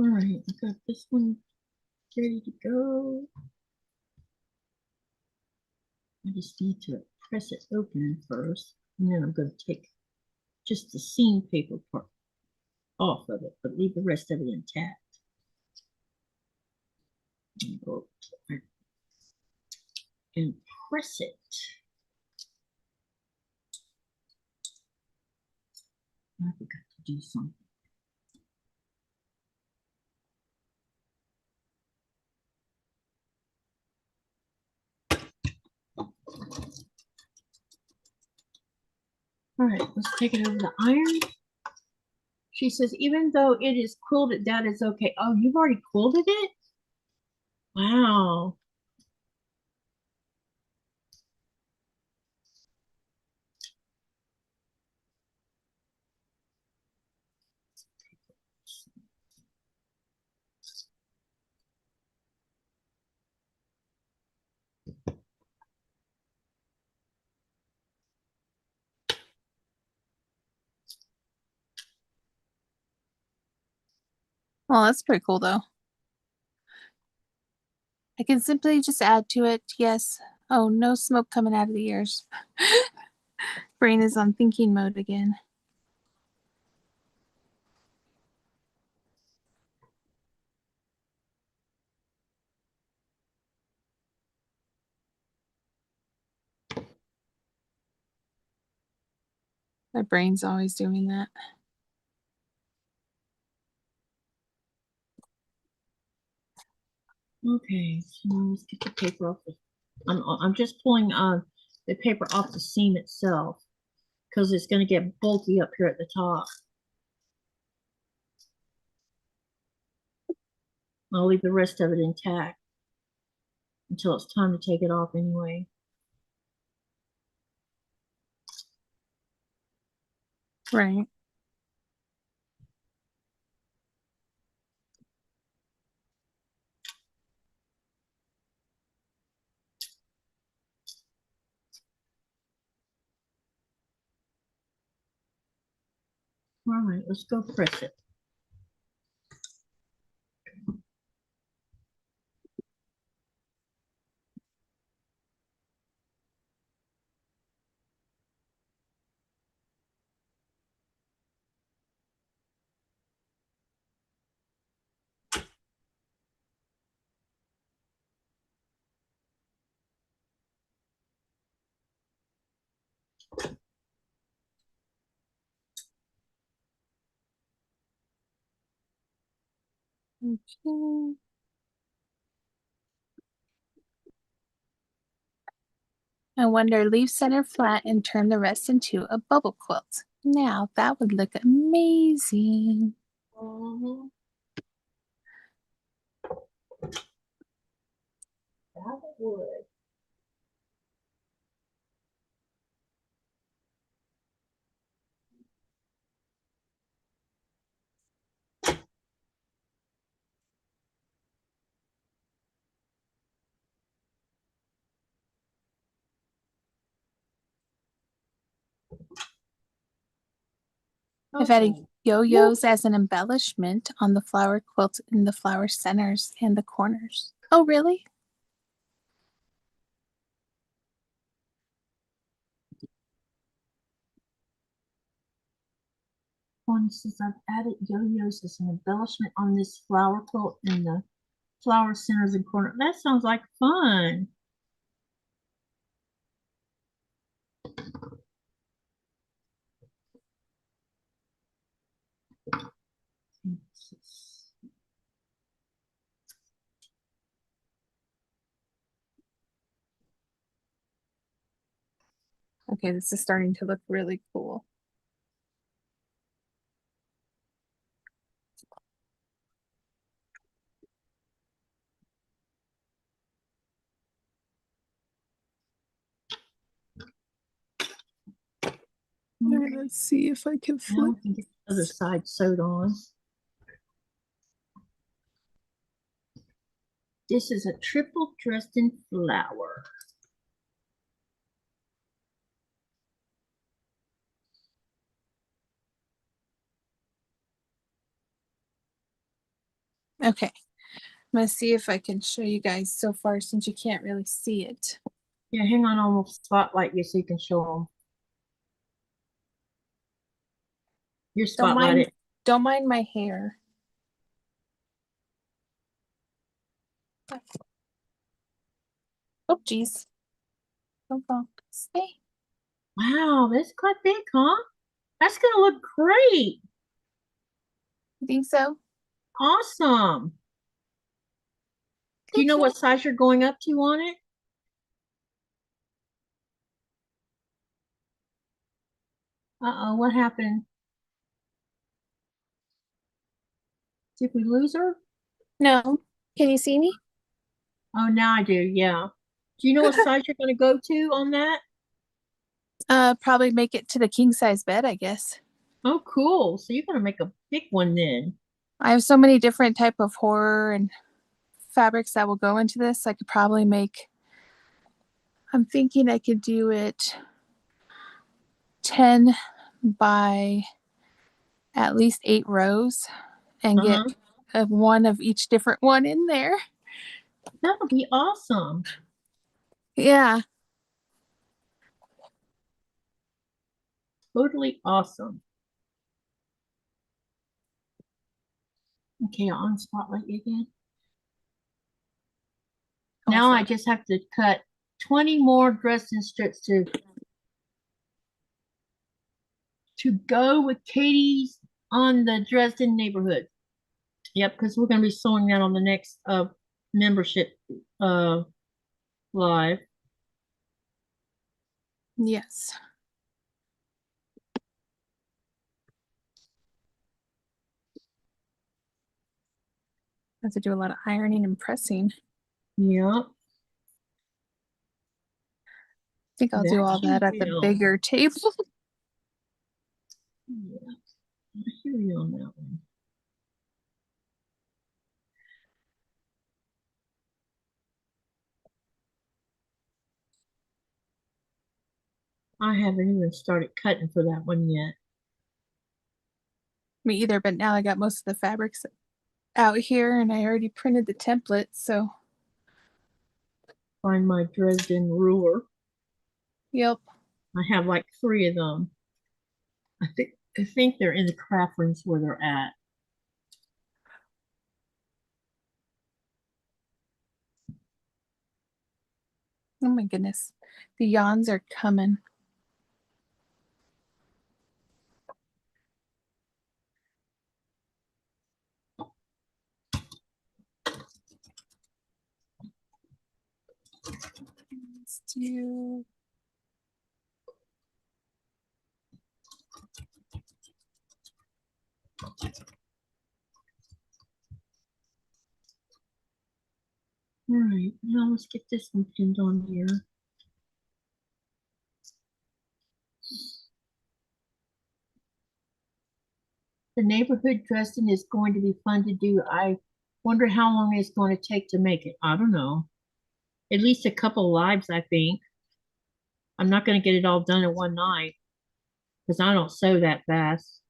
All right, I got this one ready to go. I just need to press it open first, and then I'm going to take just the seam paper part off of it, but leave the rest of it intact. And go and press it. I forgot to do something. All right, let's take it over the iron. She says, even though it is quilted, that is okay. Oh, you've already quilted it? Wow. Well, that's pretty cool though. I can simply just add to it. Yes. Oh, no smoke coming out of the ears. Brain is on thinking mode again. My brain's always doing that. Okay, so now let's get the paper off. I'm just pulling the paper off the seam itself because it's going to get bulky up here at the top. I'll leave the rest of it intact until it's time to take it off anyway. Right. All right, let's go press it. Okay. I wonder, leave center flat and turn the rest into a bubble quilt. Now that would look amazing. That would. I've added Okay. yo-yos as an embellishment on the flower quilt in the flower centers and the corners. Oh, really? One says I've added yo-yos as an embellishment on this flower quilt in the flower centers and corner. That sounds like fun. Okay, this is starting to look really cool. Let's see if I can Now flip. we can get the other side sewed on. This is a triple Dresden flower. Okay, I'm gonna see if I can show you guys so far since you can't really see it. Yeah, hang on, I'll spotlight you so you can show them. You're spotlighted. Don't mind my hair. Oh, geez. Don't fall. Stay. Wow, that's quite big, huh? That's gonna look great. You think so? Awesome. Do you know what size you're going up to on it? Uh-oh, what happened? Did we lose her? No. Can you see me? Oh, now I do, yeah. Do you know what size you're going to go to on that? Probably make it to the king size bed, I guess. Oh, cool. So you're going to make a big one then. I have so many different type of horror and fabrics that will go into this. I could probably make, I'm thinking I could do it 10 by at least 8 rows and get Uh-huh. one of each different one in there. That would be awesome. Yeah. Totally awesome. Okay, on spotlight again. Now I just have to cut 20 more Dresden strips to go with Katie's on the Dresden neighborhood. Yep, because we're going to be sewing that on the next membership live. Yes. I have to do a lot of ironing and pressing. Yep. I think I'll do all that at the bigger table. Yeah, I hear you on that one. I haven't even started cutting for that one yet. Me either, but now I got most of the fabrics out here and I already printed the template, so. Find my Dresden ruler. Yep. I have like 3 of them. I think they're in the craft rooms where they're at. Oh my goodness. The yawns are coming. Let's do. All right, now let's get this one pinned on here. The neighborhood Dresden is going to be fun to do. I wonder how long it's going to take to make it. I don't know. At least a couple lives, I think. I'm not going to get it all done in one night because I don't sew that fast.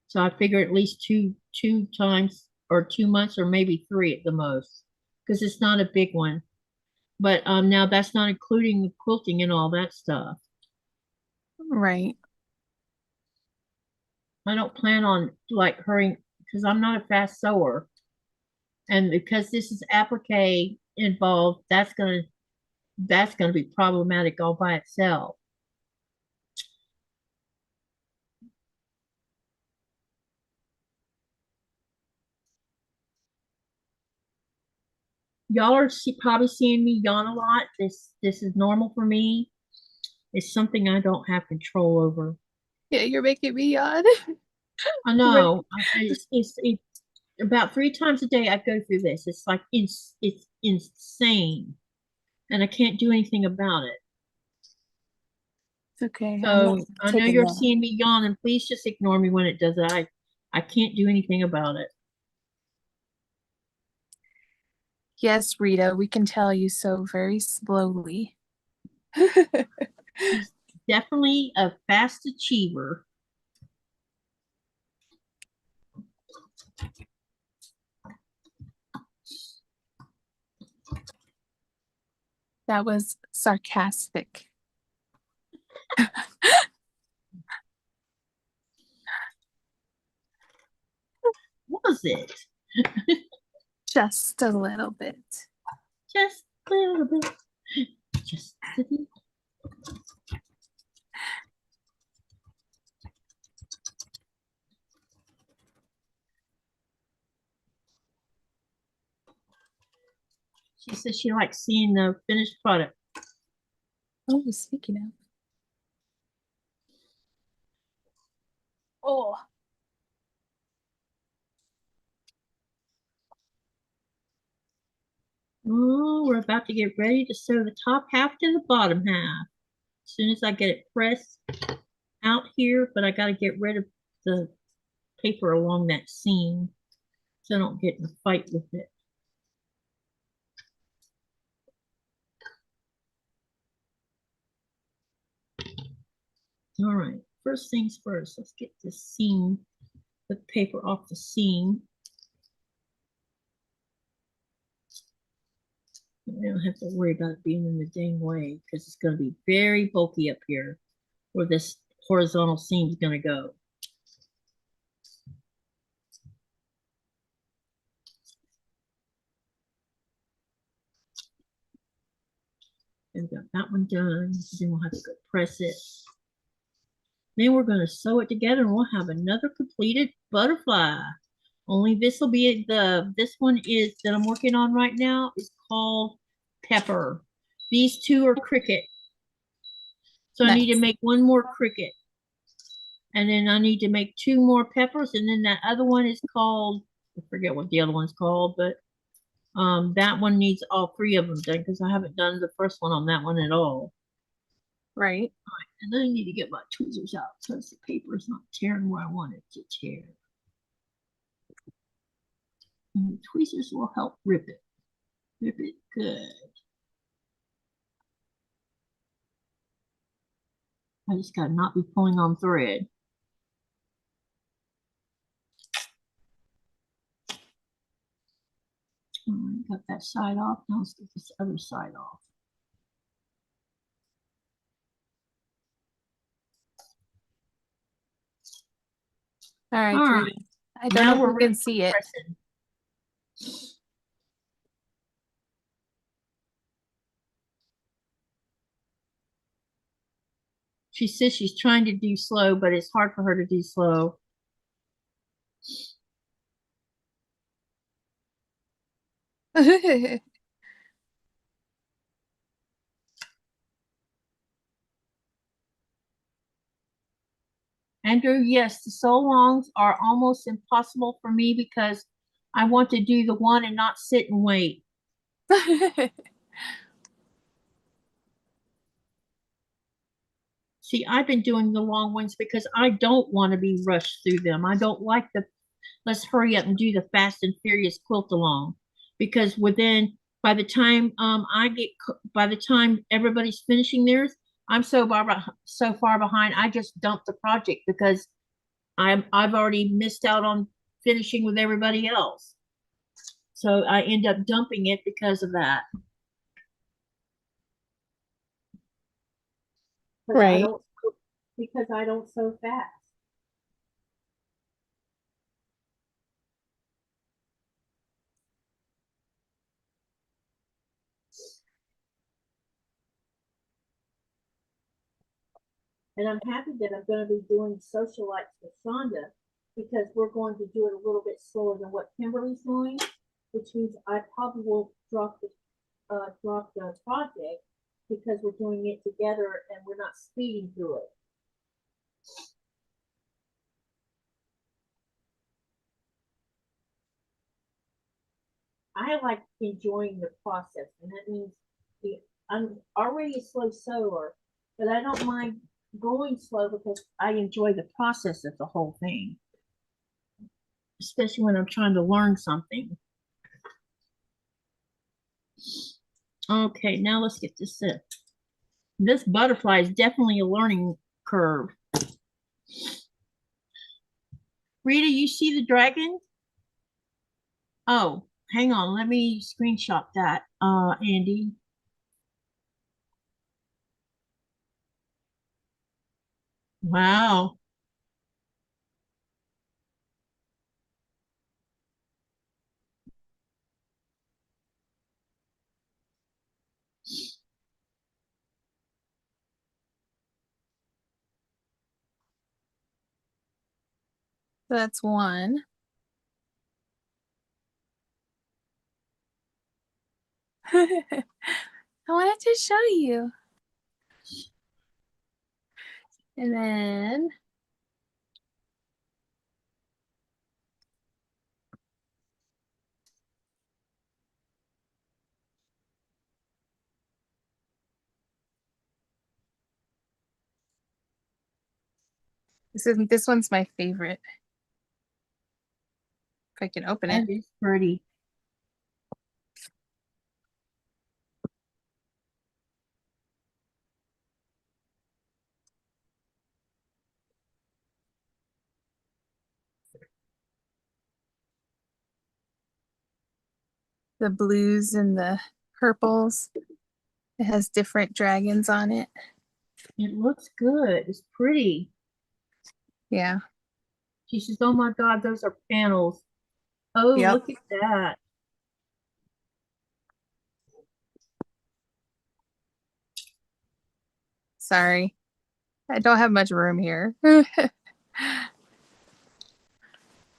So I figure at least two times or 2 months or maybe 3 at the most because it's not a big one. But now that's not including the quilting and all that stuff. Right. I don't plan on like hurrying because I'm not a fast sewer. And because this is applique involved, that's gonna be problematic all by itself. Y'all are probably seeing me yawn a lot. This is normal for me. It's something I don't have control over. Yeah, you're making me yawn. I Right. know. It's about 3 times a day I go through this. It's like it's insane, and I can't do anything about it. It's okay. I'm not So I know taking you're that. seeing me yawn, and please just ignore me when it does it. I can't do anything about it. Yes, Rita, we can tell you so very slowly. She's definitely a fast achiever. That was sarcastic. Was it? Just a little bit. Just a little bit. Just a little. She says she likes seeing the finished product. Oh, speaking of. Oh. Oh, we're about to get ready to sew the top half to the bottom half. As soon as I get it pressed out here, but I got to get rid of the paper along that seam so I don't get in a fight with it. All right, first things first, let's get the seam, the paper off the seam. I don't have to worry about it being in the dang way because it's going to be very bulky up here where this horizontal seam is going to go. And got that one done. Then we'll have to go press it. Then we're going to sew it together and we'll have another completed butterfly. Only this will be this one is that I'm working on right now is called Pepper. These two are cricket. So I need to make one more cricket. And then I need to make two more peppers. And then that other one is called, I forget what the other one's called, but that one needs all three of them done because I haven't done the first one on that one at all. Right. All right. And then I need to get my tweezers out so the paper is not tearing where I want it to tear. And the tweezers will help rip it. Rip it good. I just got to not be pulling on thread. Got that side off. Now let's get this other side off. All right, All Judy. right. I don't know if we can see it. Pressing. She says she's trying to do slow, but it's hard for her to do slow. Andrew, yes, the sew-alongs are almost impossible for me because I want to do the one and not sit and wait. See, I've been doing the long ones because I don't want to be rushed through them. I don't like the let's hurry up and do the fast and furious quilt along because by the time by the time everybody's finishing theirs, I'm so far behind. I just dump the project because I've already missed out on finishing with everybody else. So I end up dumping it because of that. Right. Because I don't sew fast. And I'm happy that I'm going to be doing socialites with Shonda because we're going to do it a little bit slower than what Kimberly's doing, which means I probably will drop the project because we're doing it together and we're not speeding through it. I like enjoying the process, and that means I'm already a slow sewer, but I don't mind going slow because I enjoy the process of the whole thing, especially when I'm trying to learn something. Okay, now let's get this in. This butterfly is definitely a learning curve. Rita, you see the dragon? Oh, hang on. Let me screenshot that, Andi. Wow. So that's one. I wanted to show you. And then This one's my favorite. If I can open it. That is pretty. The blues and the purples. It has different dragons on it. It looks good. It's pretty. Yeah. She says, oh my God, those are panels. Oh, Yep. look at that. Sorry. I don't have much room here.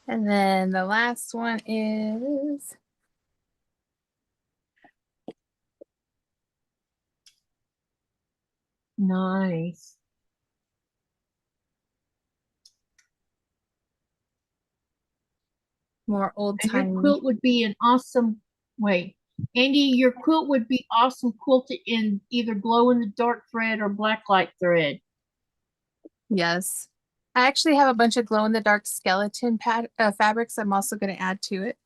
And then the last one is Nice. more old And your timey. quilt would be an awesome, wait, Andy, your quilt would be awesome quilted in either glow in the dark thread or black light thread. Yes. I actually have a bunch of glow in the dark skeleton fabrics I'm also going to add to it.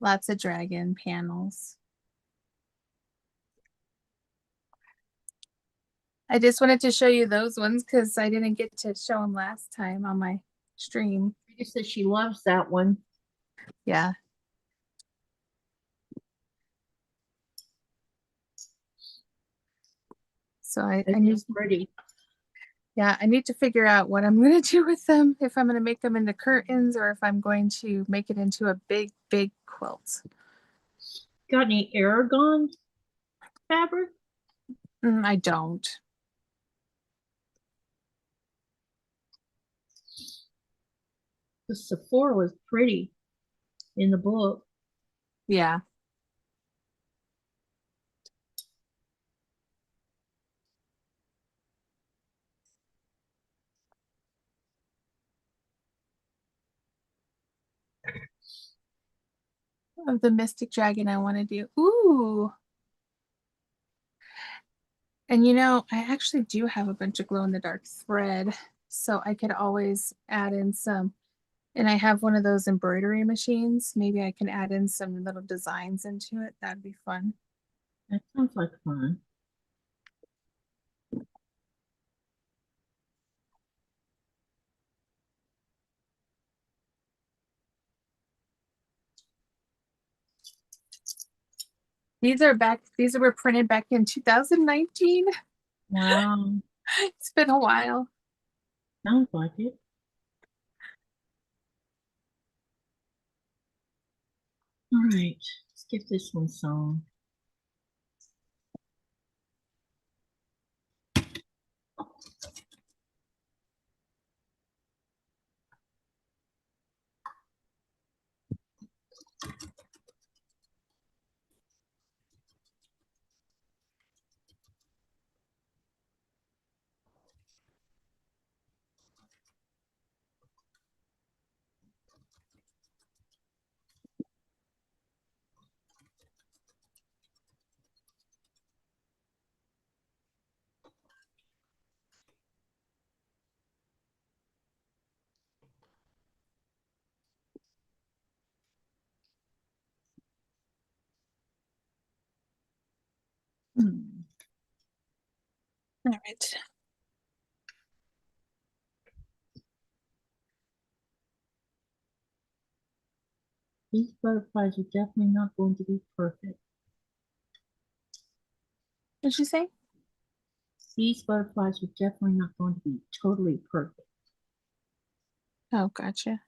Lots of dragon panels. I just wanted to show you those ones because I didn't get to show them last time on my stream. She just said she loves that one. Yeah. So I need, pretty. yeah, I need to figure out what I'm going to do with them, if I'm going to make them into curtains or if I'm going to make it into a big, big quilt. Got any Aragon fabric? I don't. The Sephora was pretty in the book. Yeah. Of the Mystic Dragon I want to do. Ooh. And you know, I actually do have a bunch of glow in the dark thread, so I could always add in some. And I have one of those embroidery machines. Maybe I can add in some little designs into it. That'd be fun. That sounds like fun. These were printed back in 2019. Wow. It's been a while. Sounds like it. All right, let's get this one sewn. All right. These butterflies are definitely not going to be perfect. What did you say? These butterflies are definitely not going to be totally perfect Oh, gotcha.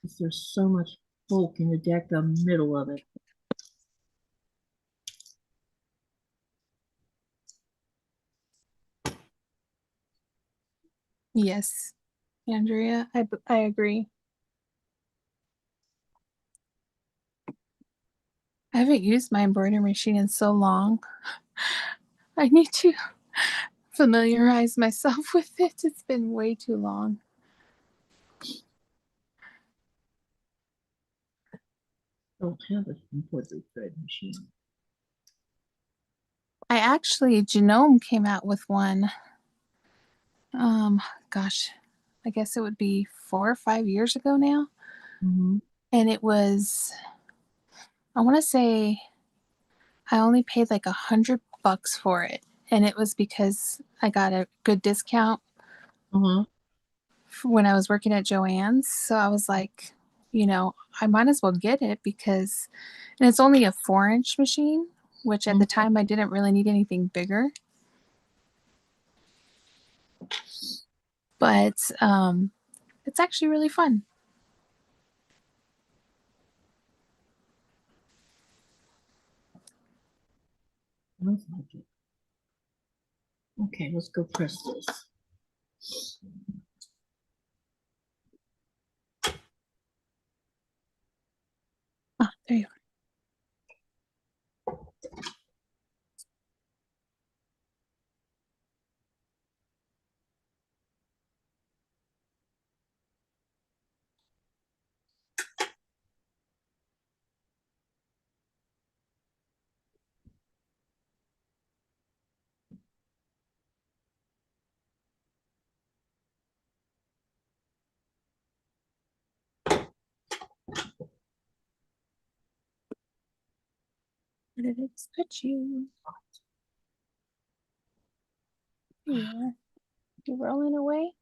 because there's so much bulk in the deck, the middle of it. Yes, Andrea, I agree. I haven't used my embroidery machine in so long. I need to familiarize myself with it. It's been way too long. don't have a embroidery thread machine. Genome came out with one. Gosh, I guess it would be 4 or 5 years ago now. Mm-hmm. And it was, I want to say I only paid like $100 for it. And it was because I got a good discount when I was working at Joann's. So I was like, I might as well get it because, and it's only a 4-inch machine, which at the time I didn't really need anything bigger. But it's actually really fun. Sounds like it. Okay, let's go press this. Oh, there you are. Where did it put you? There you are. You rolling away?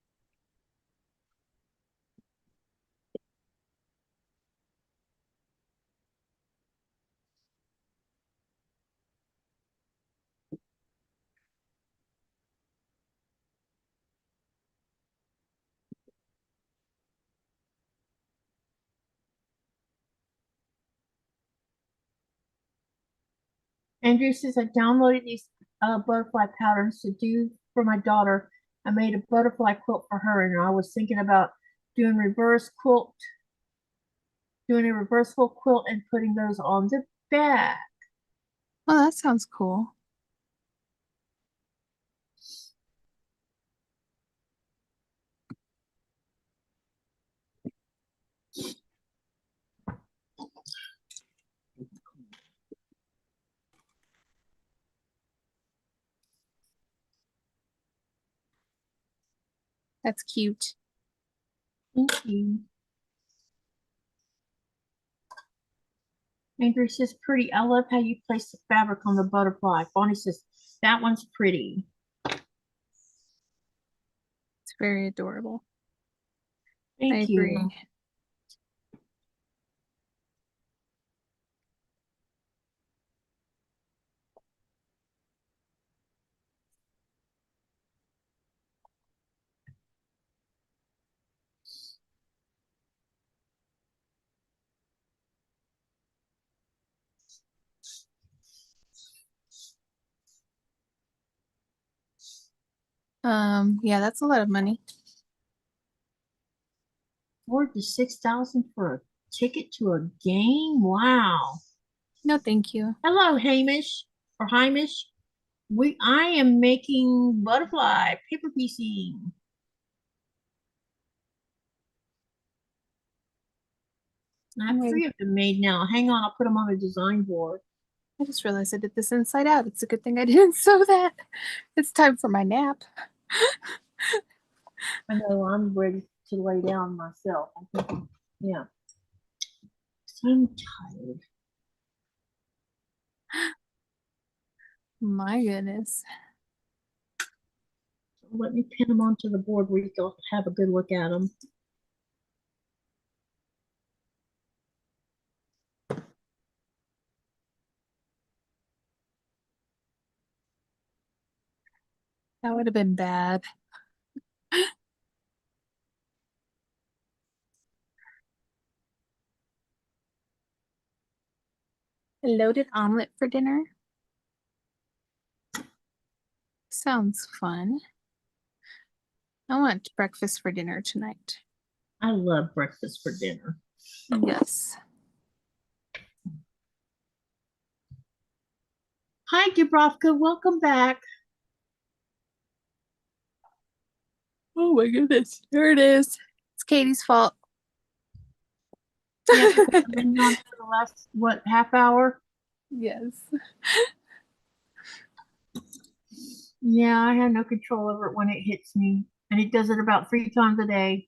Andrew says, I downloaded these butterfly patterns to do for my daughter. I made a butterfly quilt for her, and I was thinking about doing a reversible quilt and putting those on the back. Oh, that sounds cool. That's cute. Thank you. Andrew says, pretty. I love how you place the fabric on the butterfly. Bonnie says, that one's pretty. It's very adorable. Thank I you. agree. Yeah, that's a lot of money. $4,000 to $6,000 for a ticket to a game? Wow. No, thank you. Hello, Hamish or Hamish. I am making butterfly paper piecing. I have 3 of them made now. Hang on, I'll put them on a design board. I just realized I did this inside out. It's a good thing I didn't sew that. It's time for my nap. I know I'm ready to lay down myself. I think, yeah. I'm tired. My goodness. Let me pin them onto the board where you can have a good look at them. That would have been bad. A loaded omelet for dinner? Sounds fun. I want breakfast for dinner tonight. I love breakfast for dinner. Yes. Hi, Dubrovka. Welcome back. Oh my goodness. Here it is. It's Katie's fault. Yeah, I've been on for the last, what, half hour? Yes. Yeah, I have no control over it when it hits me. And it does it about 3 times a day.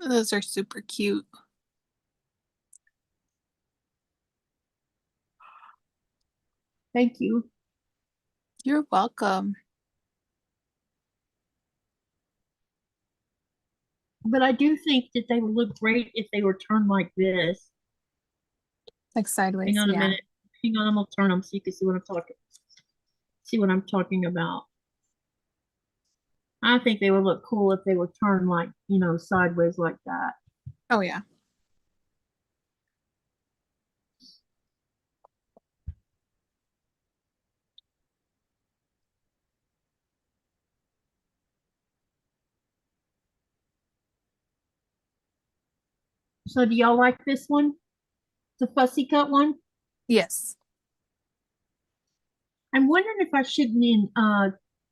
Those are super cute. Thank you. You're welcome. But I do think that they would look great if they were turned like this. Like sideways, Hang on a yeah. minute. Hang on, I'm gonna turn them so you can see what I'm talking. See what I'm talking about. I think they would look cool if they were turned like, sideways like that. Oh, yeah. So do y'all like this one? The fussy cut one? Yes. I'm wondering if I shouldn't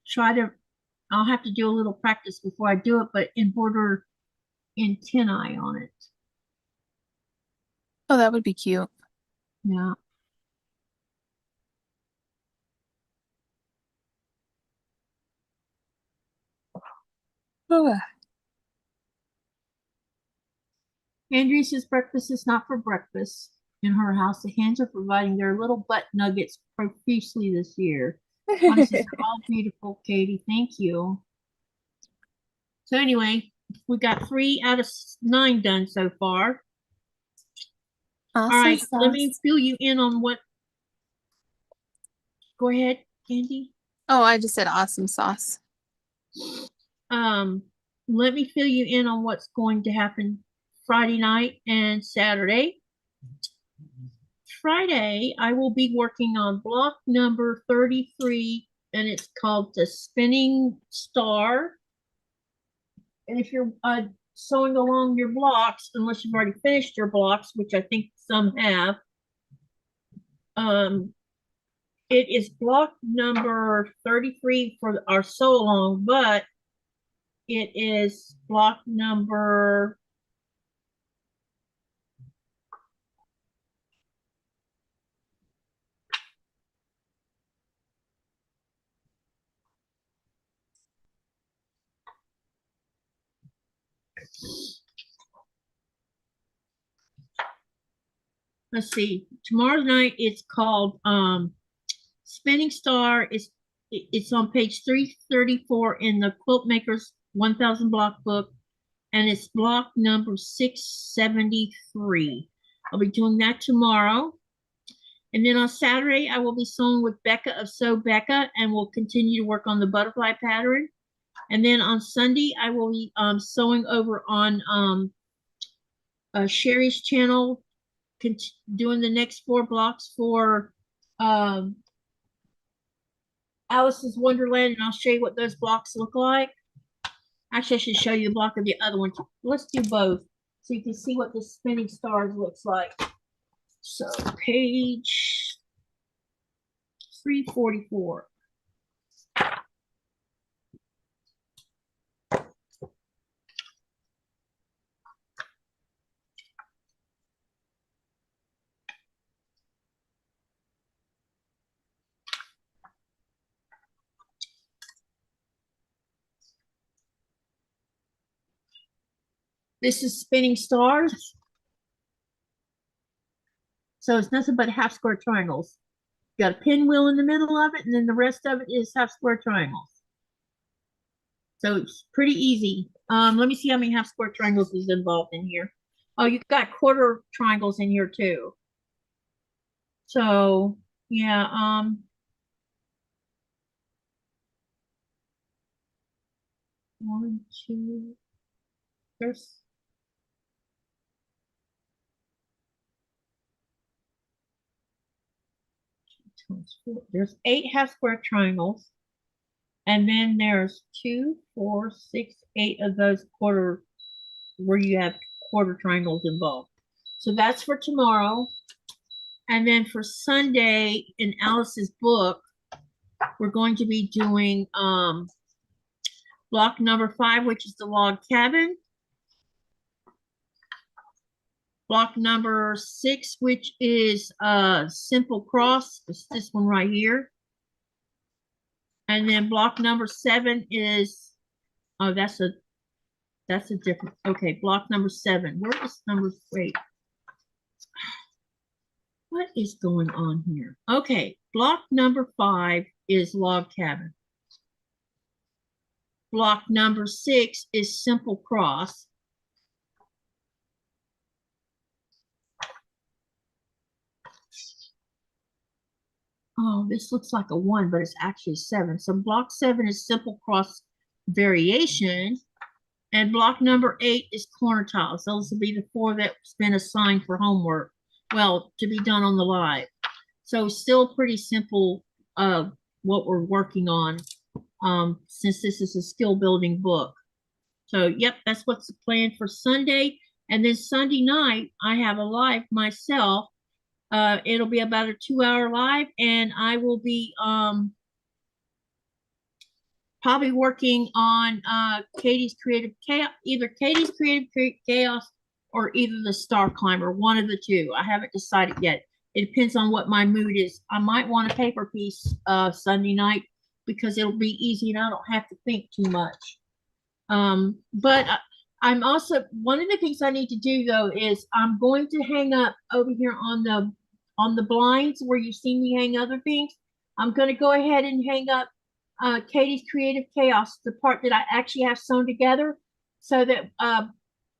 try to, I'll have to do a little practice before I do it, but embroider antennae on it. Oh, that would be cute. Yeah. Oh, Andrea says breakfast is not for breakfast. In her house, the hens are providing their little butt nuggets profusely this year. Honey says they're all beautiful, Katie. Thank you. So anyway, we got 3 out of 9 done so far. Awesome All right, sauce. let me fill you in on what. Go ahead, Andy. Oh, I just said awesome sauce. Let me fill you in on what's going to happen Friday night and Saturday. Friday, I will be working on block number 33, and it's called the Spinning Star. And if you're sewing along your blocks, unless you've already finished your blocks, which I think some have, it is block number 33 for our sew along, but it is block number, let's see, tomorrow night it's called Spinning Star. It's on page 334 in the Quilt Makers 1000 block book, and it's block number 673. I'll be doing that tomorrow. And then on Saturday, I will be sewing with Becca of Sew Becca, and we'll continue to work on the butterfly pattern. And then on Sunday, I will be sewing over on Sherry's channel, doing the next 4 blocks for Alice's Wonderland, and I'll show you what those blocks look like. Actually, I should show you the block of the other one. Let's do both so you can see what the spinning stars looks like. So page 344. This is spinning stars. So it's nothing but half square triangles. You got a pinwheel in the middle of it, and then the rest of it is half square triangles. So it's pretty easy. Let me see how many half square triangles is involved in here. Oh, you've got quarter triangles in here too. So yeah, 1, 2, there's there's 8 half square triangles, and then there's 2, 4, 6, 8 of those quarter where you have quarter triangles involved. So that's for tomorrow. And then for Sunday in Alice's book, we're going to be doing block number 5, which is the log cabin. block number 6, which is simple cross. It's this one right here. And then block number 7 is, oh, that's a different, okay, block number 7. Where is number, wait. What is going on here? Okay, block number 5 is log cabin. Block number 6 is simple cross. Oh, this looks like a 1, but it's actually a 7. So block 7 is simple cross variation. And block number 8 is corner tiles. Those will be the 4 that's been assigned for homework. Well, to be done on the live. So still pretty simple what we're working on since this is a skill building book. So yep, that's what's the plan for Sunday. And then Sunday night, I have a live myself. It'll be about a 2-hour live, and I will be probably working on Katie's Creative Chaos, either Katie's Creative Chaos or either the Star Climber, one of the two. I haven't decided yet. It depends on what my mood is. I might want a paper piece Sunday night because it'll be easy and I don't have to think too much. But I'm also, one of the things I need to do though is I'm going to hang up over here on the blinds where you see me hang other things. I'm going to go ahead and hang up Katie's Creative Chaos, the part that I actually have sewn together, so that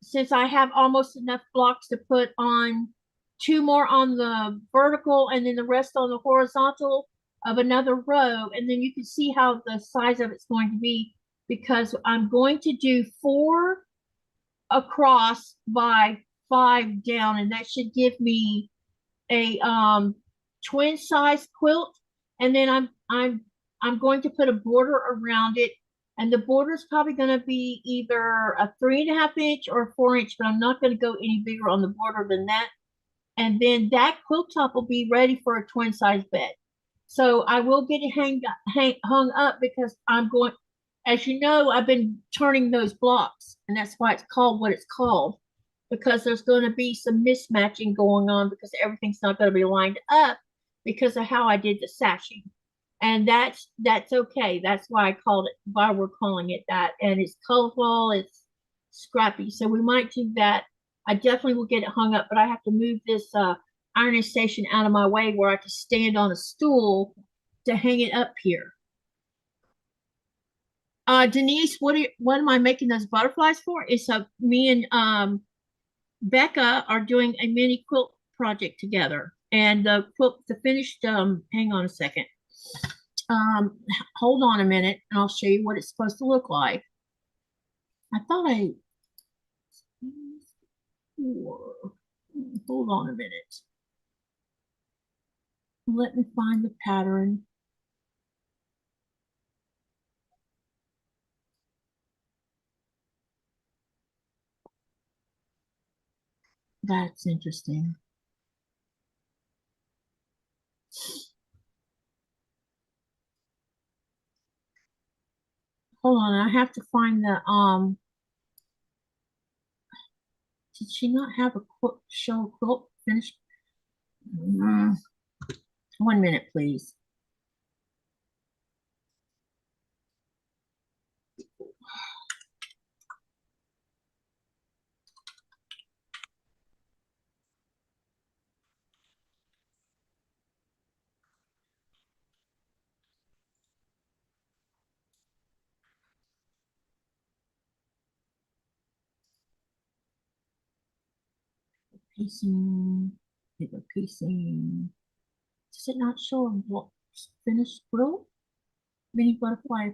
since I have almost enough blocks to put on 2 more on the vertical and then the rest on the horizontal of another row, and then you can see how the size of it's going to be, because I'm going to do 4 across by 5 down, and that should give me a twin size quilt. And then I'm going to put a border around it, and the border is probably going to be either a 3.5 inch or a 4 inch, but I'm not going to go any bigger on the border than that. And then that quilt top will be ready for a twin size bed. So I will get it hung up because I'm going, as you know, I've been turning those blocks, and that's why it's called what it's called, because there's going to be some mismatching going on because everything's not going to be lined up because of how I did the sashing. And that's okay. That's why why we're calling it that. And it's colorful, it's scrappy. So we might do that. I definitely will get it hung up, but I have to move this ironing station out of my way where I can stand on a stool to hang it up here. Denise, what am I making those butterflies for? It's me and Becca are doing a mini quilt project together. And the quilt, the finished, hang on a second. Hold on a minute and I'll show you what it's supposed to look like. I thought hold on a minute. Let me find the pattern. That's interesting. Hold on, I have to find the did she not have a quilt show quilt finished? 1 minute, please. Piecing, paper piecing. Does it not show a what finished quilt? Mini butterfly.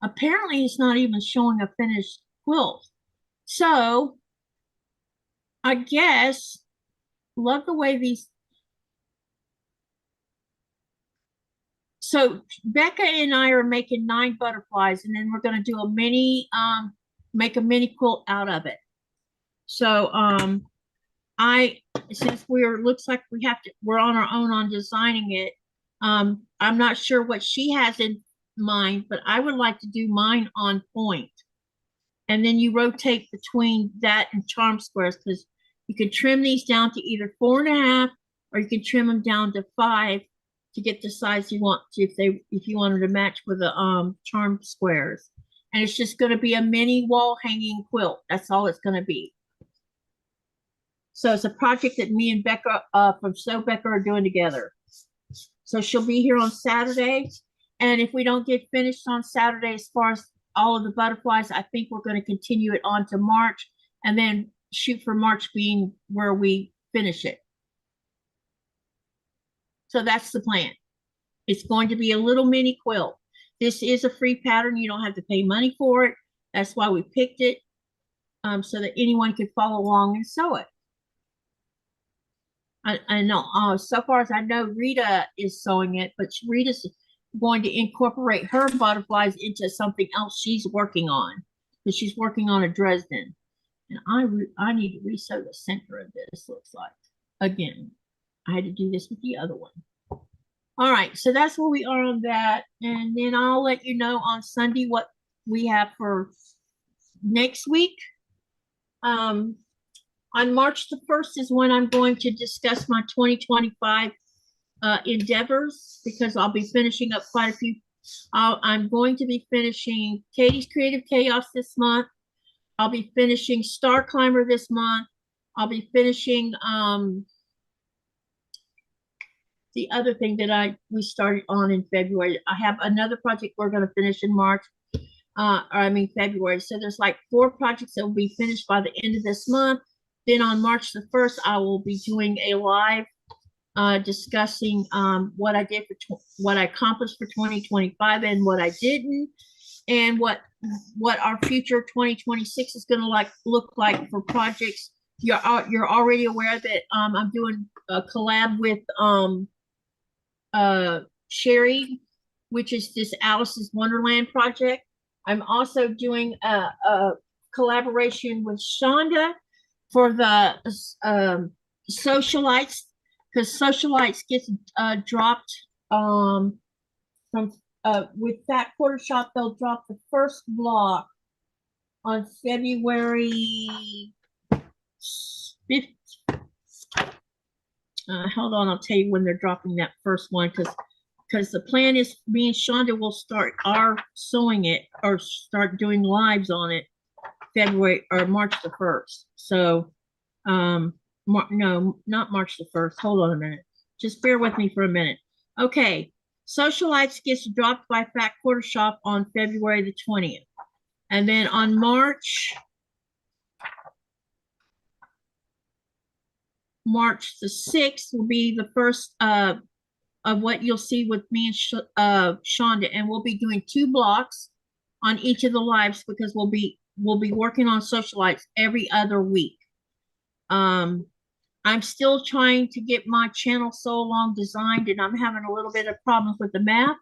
Apparently, it's not even showing a finished quilt. So, I guess, love the way these. So, Becca and I are making 9 butterflies, and then we're going to do a mini, make a mini quilt out of it. So, since looks like we're on our own on designing it. I'm not sure what she has in mind, but I would like to do mine on point. and then you rotate between that and charm squares, because you can trim these down to either 4.5 or you can trim them down to 5 to get the size you want to, if you wanted to match with the charm squares. And it's just going to be a mini wall hanging quilt. That's all it's going to be. So it's a project that me and Becca from So Becca are doing together. So she'll be here on Saturday. And if we don't get finished on Saturday, as far as all of the butterflies, I think we're going to continue it on to March and then shoot for March being where we finish it. So that's the plan. It's going to be a little mini quilt. This is a free pattern. You don't have to pay money for it. That's why we picked it, so that anyone could follow along and sew it. I know, so far as I know, Rita is sewing it, but Rita's going to incorporate her butterflies into something else she's working on, because she's working on a Dresden. And I need to resew the center of this, looks like. Again, I had to do this with the other one. All right, so that's where we are on that. And then I'll let you know on Sunday what we have for next week. On March the 1st is when I'm going to discuss my 2025 endeavors, because I'll be finishing up quite a few. I'm going to be finishing Katie's Creative Chaos this month. I'll be finishing Star Climber this month. I'll be finishing the other thing that we started on in February. I have another project we're going to finish in March, February. So there's like 4 projects that will be finished by the end of this month. Then on March the 1st, I will be doing a live discussing what I did what I accomplished for 2025 and what I didn't, and what our future 2026 is going to look like for projects. You're already aware that I'm doing a collab with Sherry, which is this Alice's Wonderland project. I'm also doing a collaboration with Shonda for the socialites, because socialites gets dropped from with that quarter shop. They'll drop the first block on February 5th. Hold on, I'll tell you when they're dropping that first one, because the plan is me and Shonda will start sewing it, or start doing lives on it February or March the 1st. So no, not March the 1st. Hold on a minute. Just bear with me for a minute. Okay. Socialites gets dropped by Fat Quarter Shop on February the 20th. And then on March the 6th will be the first of what you'll see with me and Shonda. And we'll be doing 2 blocks on each of the lives, because we'll be working on socialites every other week. I'm still trying to get my channel so long designed, and I'm having a little bit of problems with the math.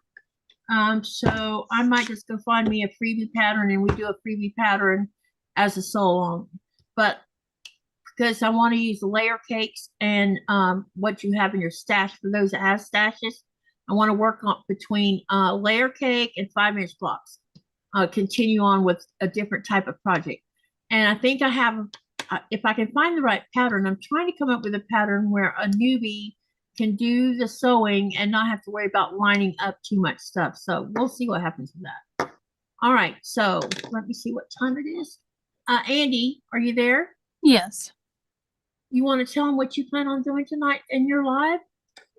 So I might just go find me a freebie pattern, and we do a freebie pattern as a sew along. But because I want to use layer cakes and what you have in your stash, for those that have stashes, I want to work on between layer cake and 5-inch blocks. Continue on with a different type of project. And I think I have, if I can find the right pattern, I'm trying to come up with a pattern where a newbie can do the sewing and not have to worry about lining up too much stuff. So we'll see what happens with that. All right, so let me see what time it is. Andi, are you there? Yes. You want to tell them what you plan on doing tonight in your live?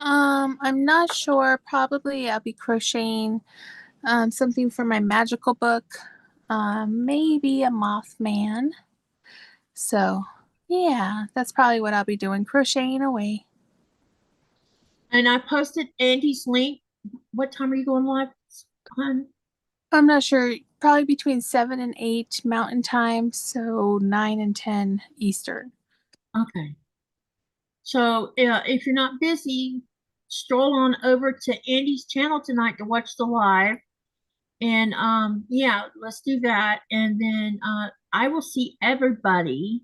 I'm not sure. Probably I'll be crocheting something for my magical book. Maybe a Mothman. So yeah, that's probably what I'll be doing, crocheting away. And I posted Andi's link. What time are you going live on? I'm not sure. Probably between 7 and 8 Mountain Time, so 9 and 10 Eastern. Okay. So if you're not busy, stroll on over to Andi's channel tonight to watch the live. And yeah, let's do that. And then I will see everybody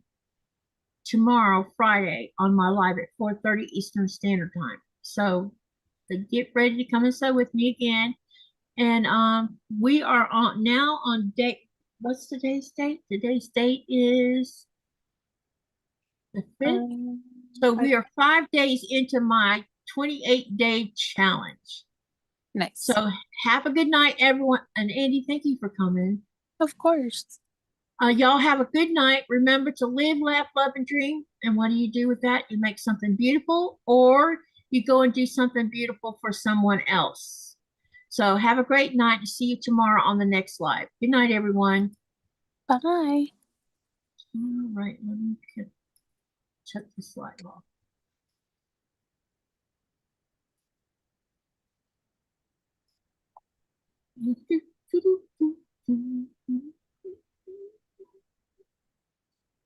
tomorrow, Friday, on my live at 4:30 Eastern Standard Time. So get ready to come and sew with me again. And we are now on day what's today's date? Today's date is the 5th. So we are 5 days into my 28-day challenge. Nice. So have a good night, everyone. And Andi, thank you for coming. Of course. Y'all have a good night. Remember to live, laugh, love, and dream. And what do you do with that? You make something beautiful, or you go and do something beautiful for someone else. So have a great night and see you tomorrow on the next live. Good night, everyone. Bye. All right, let me check this slide off.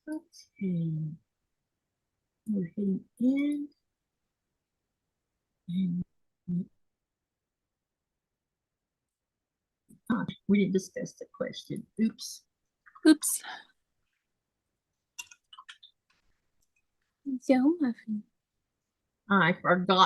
Okay. We're hitting in. And we didn't discuss the question. Oops. Oops. Yo, muffin. I forgot.